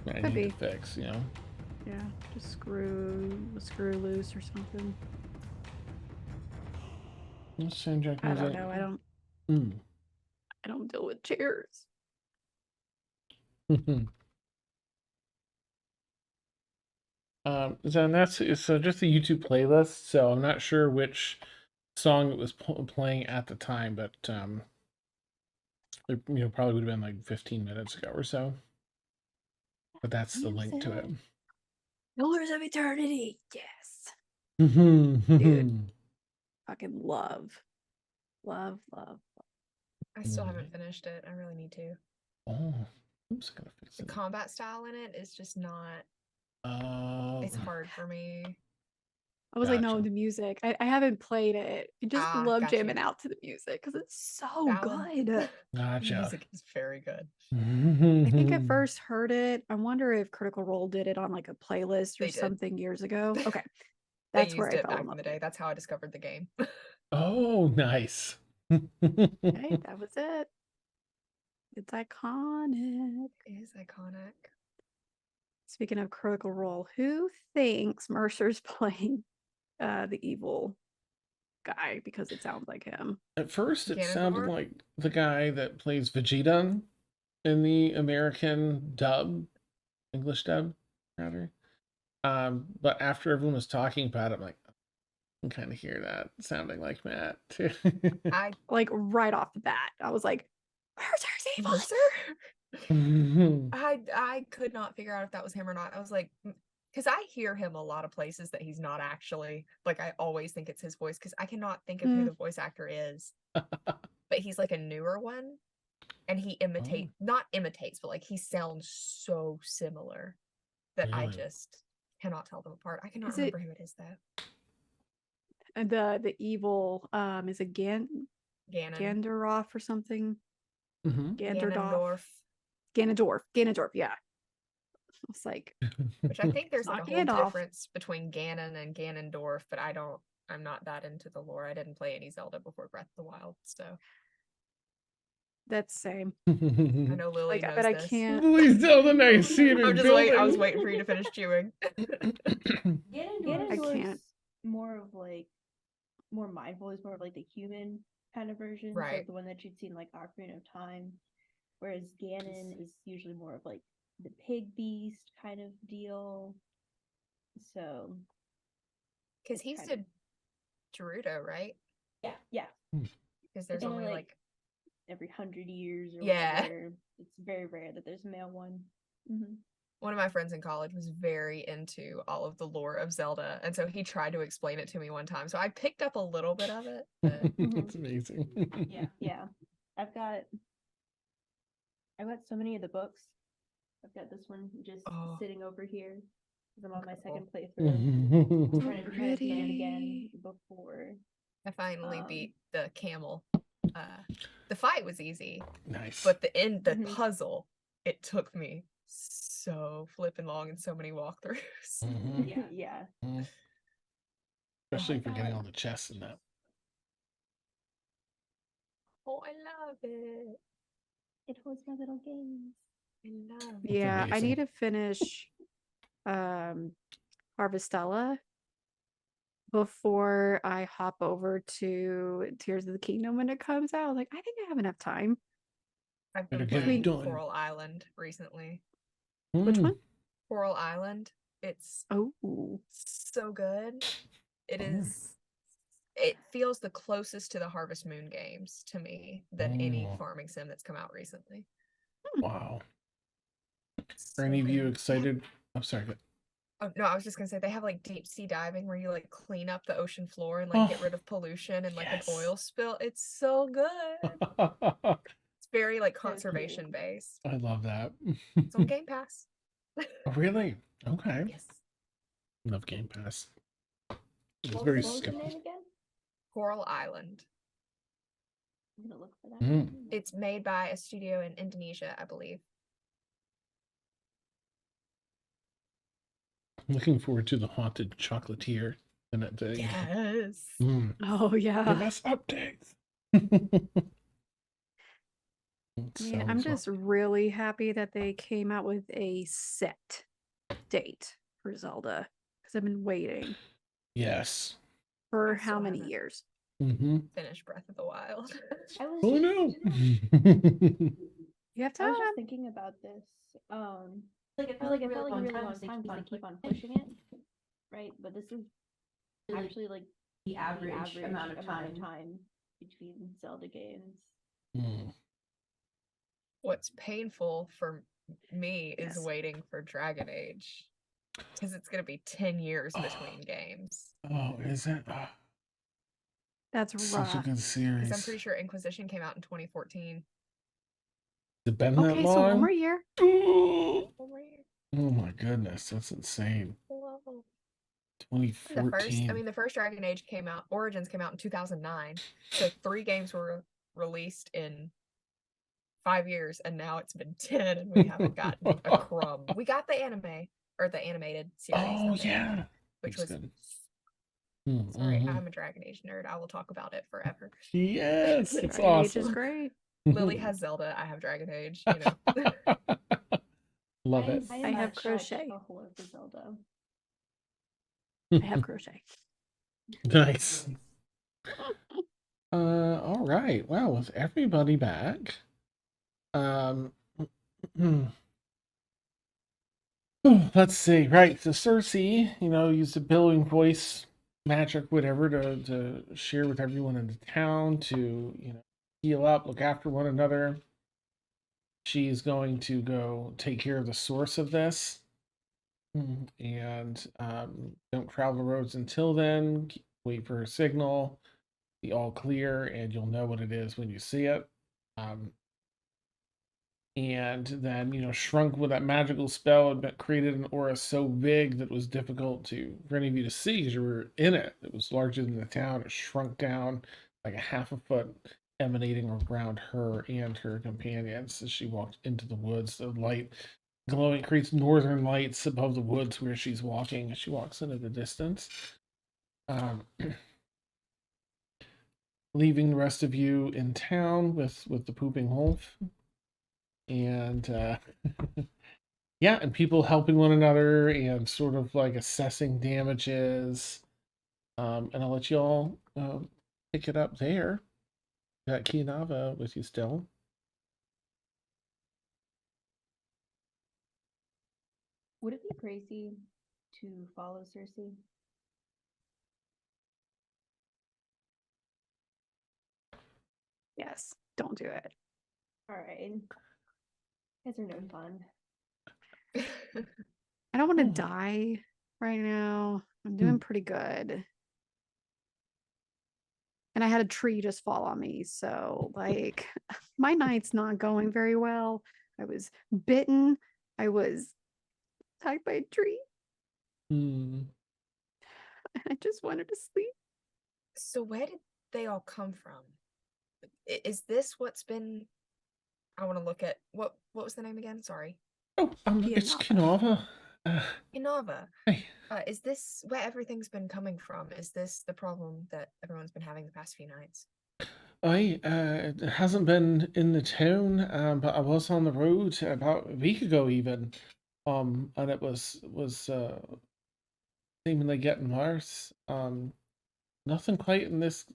I need to fix. You know. Yeah, just screw loose or something. I don't know. I don't deal with chairs. So that's so just the YouTube playlist. So I'm not sure which song it was playing at the time, but it, probably would have been like 15 minutes ago or so. But that's the link to it. Pillars of Eternity. Yes. Dude. Dude. Fucking love. I still haven't finished it. I really need to. Oh, I'm just gonna fix The it. combat style in it is just not. Oh, It's hard for me. I was like, no, the music. I haven't played it. I just love gotcha. jamming out to the music because it's so good. Gotcha. The music is very good. I think I first heard it. I wonder if Critical Role did it on like a playlist or They did. something years ago. Okay. They That's where used I it fell back in in the love. day. That's how I discovered the game. Oh, nice. Okay, that was it. It's iconic. It is iconic. Speaking of Critical Role, who thinks Mercer's playing the evil guy? Because it sounds like him. At first, it sounded Ganondorf? like the guy that plays Vegeta in the American dub, English dub, rather. But after everyone was talking about it, I'm like, I can kind of hear that sounding like Matt too. I Like right off the bat, I was like, Mercer's evil. Mercer? I could not figure out if that was him or not. I was like, because I hear him a lot of places that he's not actually. Like, I always think it's his voice because I cannot think of who the voice actor is. But he's like a newer one, and he not imitates, but like he sounds so similar that I Really? just cannot tell them apart. I cannot Is remember who it is though. And the evil is a Ganon. Ganondorf or something. Ganondorf. Ganondorf, yeah. It's like, which I think there's like a whole Gandalf. difference between Ganon and Ganondorf, but I'm not that into the lore. I didn't play any Zelda before Breath of the Wild, so that's same. I know Lily knows but I this. can't. Lily's Zelda, nice seeing her. I was waiting for you to finish chewing. Ganondorf's more of like more mindful. He's more of like the human kind of version, right? So the one that you'd seen like Ocarina of Time, whereas Ganon is usually more of like the pig beast kind of deal. So, because he's a Gerudo, right? Yeah. Because there's only like every 100 years or whatever. It's very rare that there's a male one. Mm-hmm. One of my friends in college was very into all of the lore of Zelda, and so he tried to explain it to me one time. So I picked up a little bit of it. But... That's amazing. Yeah. I've got so many of the books. I've got this one just sitting over here. I'm on my second playthrough. I'm trying to beat it again before. I finally beat the camel. The fight was easy. Nice. But the puzzle, it took me so flipping long and so many walkthroughs. Yeah. Especially if you're getting all the chests in that. Oh, I love it. It holds my little games. I love it. Yeah, I amazing. need to finish Harvestella before I hop over to Tears of the Kingdom when it comes out. Like, I think I have enough time. I've Better been get it playing done. Coral Island recently. Which Mm. one? Coral Island. It's Oh, so good. It Oh. is. It feels the closest to the Harvest Moon games to me than any Oh. farming sim that's come out recently. Wow. It's Are so any of you good. excited? I'm sorry. Go. Oh no, I was just gonna say they have like deep sea diving where you like clean up the ocean floor and like get Oh, rid of pollution and like an yes. oil spill. It's so good. It's very like conservation based. I love that. It's on Game Pass. Oh, really? Okay. Yes. Love Game Pass. It's What very was the skeptical. name again? Coral Island. I'm gonna look for that. Mm. It's made by a studio in Indonesia, I believe. Looking forward to the haunted chocolatier in that thing. Yes. Mm. oh Give yeah. us updates. Man, I'm just really happy that they came out with a set date for Zelda because I've been waiting Yes. for I how still many haven't. years? Mm-hmm. Finish Breath of the Wild. I was Oh just, no. You have I time. was just thinking about this. It felt like a really long time because they keep on pushing it, right? But this is actually like the average amount of time between Zelda games. Mm. What's painful for me is Yes. waiting for Dragon Age because it's going to be 10 years between games. Oh, is it? That's Such a rough. good series. Because I'm pretty sure Inquisition came out in 2014. Has it been that Okay, so one long? more year. Oh Oh my goodness, that's insane. The 2014. first Dragon Age came out, Origins came out in 2009. So 3 games were released in 5 years, and now it's been 10, and we haven't gotten a crumb. We got the anime, or the animated series. Oh of it, yeah, which that's was good. sorry, Mhm. I'm a Dragon Age nerd. I will talk about it forever. Yes, it's Dragon Age is awesome. great. Lily has Zelda. I have Dragon Age. You know. Love it. I have crochet. A whore for Zelda. I have crochet. Nice. All right. Well, with everybody back, let's see. Right, so Circe, used a billowing voice, magic, whatever, to share with everyone in the town to heal up, look after one another. She's going to go take care of the source of this, and don't travel the roads until then. Wait for her signal, be all clear, and you'll know what it is when you see it. And then shrunk with that magical spell, it created an aura so big that it was difficult for any of you to see because you were in it. It was larger than the town. It shrunk down like a half a foot, emanating around her and her companions as she walked into the woods. The light glowing creates northern lights above the woods where she's walking as she walks into the distance. Leaving the rest of you in town with the pooping wolf. And yeah, and people helping one another and sort of like assessing damages. And I'll let you all pick it up there. Got Keeyanava with you still. Would it be crazy to follow Circe? Yes, don't do it. All right. Guys are no fun. I don't want to Oh. die right now. I'm doing pretty good. And I had a tree just fall on me. So, like, my night's not going very well. I was bitten. I was attacked by a tree. Hmm. And I just wanted to sleep. So where did they all come from? Is this what's been? I want to look at what was the name again? Sorry. Oh, it's Keeyanava. Keeyanava. Hey. Is this where everything's been coming from? Is this the problem that everyone's been having the past few nights? It hasn't been in the town, but I was on the road about a week ago even, and it was seemingly getting worse. Nothing quite in this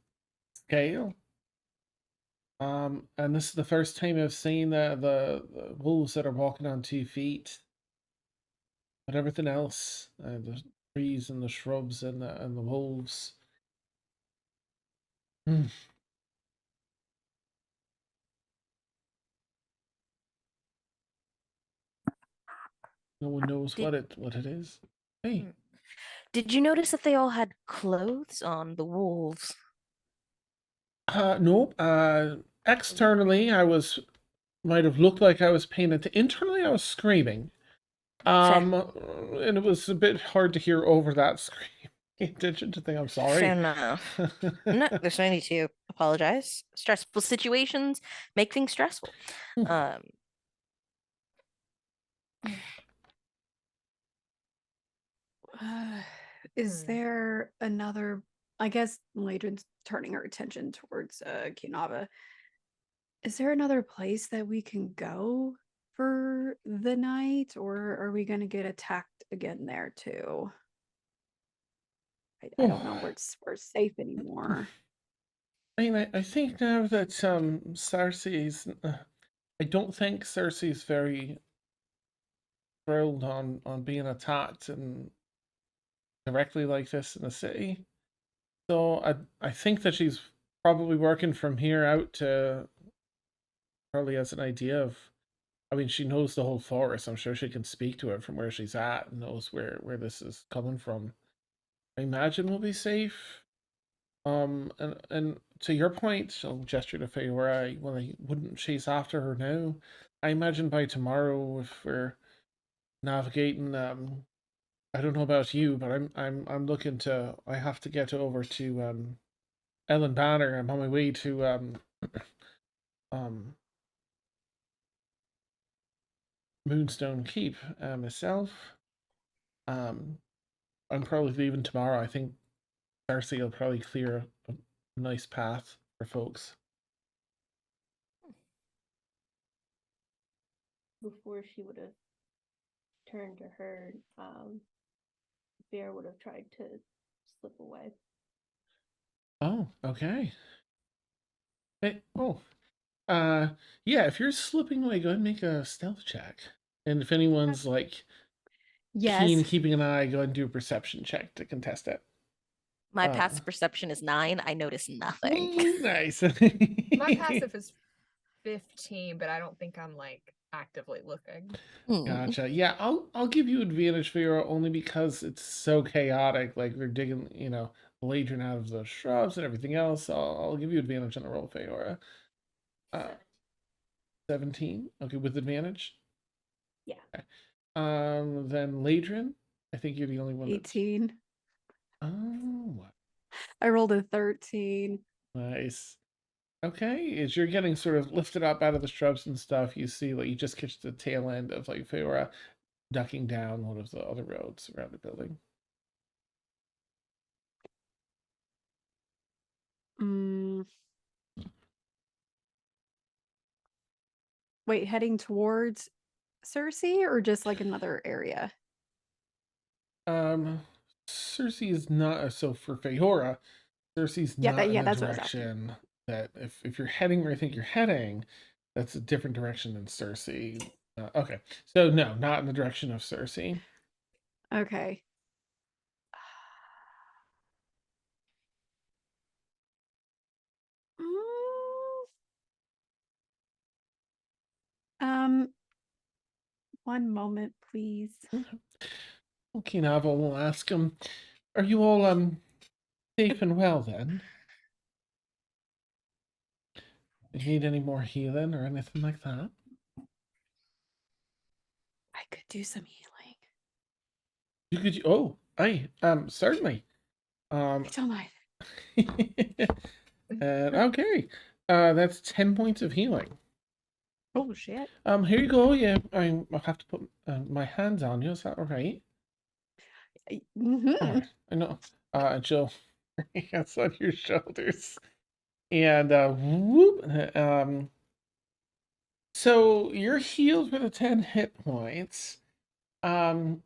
scale. And this is the first time I've seen the wolves that are walking on 2 feet. But everything else, the trees and the shrubs and the wolves. Mm, no one knows Did what it is. Hey, mm, did you notice that they all had clothes on, the wolves? nope. Externally, might have looked like I was paying it. Internally, I was screaming. Fair. And it was a bit hard to hear over that scream. Attention to think I'm Fair sorry. enough. No, there's no need to apologize. Stressful situations make things stressful. Um, Is Hmm. there another? I guess Ladrin's turning her attention towards Keeyanava. Is there another place that we can go for the night, or are we going to get attacked again there too? I don't know where it's safe anymore. I mean, I think now that Cersei's, I don't think Cersei's very thrilled on being attacked and directly like this in the city. So I think that she's probably working from here out to probably has an idea of. I mean, she knows the whole forest. I'm sure she can speak to it from where she's at and knows where this is coming from. I imagine we'll be safe. And to your point, I'll gesture to Feyora. Well, I wouldn't chase after her now. I imagine by tomorrow, if we're navigating, I don't know about you, but I'm looking to. I have to get over to Ellen Banner. I'm on my way to um Moonstone Keep myself. Um, I'm probably leaving tomorrow. I think Darcy will probably clear a nice path for folks. Before she would have turned to her, Bear would have tried to slip away. Oh, okay. Hey, oh, yeah. If you're slipping away, go ahead and make a stealth check. And if anyone's like keen, Yes. keeping an eye, go ahead and do a perception check to contest it. my passive perception is 9. I notice nothing. Nice. My passive is 15, but I don't think I'm like actively looking. Gotcha. Yeah, I'll give you advantage for your only because it's so chaotic. Like they're digging, the Legion out of the shrubs and everything else. I'll give you advantage on the roll, Feyora. 17. Okay, with advantage. Yeah. Okay. Then Ladrin, I think you're the only one. 18. Oh, I rolled a 13. nice. Okay, as you're getting sort of lifted up out of the shrubs and stuff, you see like you just catch the tail end of like Feyora ducking down one of the other roads around the building. Wait, heading towards Circe or just like another area? Circe is not so for Feyora. Circe's Yeah, not in the that's what I was asking. direction that if you're heading where I think you're heading, that's a different direction than Circe. Okay, so no, not in the direction of Circe. Okay. Um, one moment, please. Okay, Nava will ask him, are you all safe and well then? You need any more healing or anything like that? I could do some healing. You could. Oh, certainly. I don't mind. Okay. That's 10 points of healing. Oh shit. Here you go. Yeah, I'll have to put my hands on you. Is that all right? Mm-hmm. All right. I know. Jill, hands on your shoulders. And whoop. So you're healed for the 10 hit points. Up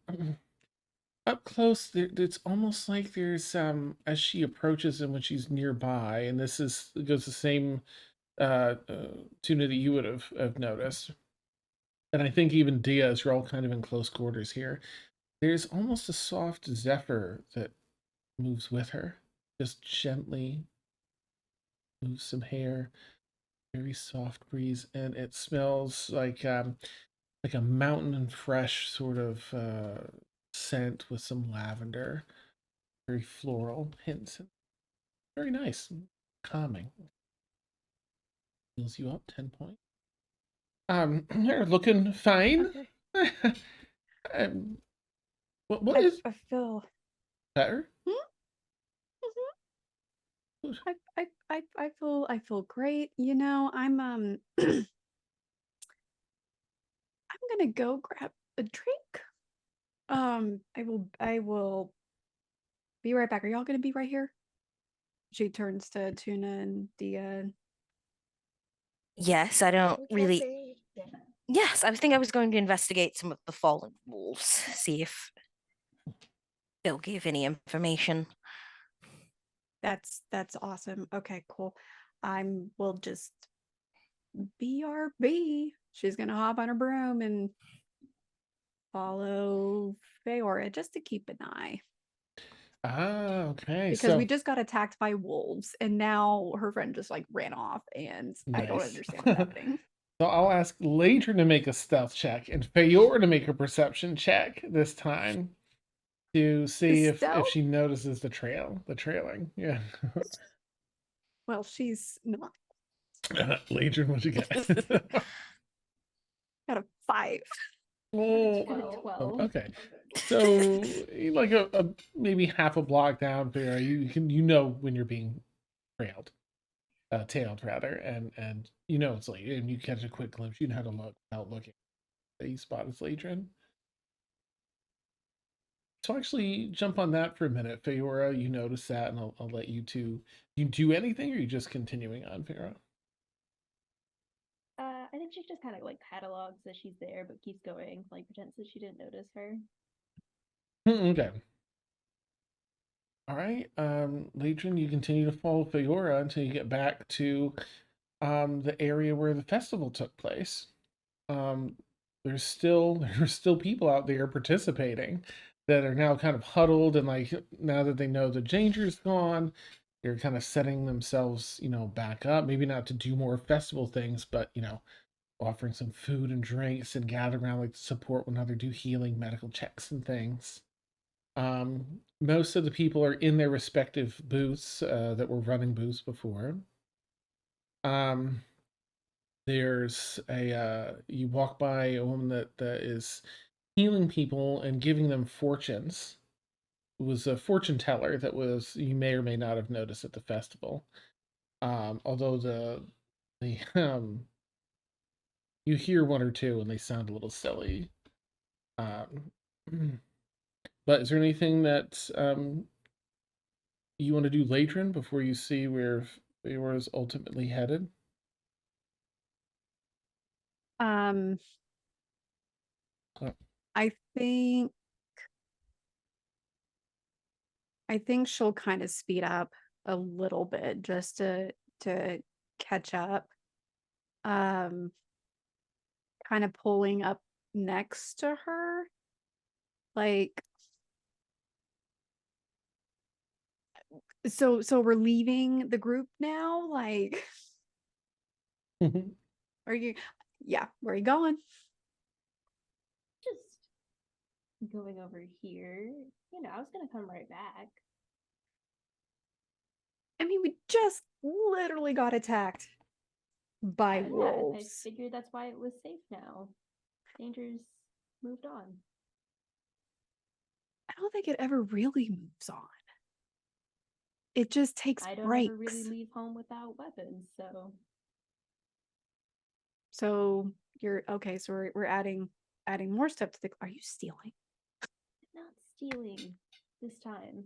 close, it's almost like there's as she approaches and when she's nearby, and this goes the same Tuna that you would have noticed. And I think even Diaz, you're all kind of in close quarters here. There's almost a soft zephyr that moves with her, just gently moves some hair, very soft breeze, and it smells like a mountain and fresh sort of scent with some lavender, very floral hints. Very nice, calming. Heals you up 10 points. You're looking fine. Okay. What is I feel. better? I feel great. You know, I'm I'm gonna go grab a drink. I will be right back. Are y'all gonna be right here? She turns to Tuna and Dia. Yes, I don't We can't really. say. Yeah. Yes, I think I was going to investigate some of the fallen wolves, see if they'll give any information. That's awesome. Okay, cool. Will just BRB. She's gonna hop on her broom and follow Feyora just to keep an eye. Ah, okay. Because we So just got attacked by wolves and now her friend just like ran off and I don't nice. understand what's happening. So I'll ask Ladrin to make a stealth check and Feyora to make a perception check this time to see if Stealth? she notices the trailing. Yeah. Well, she's not. Ladrin, what'd you get? Got a 5. Oh, 12. okay. So like a maybe half a block down, Feyora, you know when you're being tailed rather, and you know it's late, and you catch a quick glimpse. You know how to look without looking. That you spot is Ladrin. So actually, jump on that for a minute, Feyora. You notice that, and I'll let you two. You do anything, or are you just continuing on, Feyora? I think she just kind of like catalogs that she's there, but keeps going, like pretends that she didn't notice her. Okay. All right, Ladrin, you continue to follow Feyora until you get back to the area where the festival took place. Um, there's still people out there participating that are now kind of huddled, and like now that they know the danger's gone, they're kind of setting themselves, back up. Maybe not to do more festival things, but offering some food and drinks and gather around like to support one another, do healing, medical checks and things. Most of the people are in their respective booths that were running booths before. Um, there's you walk by a woman that is healing people and giving them fortunes. It was a fortune teller that was you may or may not have noticed at the festival. Although the you hear one or two and they sound a little silly. Um, but is there anything that you want to do later before you see where Feyora is ultimately headed? Um, Oh. I think she'll kind of speed up a little bit just to catch up. Kind of pulling up next to her. Like so we're leaving the group now? Like are you where are you going? Just going over here. I was gonna come right back. I mean, we just literally got attacked by wolves. I figured that's why it was safe now. Danger's moved on. I don't think it ever really moves on. It just takes I don't breaks. ever really leave home without weapons, so. So you're okay. So we're adding more stuff to the. Are you stealing? Not stealing this time.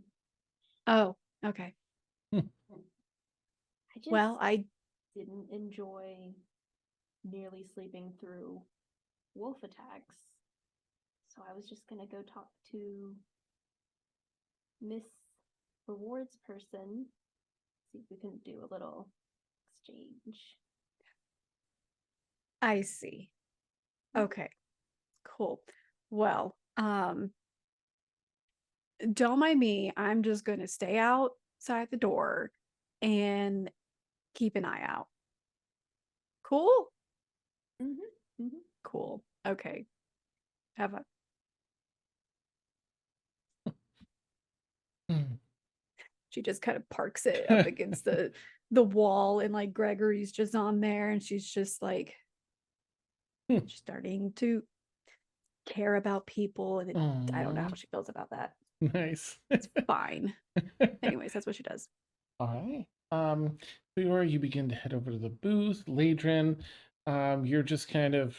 Oh, okay. I I just Well, I didn't enjoy nearly sleeping through wolf attacks. So I was just gonna go talk to Miss Rewards person, see if we can do a little exchange. I see. Okay. Cool. Well, don't mind me. I'm just gonna stay outside the door and keep an eye out. Cool? Cool. Okay. Have a she just kind of parks it up against the wall, and like Gregory's just on there, and she's just like starting to care about people, and I don't know how she feels about that. Nice. It's fine. Anyways, that's what she does. All right. Feyora, you begin to head over to the booth. Ladrin, you're just kind of,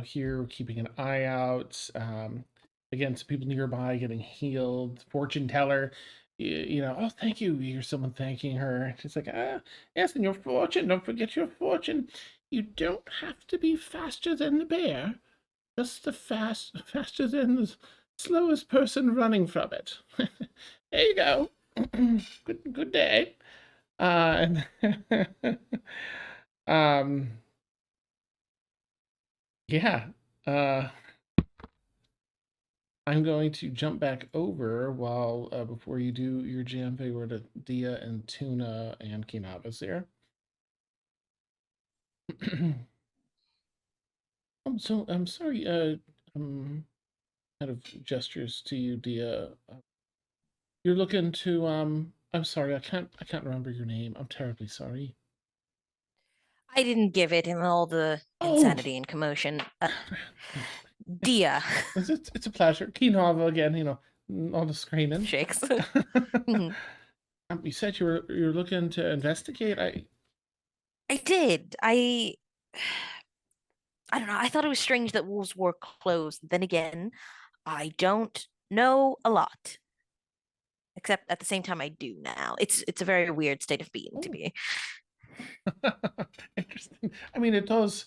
here keeping an eye out. Again, some people nearby getting healed. Fortune teller, oh, thank you. You hear someone thanking her. She's like, yes, and your fortune. Don't forget your fortune. You don't have to be faster than the bear. Just faster than the slowest person running from it. There you go. Good day. And yeah. I'm going to jump back over while before you do your jam favor to Dia and Tuna and Keeyanava's there. I'm sorry. Kind of gestures to you, Dia. You're looking to I'm sorry. I can't remember your name. I'm terribly sorry. I didn't give it in all the insanity and commotion. Dia. It's a pleasure. Keeyanava again. All the screaming. Shakes. You said you're looking to investigate. I did. I don't know. I thought it was strange that wolves were closed. Then again, I don't know a lot. Except at the same time, I do now. It's a very weird state of being to be. Interesting. I mean, it does.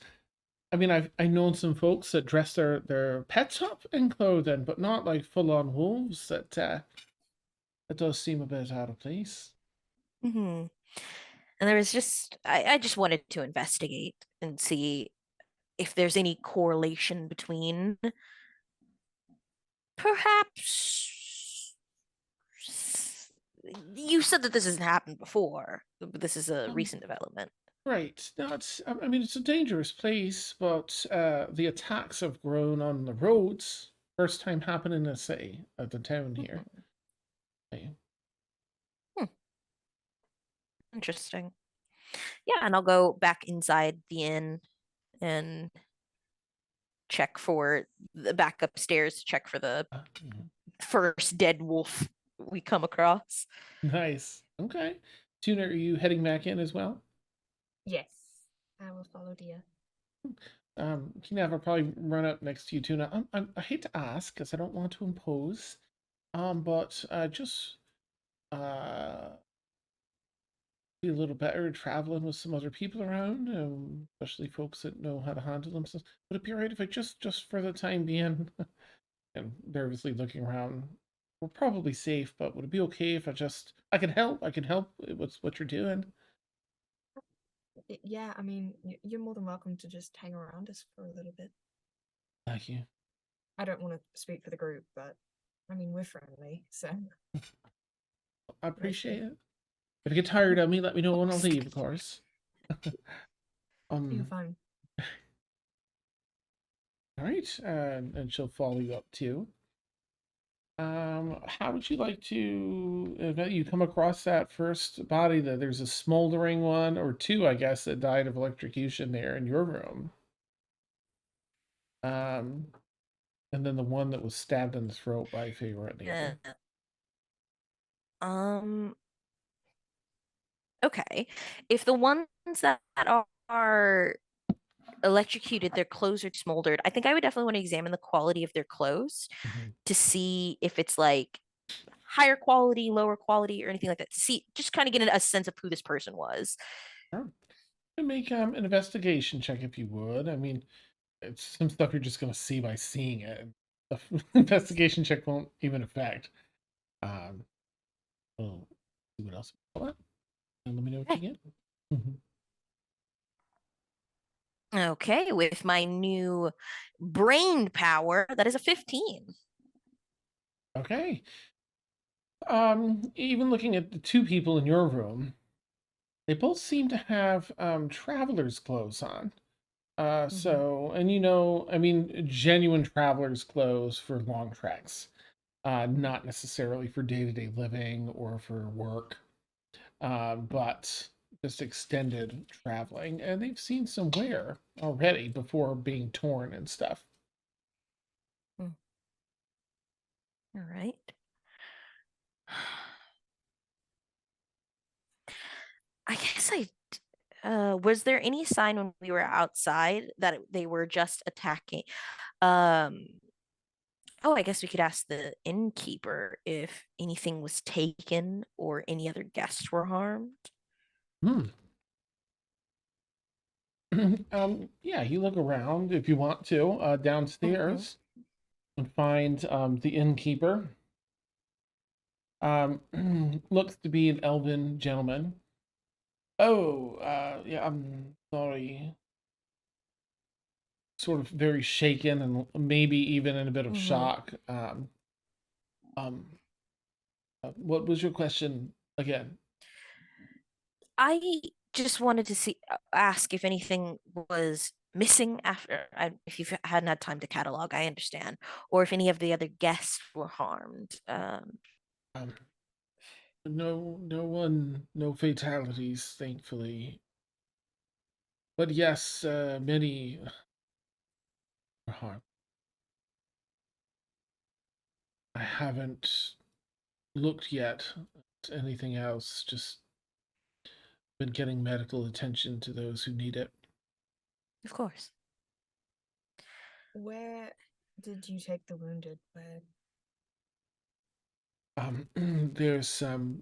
I mean, I've known some folks that dress their pets up in clothing, but not like full on wolves. That does seem a bit out of place. Mm-hmm. And there was I just wanted to investigate and see if there's any correlation between perhaps you said that this hasn't happened before, but this is a recent development. Right. No, I mean, it's a dangerous place, but the attacks have grown on the roads. First time happening in a city, at the town here. Okay. Interesting. Yeah, and I'll go back inside the inn and check for the back upstairs, check for the first dead wolf we come across. Nice. Okay. Tuna, are you heading back in as well? Yes, I will follow Dia. Keeyanava probably run up next to you, Tuna. I hate to ask because I don't want to impose, but just be a little better traveling with some other people around, especially folks that know how to handle themselves. Would it be alright if I just for the time being, and nervously looking around, we're probably safe, but would it be okay if I can help? I can help with what you're doing. Yeah, I mean, you're more than welcome to just hang around us for a little bit. Thank you. I don't want to speak for the group, but I mean, we're friendly, so. I appreciate it. If you get tired of me, let me know when I'll leave, of course. You're fine. All right, and she'll follow you up too. How would you like to, if you come across that first body, that there's a smoldering one or two, I guess, that died of electrocution there in your room. And then the one that was stabbed in the throat by Feyora neighbor. Okay. If the ones that are electrocuted, their clothes are smoldered, I think I would definitely want to examine the quality of their clothes to see if it's like higher quality, lower quality, or anything like that. To see, just kind of get a sense of who this person was. Sure. And make an investigation check if you would. I mean, it's some stuff you're just gonna see by seeing it. The investigation check won't even affect. Um, we'll see what else. And let me know what you Okay. get. Mhm. Okay, with my new brain power, that is a 15. Okay. Even looking at the two people in your room, they both seem to have traveler's clothes on. So, and I mean, genuine traveler's clothes for long treks, not necessarily for day-to-day living or for work, but just extended traveling. And they've seen some wear already before being torn and stuff. All right. I guess was there any sign when we were outside that they were just attacking? Um, oh, I guess we could ask the innkeeper if anything was taken or any other guests were harmed. Hmm. Yeah, you look around if you want to, downstairs and find the innkeeper. Looks to be an elven gentleman. Oh, yeah, I'm sorry. Sort of very shaken and maybe even in a bit of shock. Um, what was your question again? I just wanted to ask if anything was missing if you hadn't had time to catalog, I understand, or if any of the other guests were harmed. Um, no one, no fatalities, thankfully. But yes, many were harmed. I haven't looked yet at anything else, just been getting medical attention to those who need it. Of course. Where did you take the wounded? Where? There's in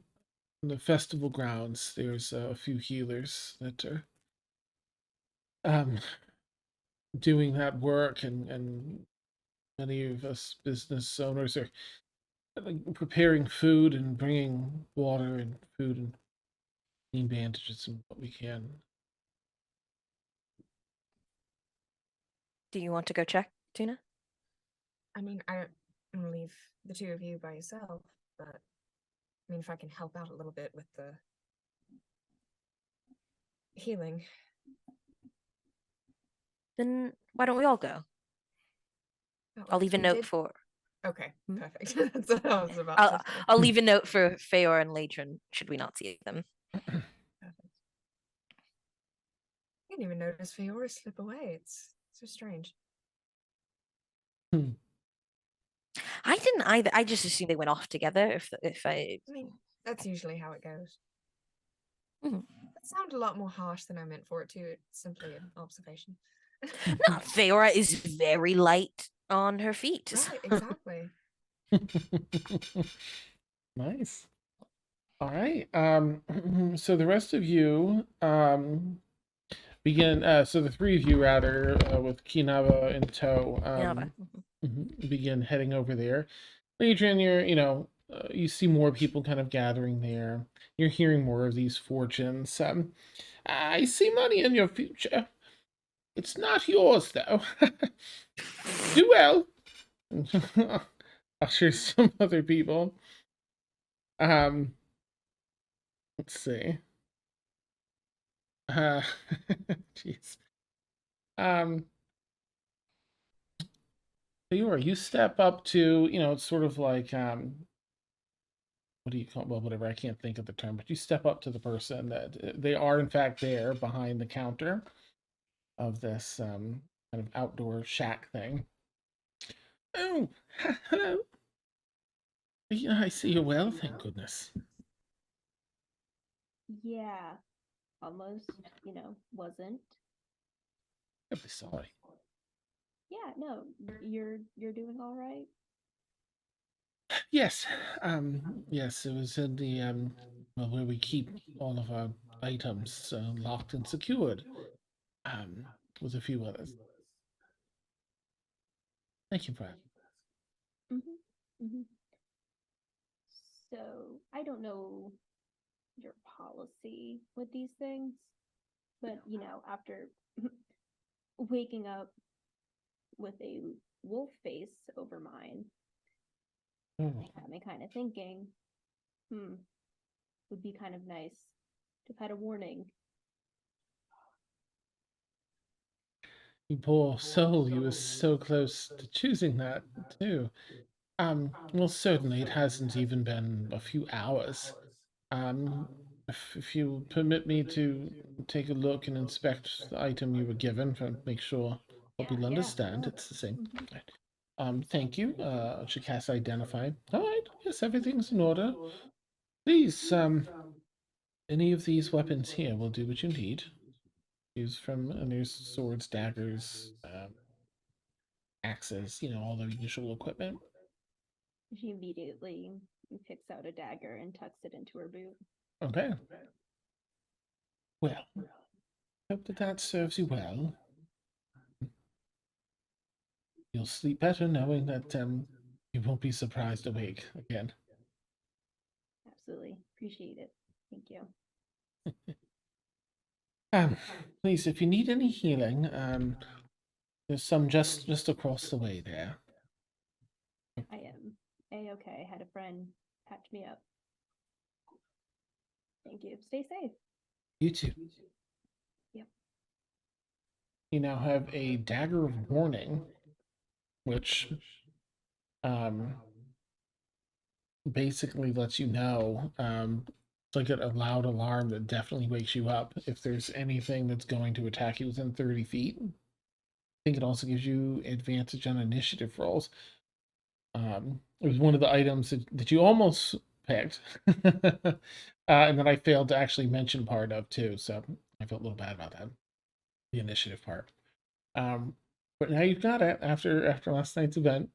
the festival grounds, there's a few healers that are um doing that work, and many of us business owners are preparing food and bringing water and food and clean bandages and what we can. Do you want to go check, Tuna? I mean, I don't want to leave the two of you by yourself, but I mean, if I can help out a little bit with the healing. Then why don't we all go? Oh, I'll leave a we note did- for. Okay, Hmm? perfect. That's what I was about I'll to say. I'll leave a note for Feyora and Latron should we not see them. Perfect. I didn't even notice Feyora slip away. It's so strange. I didn't either. I just assumed they went off together. If I. I mean, that's usually how it goes. Mhm. That sounded a lot more harsh than I meant for it to. It's simply an observation. No, Feyora is very light on her feet. Right, exactly. Nice. All right. So the rest of you begin. So the three of you, rather, with Keeyanava in tow, Keeyanava. begin heading over there. Adrian, you see more people kind of gathering there. You're hearing more of these fortunes. I see money in your future. It's not yours, though. Do well. Usher some other people. Um, let's see. Uh, jeez. Um, you step up to, it's sort of like, what do you call, well, whatever, I can't think of the term, but you step up to the person that they are, in fact, there behind the counter of this kind of outdoor shack thing. Oh, hello. Yeah, I see you well, thank goodness. Yeah, almost, wasn't. I'm sorry. Yeah, no, you're doing all right. Yes, yes, it was in the well, where we keep all of our items locked and secured, with a few others. Thank you, Brad. So I don't know your policy with these things, but you know, after waking up with a wolf face over mine, it got me kind of thinking, would be kind of nice to have had a warning. You poor soul, you were so close to choosing that, too. Well, certainly it hasn't even been a few hours. If you permit me to take a look and inspect the item you were given, to make sure hope you'll understand it's the same. Thank you. Should cast identify. All right. Yes, everything's in order. Please, any of these weapons here will do what you need. Use from there's swords, daggers, axes. You know, all the usual equipment. She immediately picks out a dagger and tucks it into her boot. Okay. Well, hope that serves you well. You'll sleep better knowing that you won't be surprised awake again. Absolutely. Appreciate it. Thank you. Please, if you need any healing, there's some just across the way there. I am A-okay. I had a friend patch me up. Thank you. Stay safe. You too. Yep. You now have a dagger of warning, which basically lets you know, it's like a loud alarm that definitely wakes you up if there's anything that's going to attack you within 30 feet. I think it also gives you advantage on initiative rolls. It was one of the items that you almost picked, and that I failed to actually mention part of too, so I felt a little bad about that, the initiative part. But now you've got it after last night's event.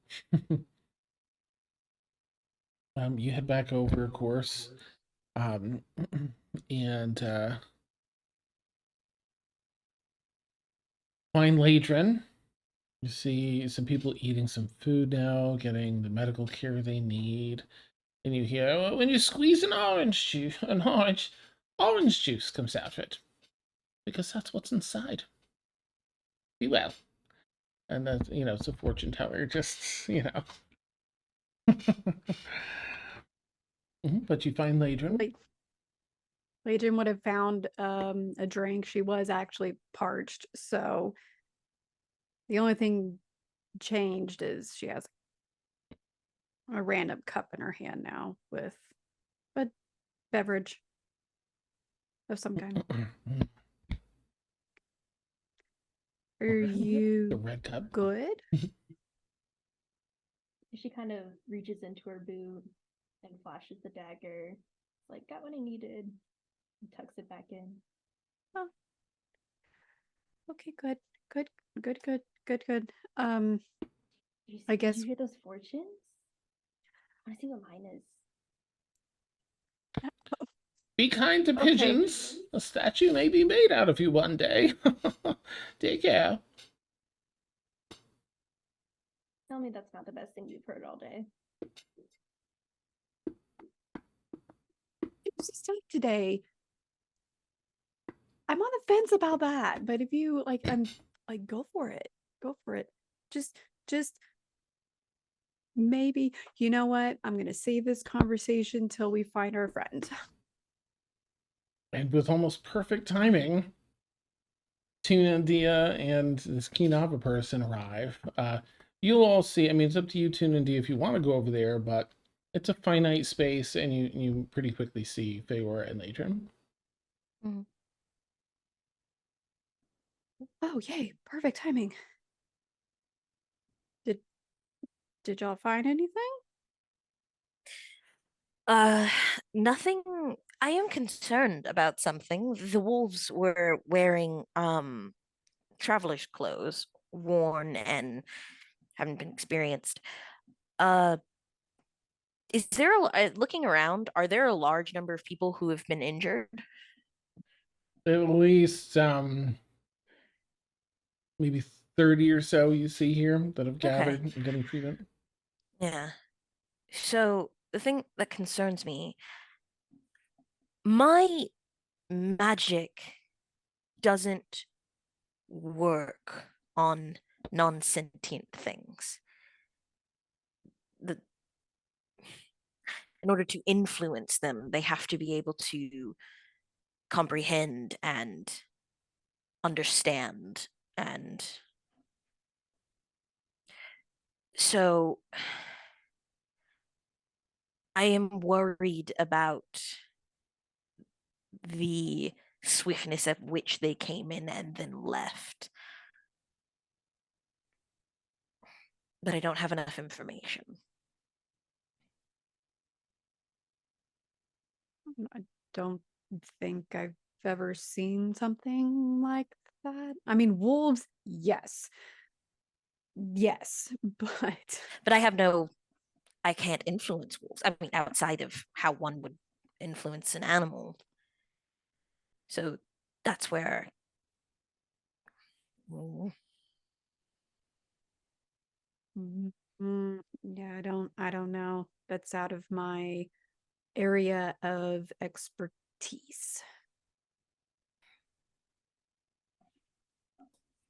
You head back over, of course, and find Ladrin. You see some people eating some food now, getting the medical care they need. And you hear, well, when you squeeze an orange juice, orange juice comes out of it. Because that's what's inside. Be well. And that's, it's a fortune teller, just, But you find Ladrin. Ladrin would have found a drink. She was actually parched, so the only thing changed is she has a random cup in her hand now with a beverage of some kind. Are you the red cup good? She kind of reaches into her boot and flashes the dagger. It's like, got what I needed. And tucks it back in. Oh. Okay, good. I guess. Did you hear those fortunes? I want to see what mine is. Be kind to pigeons. A statue may be made out of you one day. Take care. Tell me that's not the best thing you've heard all day. It was a steak today. I'm on the fence about that, but if you I'm like, go for it. Just maybe, you know what? I'm gonna save this conversation till we find our friend. And with almost perfect timing, Tuna, Dia, and this Keeyanava person arrive. You'll all see. I mean, it's up to you, Tuna and Dia, if you want to go over there, but it's a finite space, and you pretty quickly see Feyora and Ladrin. Oh, yay! Perfect timing. Did y'all find anything? Nothing. I am concerned about something. The wolves were wearing traveler's clothes, worn and haven't been experienced. Is there looking around, are there a large number of people who have been injured? At least maybe 30 or so you see here that have gathered and getting treatment. Yeah. So the thing that concerns me, my magic doesn't work on non-sentient things. In order to influence them, they have to be able to comprehend and understand. And so I am worried about the swiftness at which they came in and then left. But I don't have enough information. I don't think I've ever seen something like that. I mean, wolves, yes. Yes, but But I can't influence wolves. I mean, outside of how one would influence an animal. So that's where. Yeah, I don't know. That's out of my area of expertise.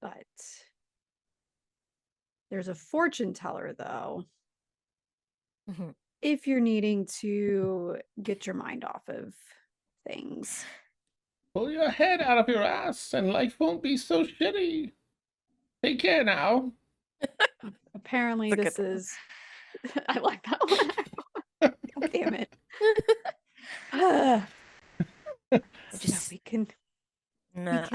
But there's a fortune teller, though. If you're needing to get your mind off of things. Pull your head out of your ass and life won't be so shitty. Take care now. Apparently this is I like that one. God damn it. Just we can no.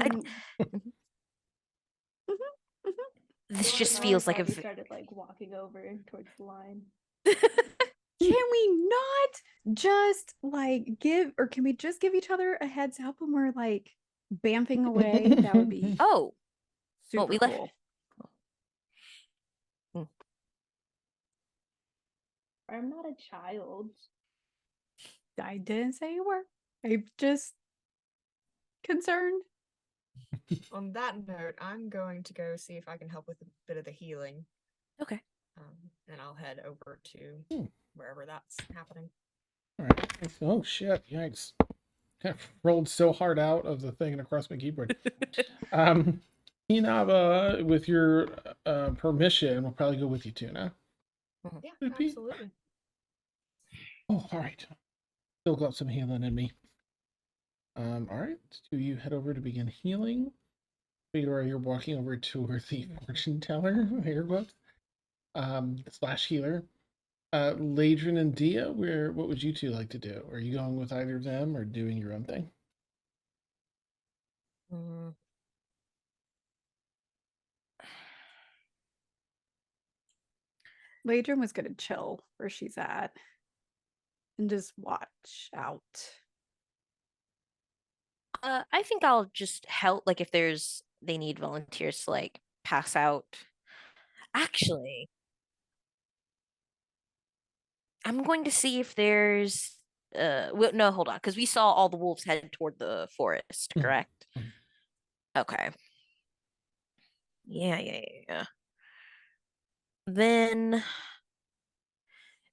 This Well, just now feels I like a. started like walking over towards the line. Can we not just like can we just give each other a heads up when we're like bamfing away? That would be Oh, super we cool. left. I'm not a child. I didn't say you were. I'm just concerned. On that note, I'm going to go see if I can help with a bit of the healing. Okay. And I'll head over to wherever that's happening. All right. Oh shit! Yikes! Kind of rolled so hard out of the thing and across my keyboard. Keeyanava, with your permission, we'll probably go with you, Tuna. Yeah, Would it be? absolutely. Oh, all right. Still got some healing in me. All right. Do you head over to begin healing? Feyora, you're walking over to where the fortune teller, air quotes, slash healer. Ladrin and Dia, what would you two like to do? Are you going with either of them or doing your own thing? Ladrin was gonna chill where she's at and just watch out. I think I'll just help. Like if they need volunteers to like pass out. Actually, I'm going to see if there's. Well, no, hold on, because we saw all the wolves head toward the forest, correct? Okay. Yeah. Then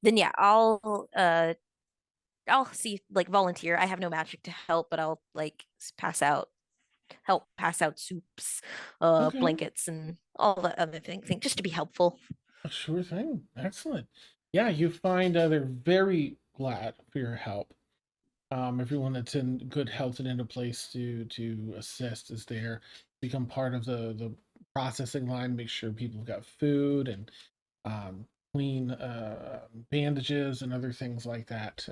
yeah, I'll see like volunteer. I have no magic to help, but I'll like help pass out soups, Okay. blankets, and all that other thing just to be helpful. Sure thing. Excellent. Yeah, you find they're very glad for your help. Everyone that's in good health and in a place to assist is there. Become part of the processing line. Make sure people have got food and clean bandages and other things like that.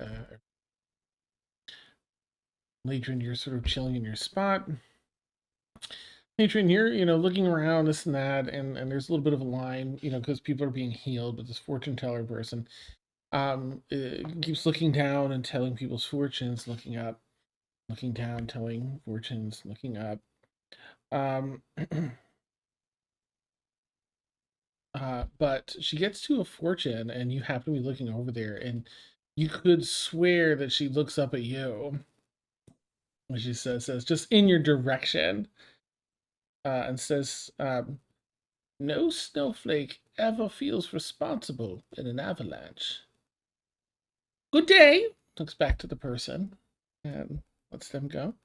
Ladrin, you're sort of chilling in your spot. Ladrin, you're looking around, this and that, and there's a little bit of a line, because people are being healed, but this fortune teller person keeps looking down and telling people's fortunes, looking up, looking down, telling fortunes, looking up. But she gets to a fortune, and you happen to be looking over there, and you could swear that she looks up at you. She says just in your direction, and says, no snowflake ever feels responsible in an avalanche. Good day. Looks back to the person and lets them go.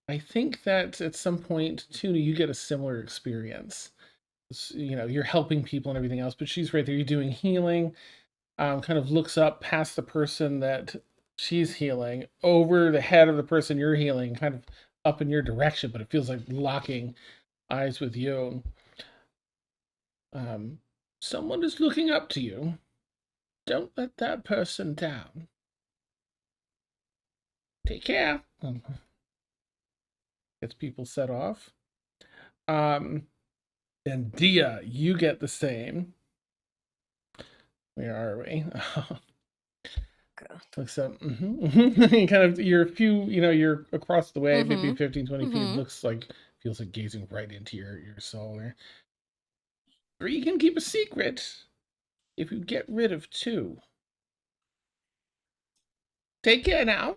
I think that at some point, Tuna, you get a similar experience. You know, you're helping people and everything else, but she's right there. You're doing healing. Kind of looks up past the person that she's healing, over the head of the person you're healing, kind of up in your direction, but it feels like locking eyes with you. Someone is looking up to you. Don't let that person down. Take care. Gets people set off. And Dia, you get the same. Where are we? Looks up. Kind of, you're a few, you're across the way, maybe 15, 20 feet. Looks like, feels like gazing right into your soul. Or you can keep a secret if you get rid of 2. Take care now.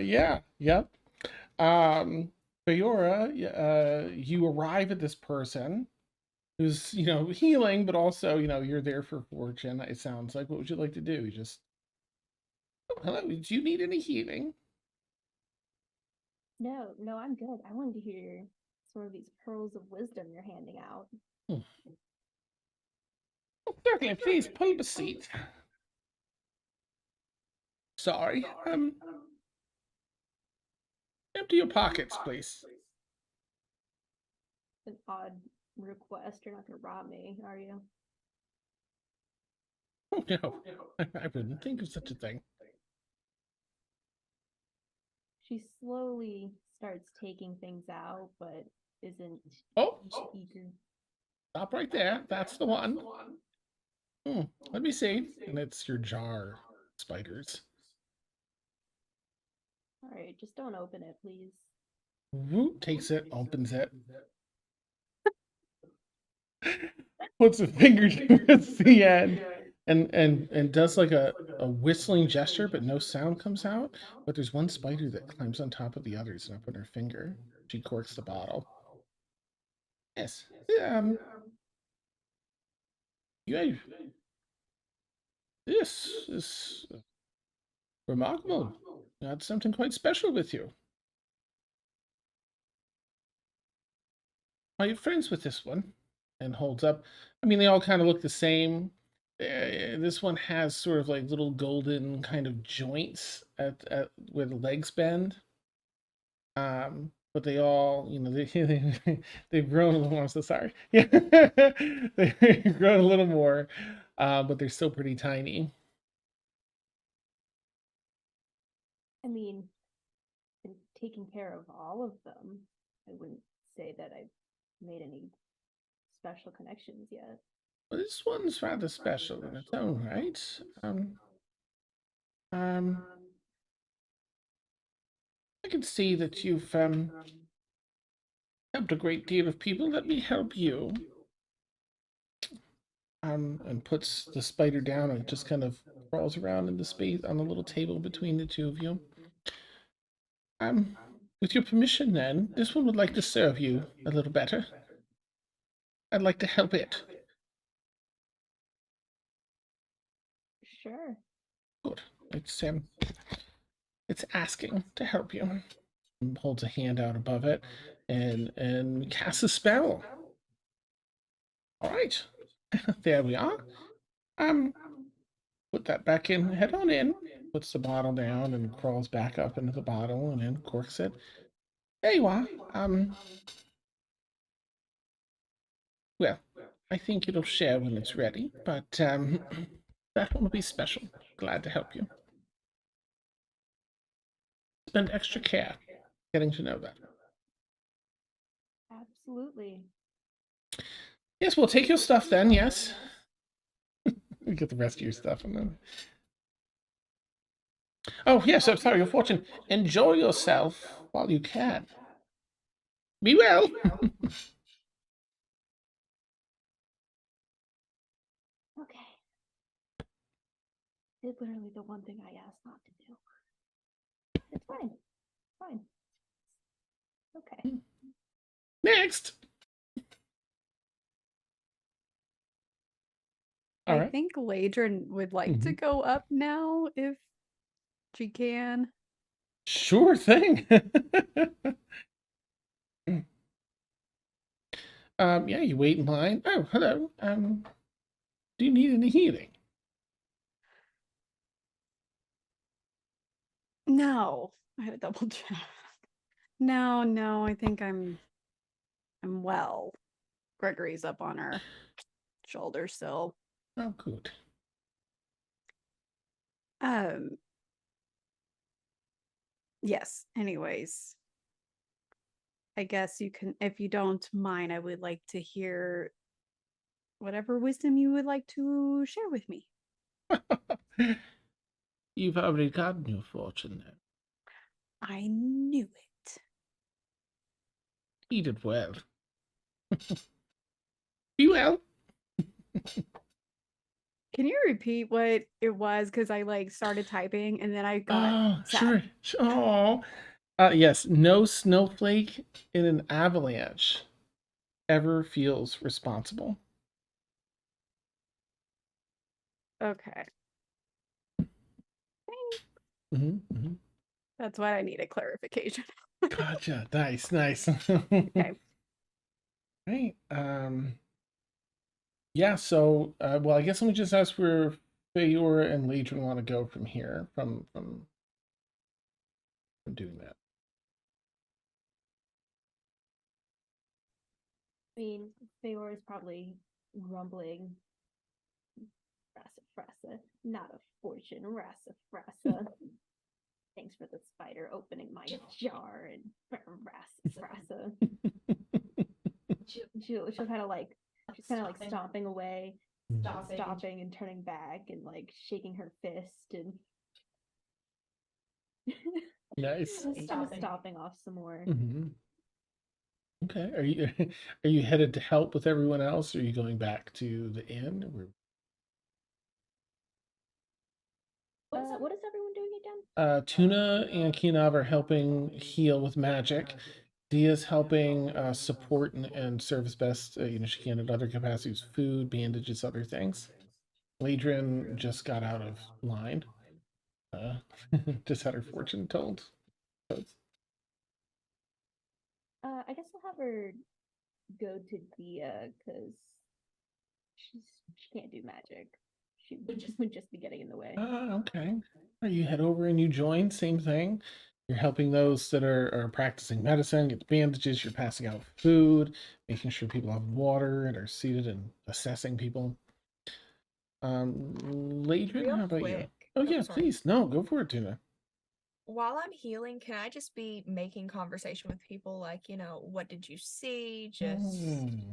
Yeah, yep. Feyora, you arrive at this person who's, healing, but also, you're there for fortune, it sounds like. What would you like to do? Oh, hello, do you need any healing? No, I'm good. I wanted to hear sort of these pearls of wisdom you're handing out. Oh, certainly, please pull the seat. Sorry. Empty your pockets, please. An odd request. You're not going to rob me, are you? Oh, no. I wouldn't think of such a thing. She slowly starts taking things out, but isn't eager. Stop right there. That's the one. Let me see. And it's your jar, spiders. All right, just don't open it, please. Whoop, takes it, opens it. Puts a finger towards the end. And does like a whistling gesture, but no sound comes out. But there's one spider that climbs on top of the others, and up on her finger, she corks the bottle. Yes. This is remarkable. You had something quite special with you. Are you friends with this one? And holds up. I mean, they all kind of look the same. This one has sort of like little golden kind of joints at where the legs bend. But they all, they've grown a little. I'm so sorry. Yeah, they've grown a little more, but they're still pretty tiny. I mean, been taking care of all of them. I wouldn't say that I've made any special connections yet. Well, this one's rather special in its own right. I can see that you've helped a great deal of people. Let me help you. And puts the spider down and just kind of crawls around in the space on the little table between the two of you. With your permission, then, this one would like to serve you a little better. I'd like to help it. Sure. Good. It's asking to help you. And holds a hand out above it and casts a spell. All right. There we are. Put that back in. Head on in. Puts the bottle down and crawls back up into the bottle and then corks it. There you are. Well, I think it'll share when it's ready, but that one will be special. Glad to help you. Spend extra care getting to know that. Absolutely. Yes, we'll take your stuff then, yes. We get the rest of your stuff and then. Oh, yes, I'm sorry, your fortune. Enjoy yourself while you can. Be well. Okay. It's literally the one thing I asked not to do. It's fine. Fine. Okay. Next. All I right. think Ladrin would like to go up now if she can. Sure thing. Yeah, you wait in line. Oh, hello. Do you need any healing? No, I had a double check. No, I think I'm well. Gregory's up on her shoulder still. Oh, good. Yes, anyways. I guess you can, if you don't mind, I would like to hear whatever wisdom you would like to share with me. You've already gotten your fortune then. I knew it. Eat it well. Be well. Can you repeat what it was? Because I like started typing and then I got sad. Sure. Oh. Yes, no snowflake in an avalanche ever feels responsible. Okay. Mm-hmm. That's what I needed clarification. Gotcha. Nice. Okay. Right. Yeah, so well, I guess let me just ask where Feyora and Ladrin want to go from here, from doing that. I mean, Feyora is probably grumbling. Frassa, not a fortune, Frassa. Thanks for the spider opening my jar and Frassa. She'll kind of like, she's kind of like stomping away, stopping and turning back and like shaking her fist and Nice. just kind of stomping off some more. Mm-hmm. Okay. Are you headed to help with everyone else, or are you going back to the inn? What is everyone doing again? Tuna and Keeyanava are helping heal with magic. Dia's helping support and serve as best she can in other capacities, food, bandages, other things. Ladrin just got out of line. Just had her fortune told. I guess I'll have her go to Dia because she can't do magic. She would just be getting in the way. Okay. You head over and you join. Same thing. You're helping those that are practicing medicine, get the bandages, you're passing out food, making sure people have water and are seated and assessing people. Ladrin, how about you? Oh yeah, sorry. please. No, go for it, Tuna. While I'm healing, can I just be making conversation with people like, what did you see? Just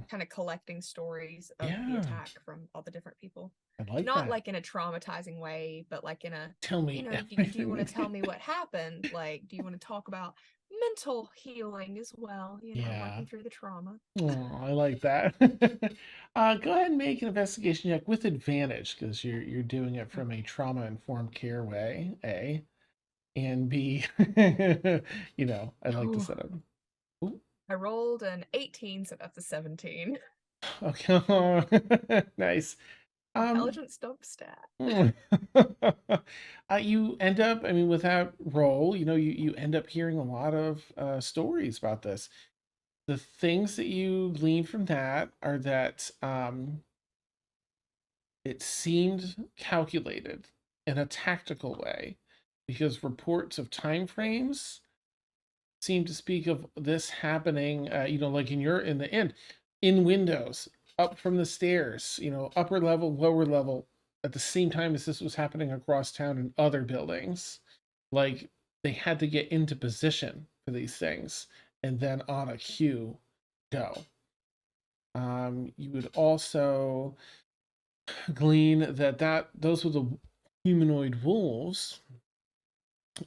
kind of collecting stories of the attack from all the different people. I like Not that. like in a traumatizing way, but like in a, Tell me do you want to tell me what happened? Like, do you want to talk about mental healing as well? Working through the trauma. Oh, I like that. Go ahead and make an investigation check with advantage because you're doing it from a trauma-informed care way, A. And B, I like to set up. Ooh. I rolled an 18, so that's a 17. Okay, nice. Intelligence dump stat. You end up, with that roll, you end up hearing a lot of stories about this. The things that you glean from that are that it seemed calculated in a tactical way because reports of time frames seem to speak of this happening, like in the end, in windows, up from the stairs, upper level, lower level, at the same time as this was happening across town in other buildings. Like they had to get into position for these things and then on a cue go. You would also glean that those were the humanoid wolves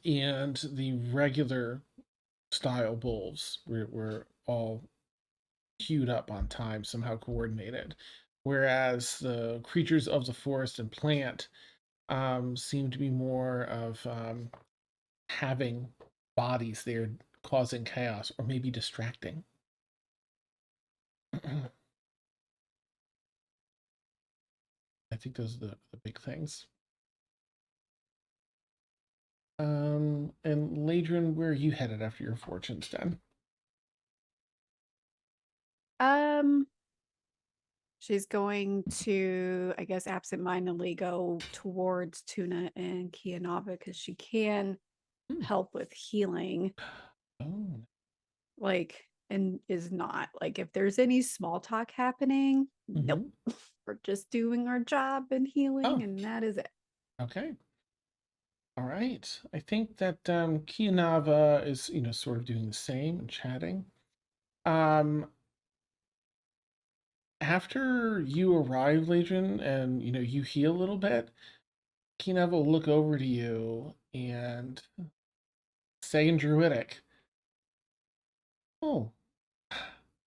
and the regular style wolves were all queued up on time, somehow coordinated, whereas the creatures of the forest and plant seem to be more of having bodies there causing chaos or maybe distracting. I think those are the big things. And Ladrin, where are you headed after your fortune's done? She's going to, I guess, absentmindedly go towards Tuna and Keeyanava because she can help with healing. Oh. Like, and is not like if there's any small talk happening, nope. We're just doing our job and healing, and that is it. Okay. All right. I think that Keeyanava is, sort of doing the same and chatting. After you arrive, Legion, and you heal a little bit, Keeyanava will look over to you and say in Druidic, "Oh,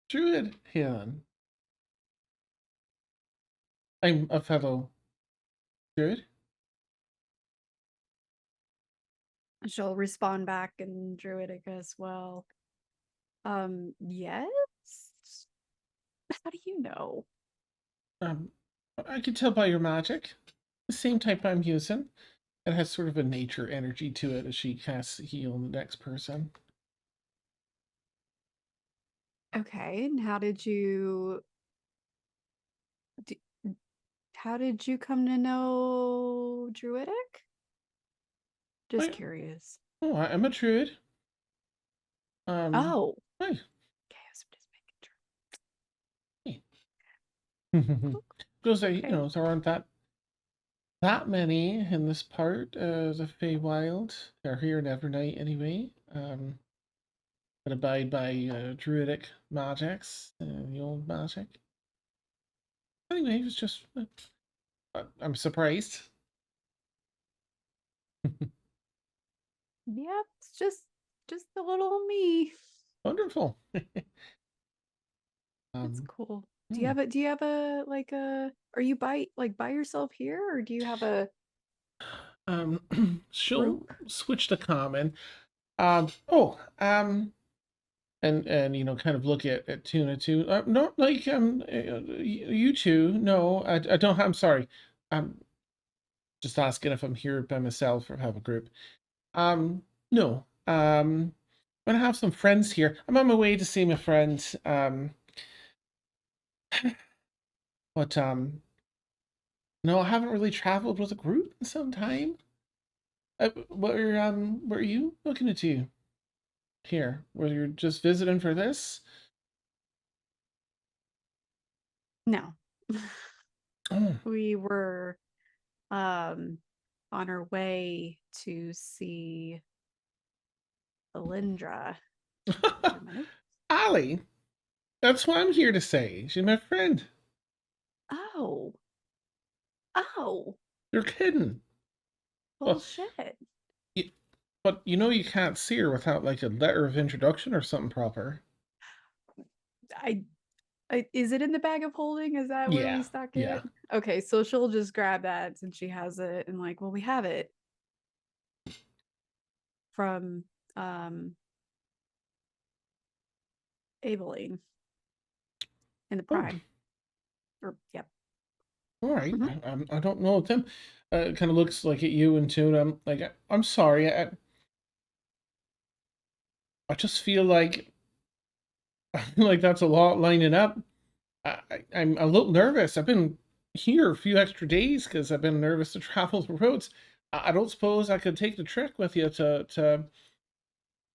Druid Helen. I'm a fellow Druid." She'll respond back in Druidic as well. Yes. How do you know? I can tell by your magic. The same type I'm using. It has sort of a nature energy to it as she casts heal on the next person. Okay, and how did you come to know Druidic? Just curious. Oh, I'm a druid. Oh. Hi. Okay, I was just making Hey. Because okay. there aren't that many in this part of the Feywild. They're here in Evernight anyway. That abide by druidic magics, the old magic. Anyway, it was just I'm surprised. Yep, it's just a little me. Wonderful. That's cool. Do you have a like a are you by yourself here, or do you have a she'll group? switch to common. And kind of look at Tuna too. No, like you two. No, I don't. I'm sorry. I'm just asking if I'm here by myself or have a group. No. I'm gonna have some friends here. I'm on my way to see my friend. But no, I haven't really traveled with a group in some time. What are you looking to do here? Were you just visiting for this? No. Oh. We were on our way to see Alindra. Allie, that's what I'm here to say. She's my friend. Oh. You're kidding. Bullshit. But you can't see her without like a letter of introduction or something proper. I is it in the bag of holding? Is that where we stuck it? Yeah. Okay, so she'll just grab that since she has it and like, well, we have it from Aveline in the Prime. Or yep. All right. I don't know them. It kind of looks like at you and Tuna. Like I'm sorry. I just feel like that's a lot lining up. I'm a little nervous. I've been here a few extra days because I've been nervous to travel the roads. I don't suppose I could take the trick with you to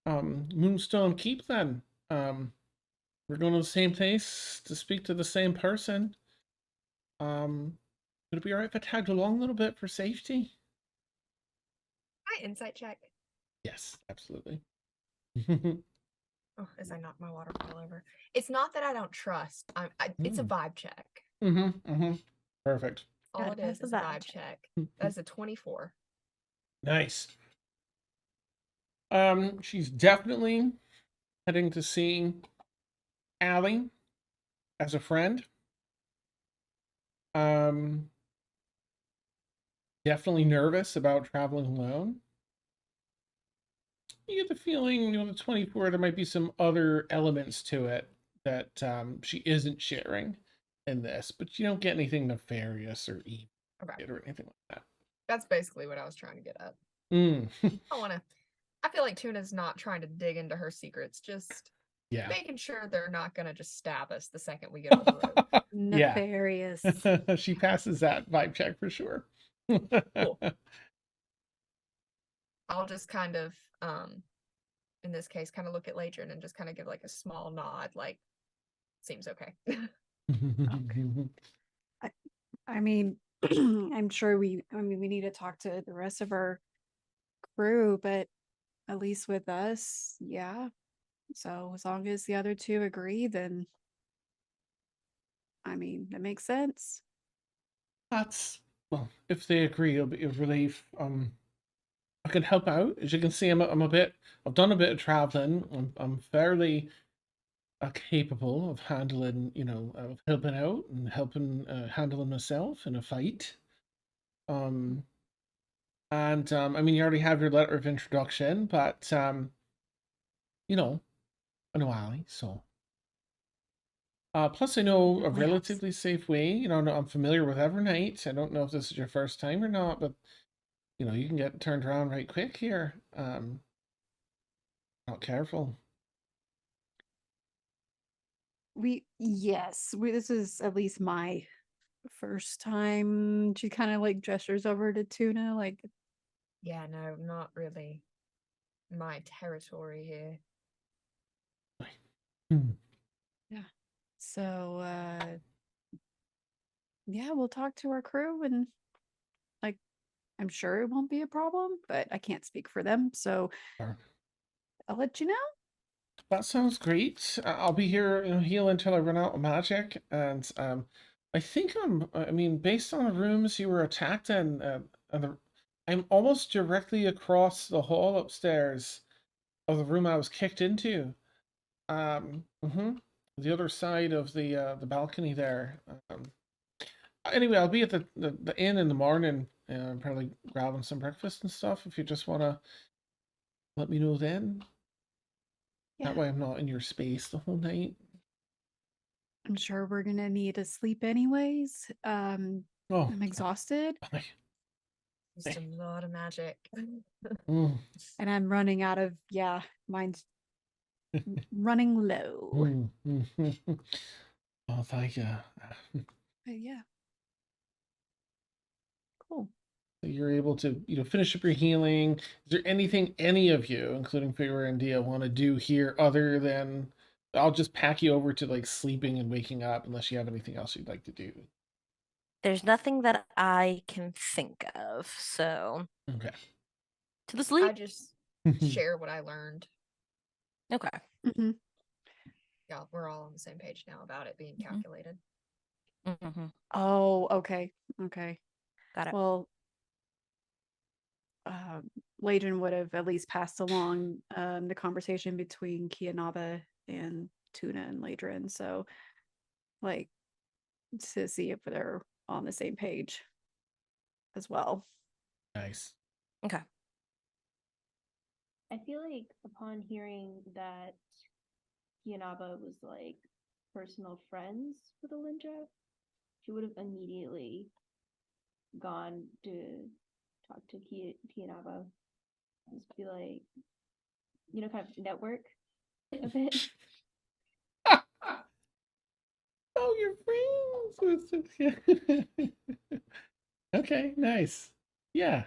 Moonstone Keep then. We're going to the same place to speak to the same person. Would it be alright if I tagged along a little bit for safety? My insight check. Yes, absolutely. Oh, as I knock my water bottle over. It's not that I don't trust. It's a vibe check. Perfect. All it is a vibe check. That's a 24. Nice. She's definitely heading to see Allie as a friend. Definitely nervous about traveling alone. You get the feeling, you know, the 24, there might be some other elements to it that she isn't sharing in this, but you don't get anything nefarious or evil or anything like that. That's basically what I was trying to get at. I feel like Tuna's not trying to dig into her secrets, just making sure they're not going to just stab us the second we get on the road. Nefarious. She passes that vibe check for sure. Cool. I'll just kind of, in this case, kind of look at Ladrin and just kind of give like a small nod, like, seems okay. I mean, I'm sure we need to talk to the rest of our crew, but at least with us, yeah. So as long as the other two agree, then I mean, that makes sense. That's, well, if they agree, it'll be a relief. I can help out. As you can see, I've done a bit of traveling. I'm fairly capable of handling, you know, of helping out and helping handling myself in a fight. I mean, you already have your letter of introduction, but you know, I know Allie, so. Plus, I know a relatively safe way. You know, I'm familiar with Evernight. I don't know if this is your first time or not, but you know, you can get turned around right quick here. Not careful. This is at least my first time. She kind of like gestures over to Tuna, like, yeah, no, not really my territory here. Yeah. So yeah, we'll talk to our crew and like I'm sure it won't be a problem, but I can't speak for them, so Sure. I'll let you know. That sounds great. I'll be here, you know, heal until I run out of magic, and I think I mean, based on the rooms you were attacked in, I'm almost directly across the hall upstairs of the room I was kicked into. The other side of the balcony there. Anyway, I'll be at the inn in the morning, probably grabbing some breakfast and stuff. If you just want to let me know then. Yeah. That way I'm not in your space the whole night. I'm sure we're gonna need to sleep anyways. I'm exhausted. Just a lot of magic. And I'm running out of, mine's running low. Oh, thank you. But yeah. Cool. So you're able to, you know, finish up your healing. Is there anything any of you, including Feyora and Dia, want to do here other than I'll just pack you over to like sleeping and waking up unless you have anything else you'd like to do? There's nothing that I can think of, so Okay. To the sleep. I just share what I learned. Okay. Yeah, we're all on the same page now about it being calculated. Oh, okay. Okay. Got it. Well, Ladrin would have at least passed along the conversation between Keeyanava and Tuna and Ladrin, so like to see if they're on the same page as well. Nice. Okay. I feel like upon hearing that Keeyanava was like personal friends with Alindra, she would have immediately gone to talk to Keeyanava. Just be like, you know, kind of network a bit. Oh, your friends. Okay, nice. Yeah.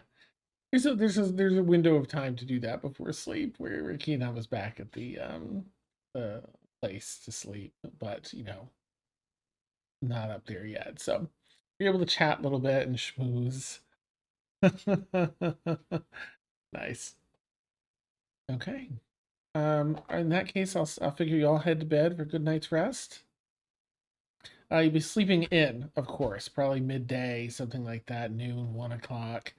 There's a window of time to do that before sleep where Keeyanava's back at the place to sleep, but you know, not up there yet. So you're able to chat a little bit and schmooze. Nice. Okay. In that case, I'll figure you all head to bed for a good night's rest. You'll be sleeping in, of course, probably midday, something like that, noon, 1 o'clock,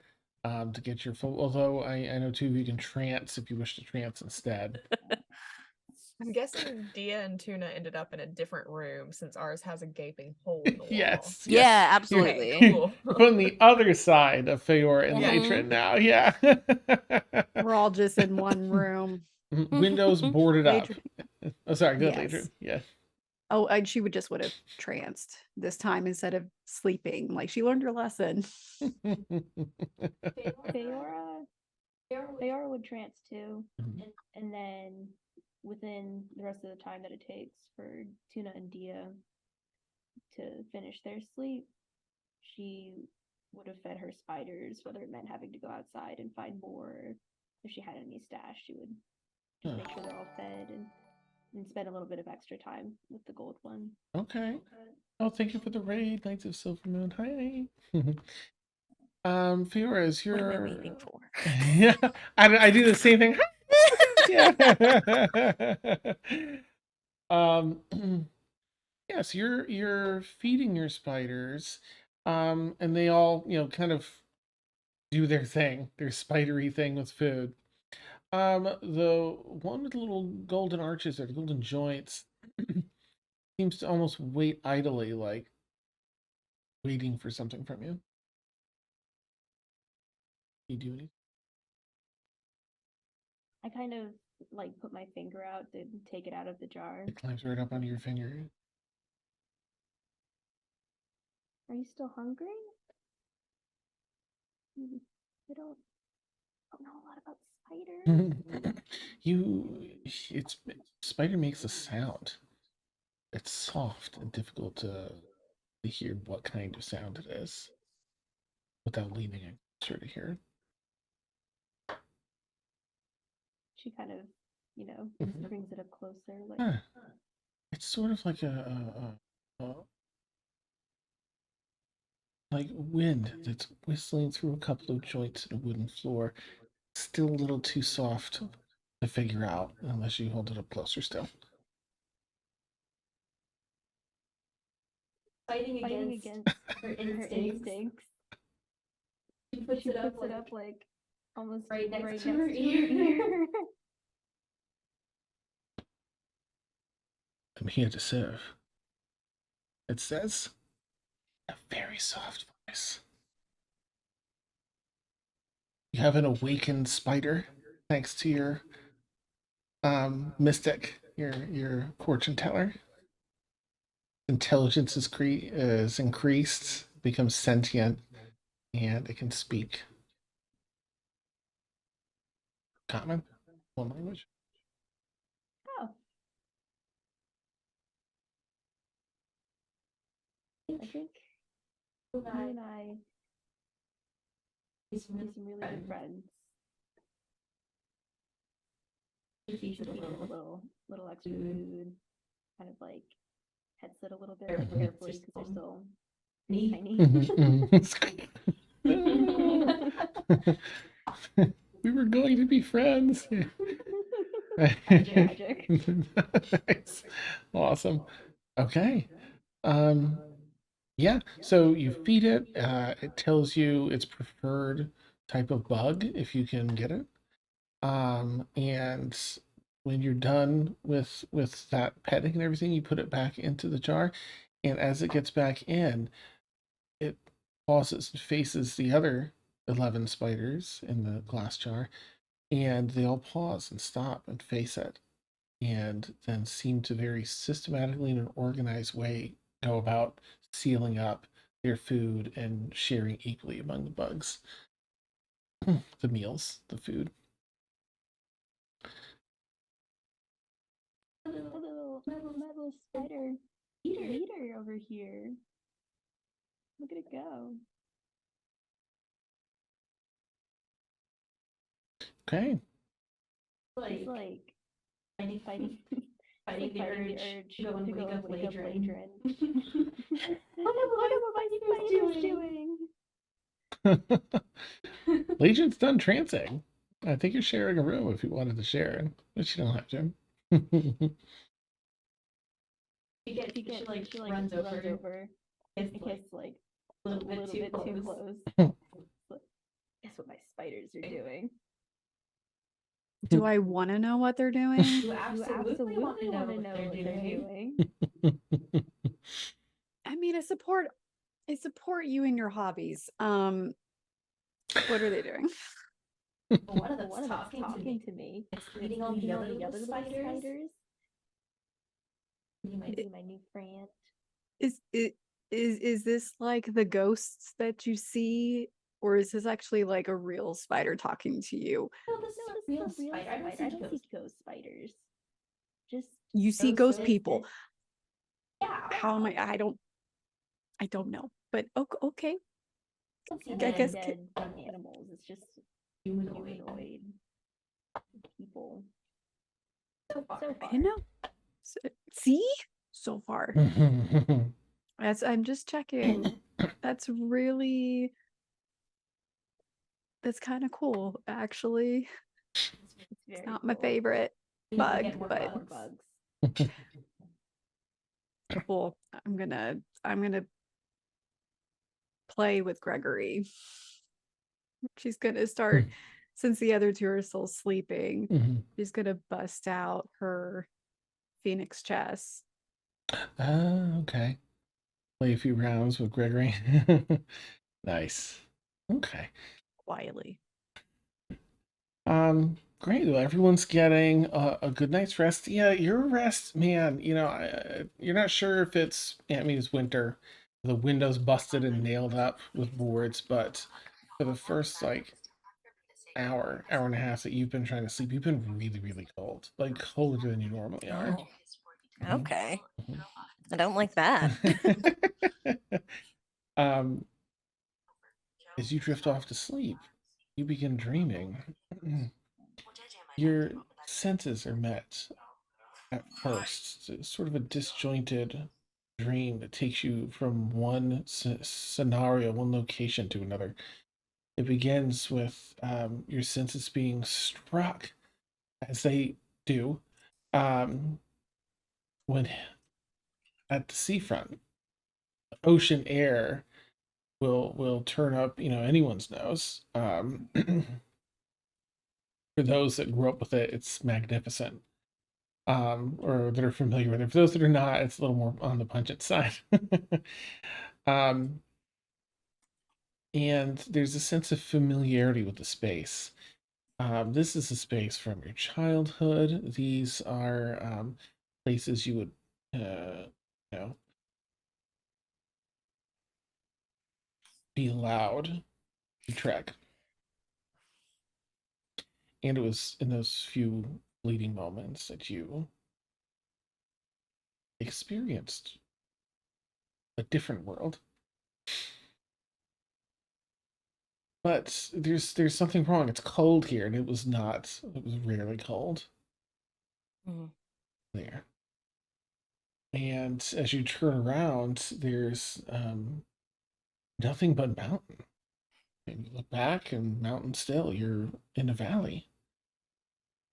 to get your full. Although I know two of you can trance if you wish to trance instead. I'm guessing Dia and Tuna ended up in a different room since ours has a gaping hole in the wall. Yes. Yeah, You're- absolutely. Okay, cool. You're on the other side of Feyora and Yeah. Latran now. Yeah. We're all just in one room. Windows boarded up. Latran- Oh, sorry. Good, Yes. Latran. Yeah. Oh, and she would have tranced this time instead of sleeping. Like she learned her lesson. Feyora would trance too, Mhm. and then within the rest of the time that it takes for Tuna and Dia to finish their sleep, she would have fed her spiders, whether it meant having to go outside and find more. If she had any stash, she would just make sure they're all fed and spend a little bit of extra time with the gold one. Okay. Oh, thank you for the raid, Knights of Silver Moon. Hi. Feyora, is What your... am I waiting for? Yeah, I do the same thing. Yeah. Yes, you're feeding your spiders, and they all, kind of do their thing, their spidery thing with food. The one with the little golden arches or the golden joints seems to almost wait idly, like waiting for something from you. You do anything? I kind of like put my finger out to take it out of the jar. It climbs right up onto your finger. Are you still hungry? I don't know a lot about spiders. It's spider makes a sound. It's soft and difficult to hear what kind of sound it is without leaning in closer to hear it. She kind of, brings it up closer. Like, Huh. It's sort of like a like wind that's whistling through a couple of joints in a wooden floor. Still a little too soft to figure out unless you hold it up closer still. fighting against her instincts. She puts it up like almost right next to her ear. I'm here to serve. It says a very soft voice. You have an awakened spider thanks to your mystic, your fortune teller. Intelligence is increased, becomes sentient, and it can speak common, one language. Oh. I think you and I be some really good friends. She feeds it a little extra food, kind of like pets it a little bit carefully because they're still tiny. We were going to be friends. Magic. Nice. Awesome. Okay. Yeah, so you feed it. It tells you its preferred type of bug if you can get it. And when you're done with that petting and everything, you put it back into the jar. And as it gets back in, it pauses and faces the other 11 spiders in the glass jar, and they all pause and stop and face it, and then seem to very systematically in an organized way go about sealing up their food and sharing equally among the bugs. The meals, the food. My little spider leader over here. Look at it go. Okay. It's like fighting the urge to go and wake up Ladrin. Look at what my spider's doing. Legion's done trancing. I think you're sharing a room if you wanted to share, but you don't have to. She runs over in case like a little bit too close. Guess what my spiders are doing? Do I want to know what they're doing? You absolutely want to know what they're doing. I mean, I support you in your hobbies. What are they doing? One of them's talking to me. It's eating all the other little spiders. You might be my new friend. Is this like the ghosts that you see, or is this actually like a real spider talking to you? No, this is a real spider. I don't see ghost spiders. Just You see ghost people. Yeah. How am I? I don't know. But okay. I guess dead animals. It's just humanoid people. So far. I know. See? So far. I'm just checking. That's kind of cool, actually. It's not my favorite bug, but bugs. Cool. I'm gonna play with Gregory. She's gonna start, since the other two are still sleeping, she's gonna bust out her Phoenix chess. Okay. Play a few rounds with Gregory. Nice. Okay. Quietly. Great. Well, everyone's getting a good night's rest. Yeah, your rest, man. You're not sure if it's. I mean, it's winter. The windows busted and nailed up with boards, but for the first like hour and a half that you've been trying to sleep, you've been really, really cold, like colder than you normally are. Oh, okay. I don't like that. As you drift off to sleep, you begin dreaming. Your senses are met at first. It's sort of a disjointed dream that takes you from one scenario, one location to another. It begins with your senses being struck, as they do, when at the seafront. Ocean air will turn up, anyone's nose. For those that grew up with it, it's magnificent. Or that are familiar with it. For those that are not, it's a little more on the pungent side. um, and there's a sense of familiarity with the space. This is a space from your childhood. These are places you would, be allowed to trek. And it was in those few fleeting moments that you experienced a different world. But there's something wrong. It's cold here, and it was not. It was rarely cold there. And as you turn around, there's nothing but mountain. And you look back, and mountain still. You're in a valley,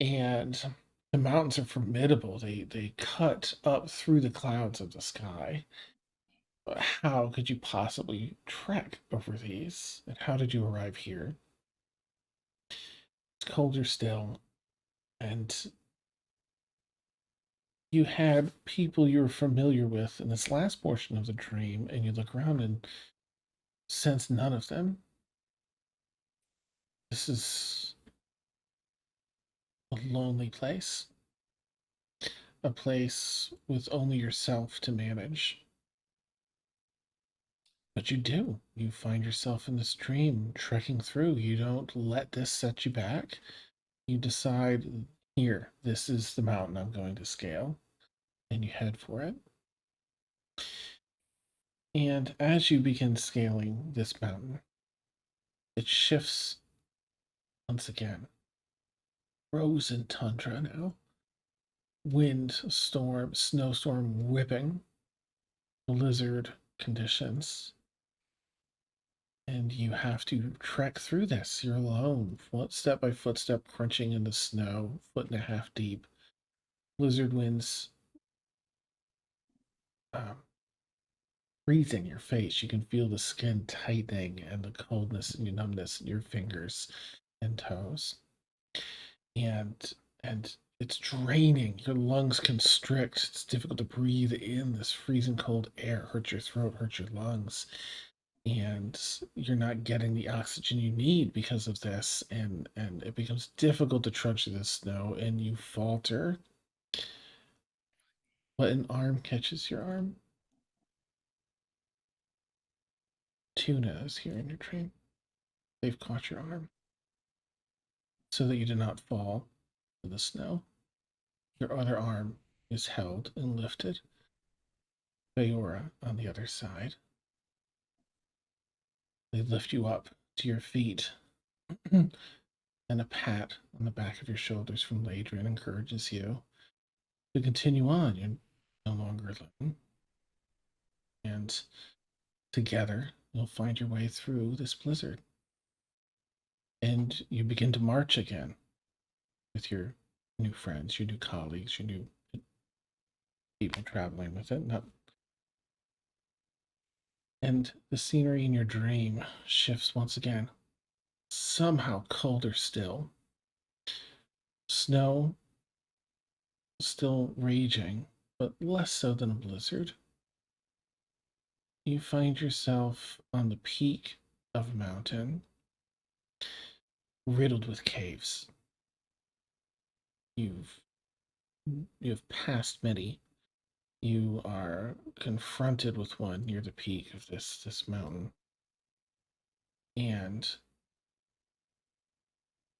and the mountains are formidable. They cut up through the clouds of the sky. But how could you possibly trek over these? And how did you arrive here? It's colder still, and you had people you were familiar with in this last portion of the dream, and you look around and sense none of them. This is a lonely place, a place with only yourself to manage. But you do. You find yourself in this dream, trekking through. You don't let this set you back. You decide, here, this is the mountain I'm going to scale, and you head for it. And as you begin scaling this mountain, it shifts once again. Frozen tundra now. Wind, storm, snowstorm whipping, blizzard conditions. And you have to trek through this. You're alone, step by footstep, crunching in the snow, 1.5 feet deep. Blizzard winds freezing your face. You can feel the skin tightening and the coldness and numbness in your fingers and toes. and it's draining. Your lungs constrict. It's difficult to breathe in. This freezing cold air hurts your throat, hurts your lungs, and you're not getting the oxygen you need because of this. And it becomes difficult to trudge through the snow, and you falter. But an arm catches your arm. Tuna is here in your dream. They've caught your arm so that you do not fall to the snow. Your other arm is held and lifted. Feyora on the other side. They lift you up to your feet, and a pat on the back of your shoulders from Ladrin encourages you to continue on. You're no longer alone. And together, you'll find your way through this blizzard. And you begin to march again with your new friends, your new colleagues, your new people traveling with it. And the scenery in your dream shifts once again. Somehow colder still. Snow still raging, but less so than a blizzard. You find yourself on the peak of a mountain, riddled with caves. You've passed many. You are confronted with one near the peak of this mountain. And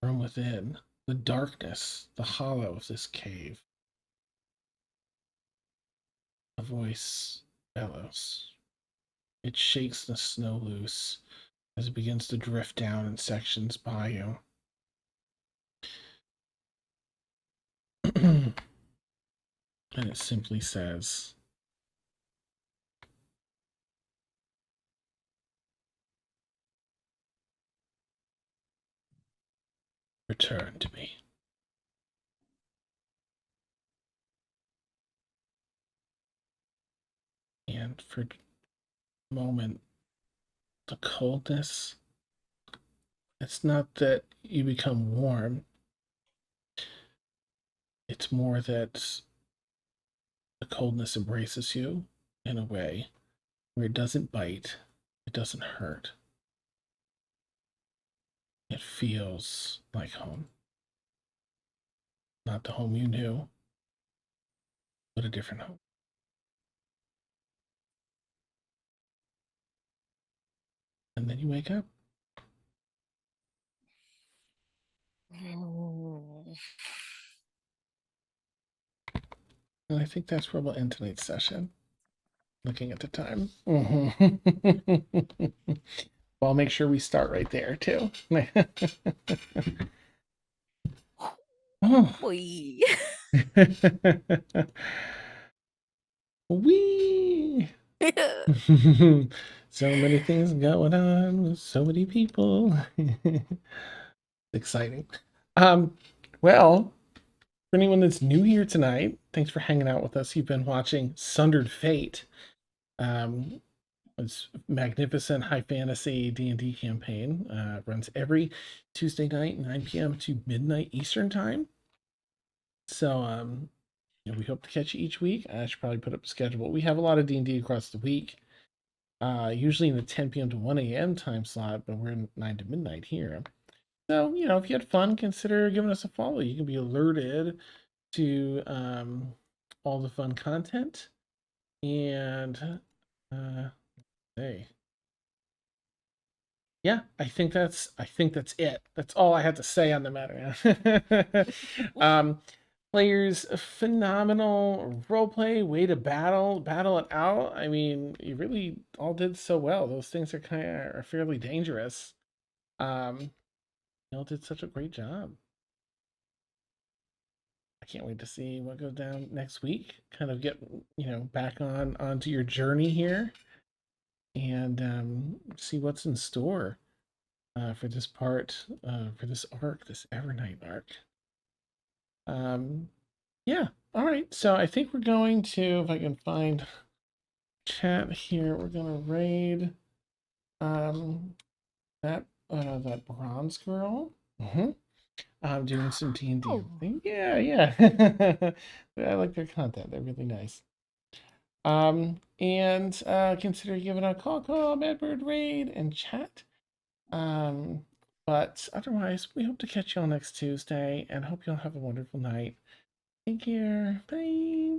from within, the darkness, the hollow of this cave, a voice bellows. It shakes the snow loose as it begins to drift down in sections by you. And it simply says, "Return to me." And for a moment, the coldness, it's not that you become warm. It's more that the coldness embraces you in a way where it doesn't bite, it doesn't hurt. It feels like home. Not the home you knew, but a different home. And then you wake up. And I think that's where we'll end tonight's session. Looking at the time. Well, I'll make sure we start right there, too. Oh. Wee. Wee. So many things going on with so many people. Exciting. Well, for anyone that's new here tonight, thanks for hanging out with us. You've been watching Sundered Faete. It's magnificent high fantasy D&D campaign. Runs every Tuesday night, 9 p.m. to midnight Eastern time. So, we hope to catch you each week. I should probably put up a schedule, but we have a lot of D&D across the week. Usually in the 10 p.m. to 1 a.m. time slot, but we're in 9 to midnight here. So, if you had fun, consider giving us a follow. You can be alerted to all the fun content. And hey. Yeah, I think that's it. That's all I had to say on the matter. Players, phenomenal roleplay, way to battle it out. I mean, you really all did so well. Those things are fairly dangerous. You all did such a great job. I can't wait to see what goes down next week. Kind of get back onto your journey here, and see what's in store for this part, for this arc, this Evernight arc. Yeah, all right. So I think we're going to, if I can find chat here, we're gonna raid that bronze girl. I'm doing some D&D Oh. thing. Yeah. I like their content. They're really nice. And consider giving a call, Medbird Raid, and chat. But otherwise, we hope to catch you all next Tuesday, and hope you'll have a wonderful night. Take care. Bye.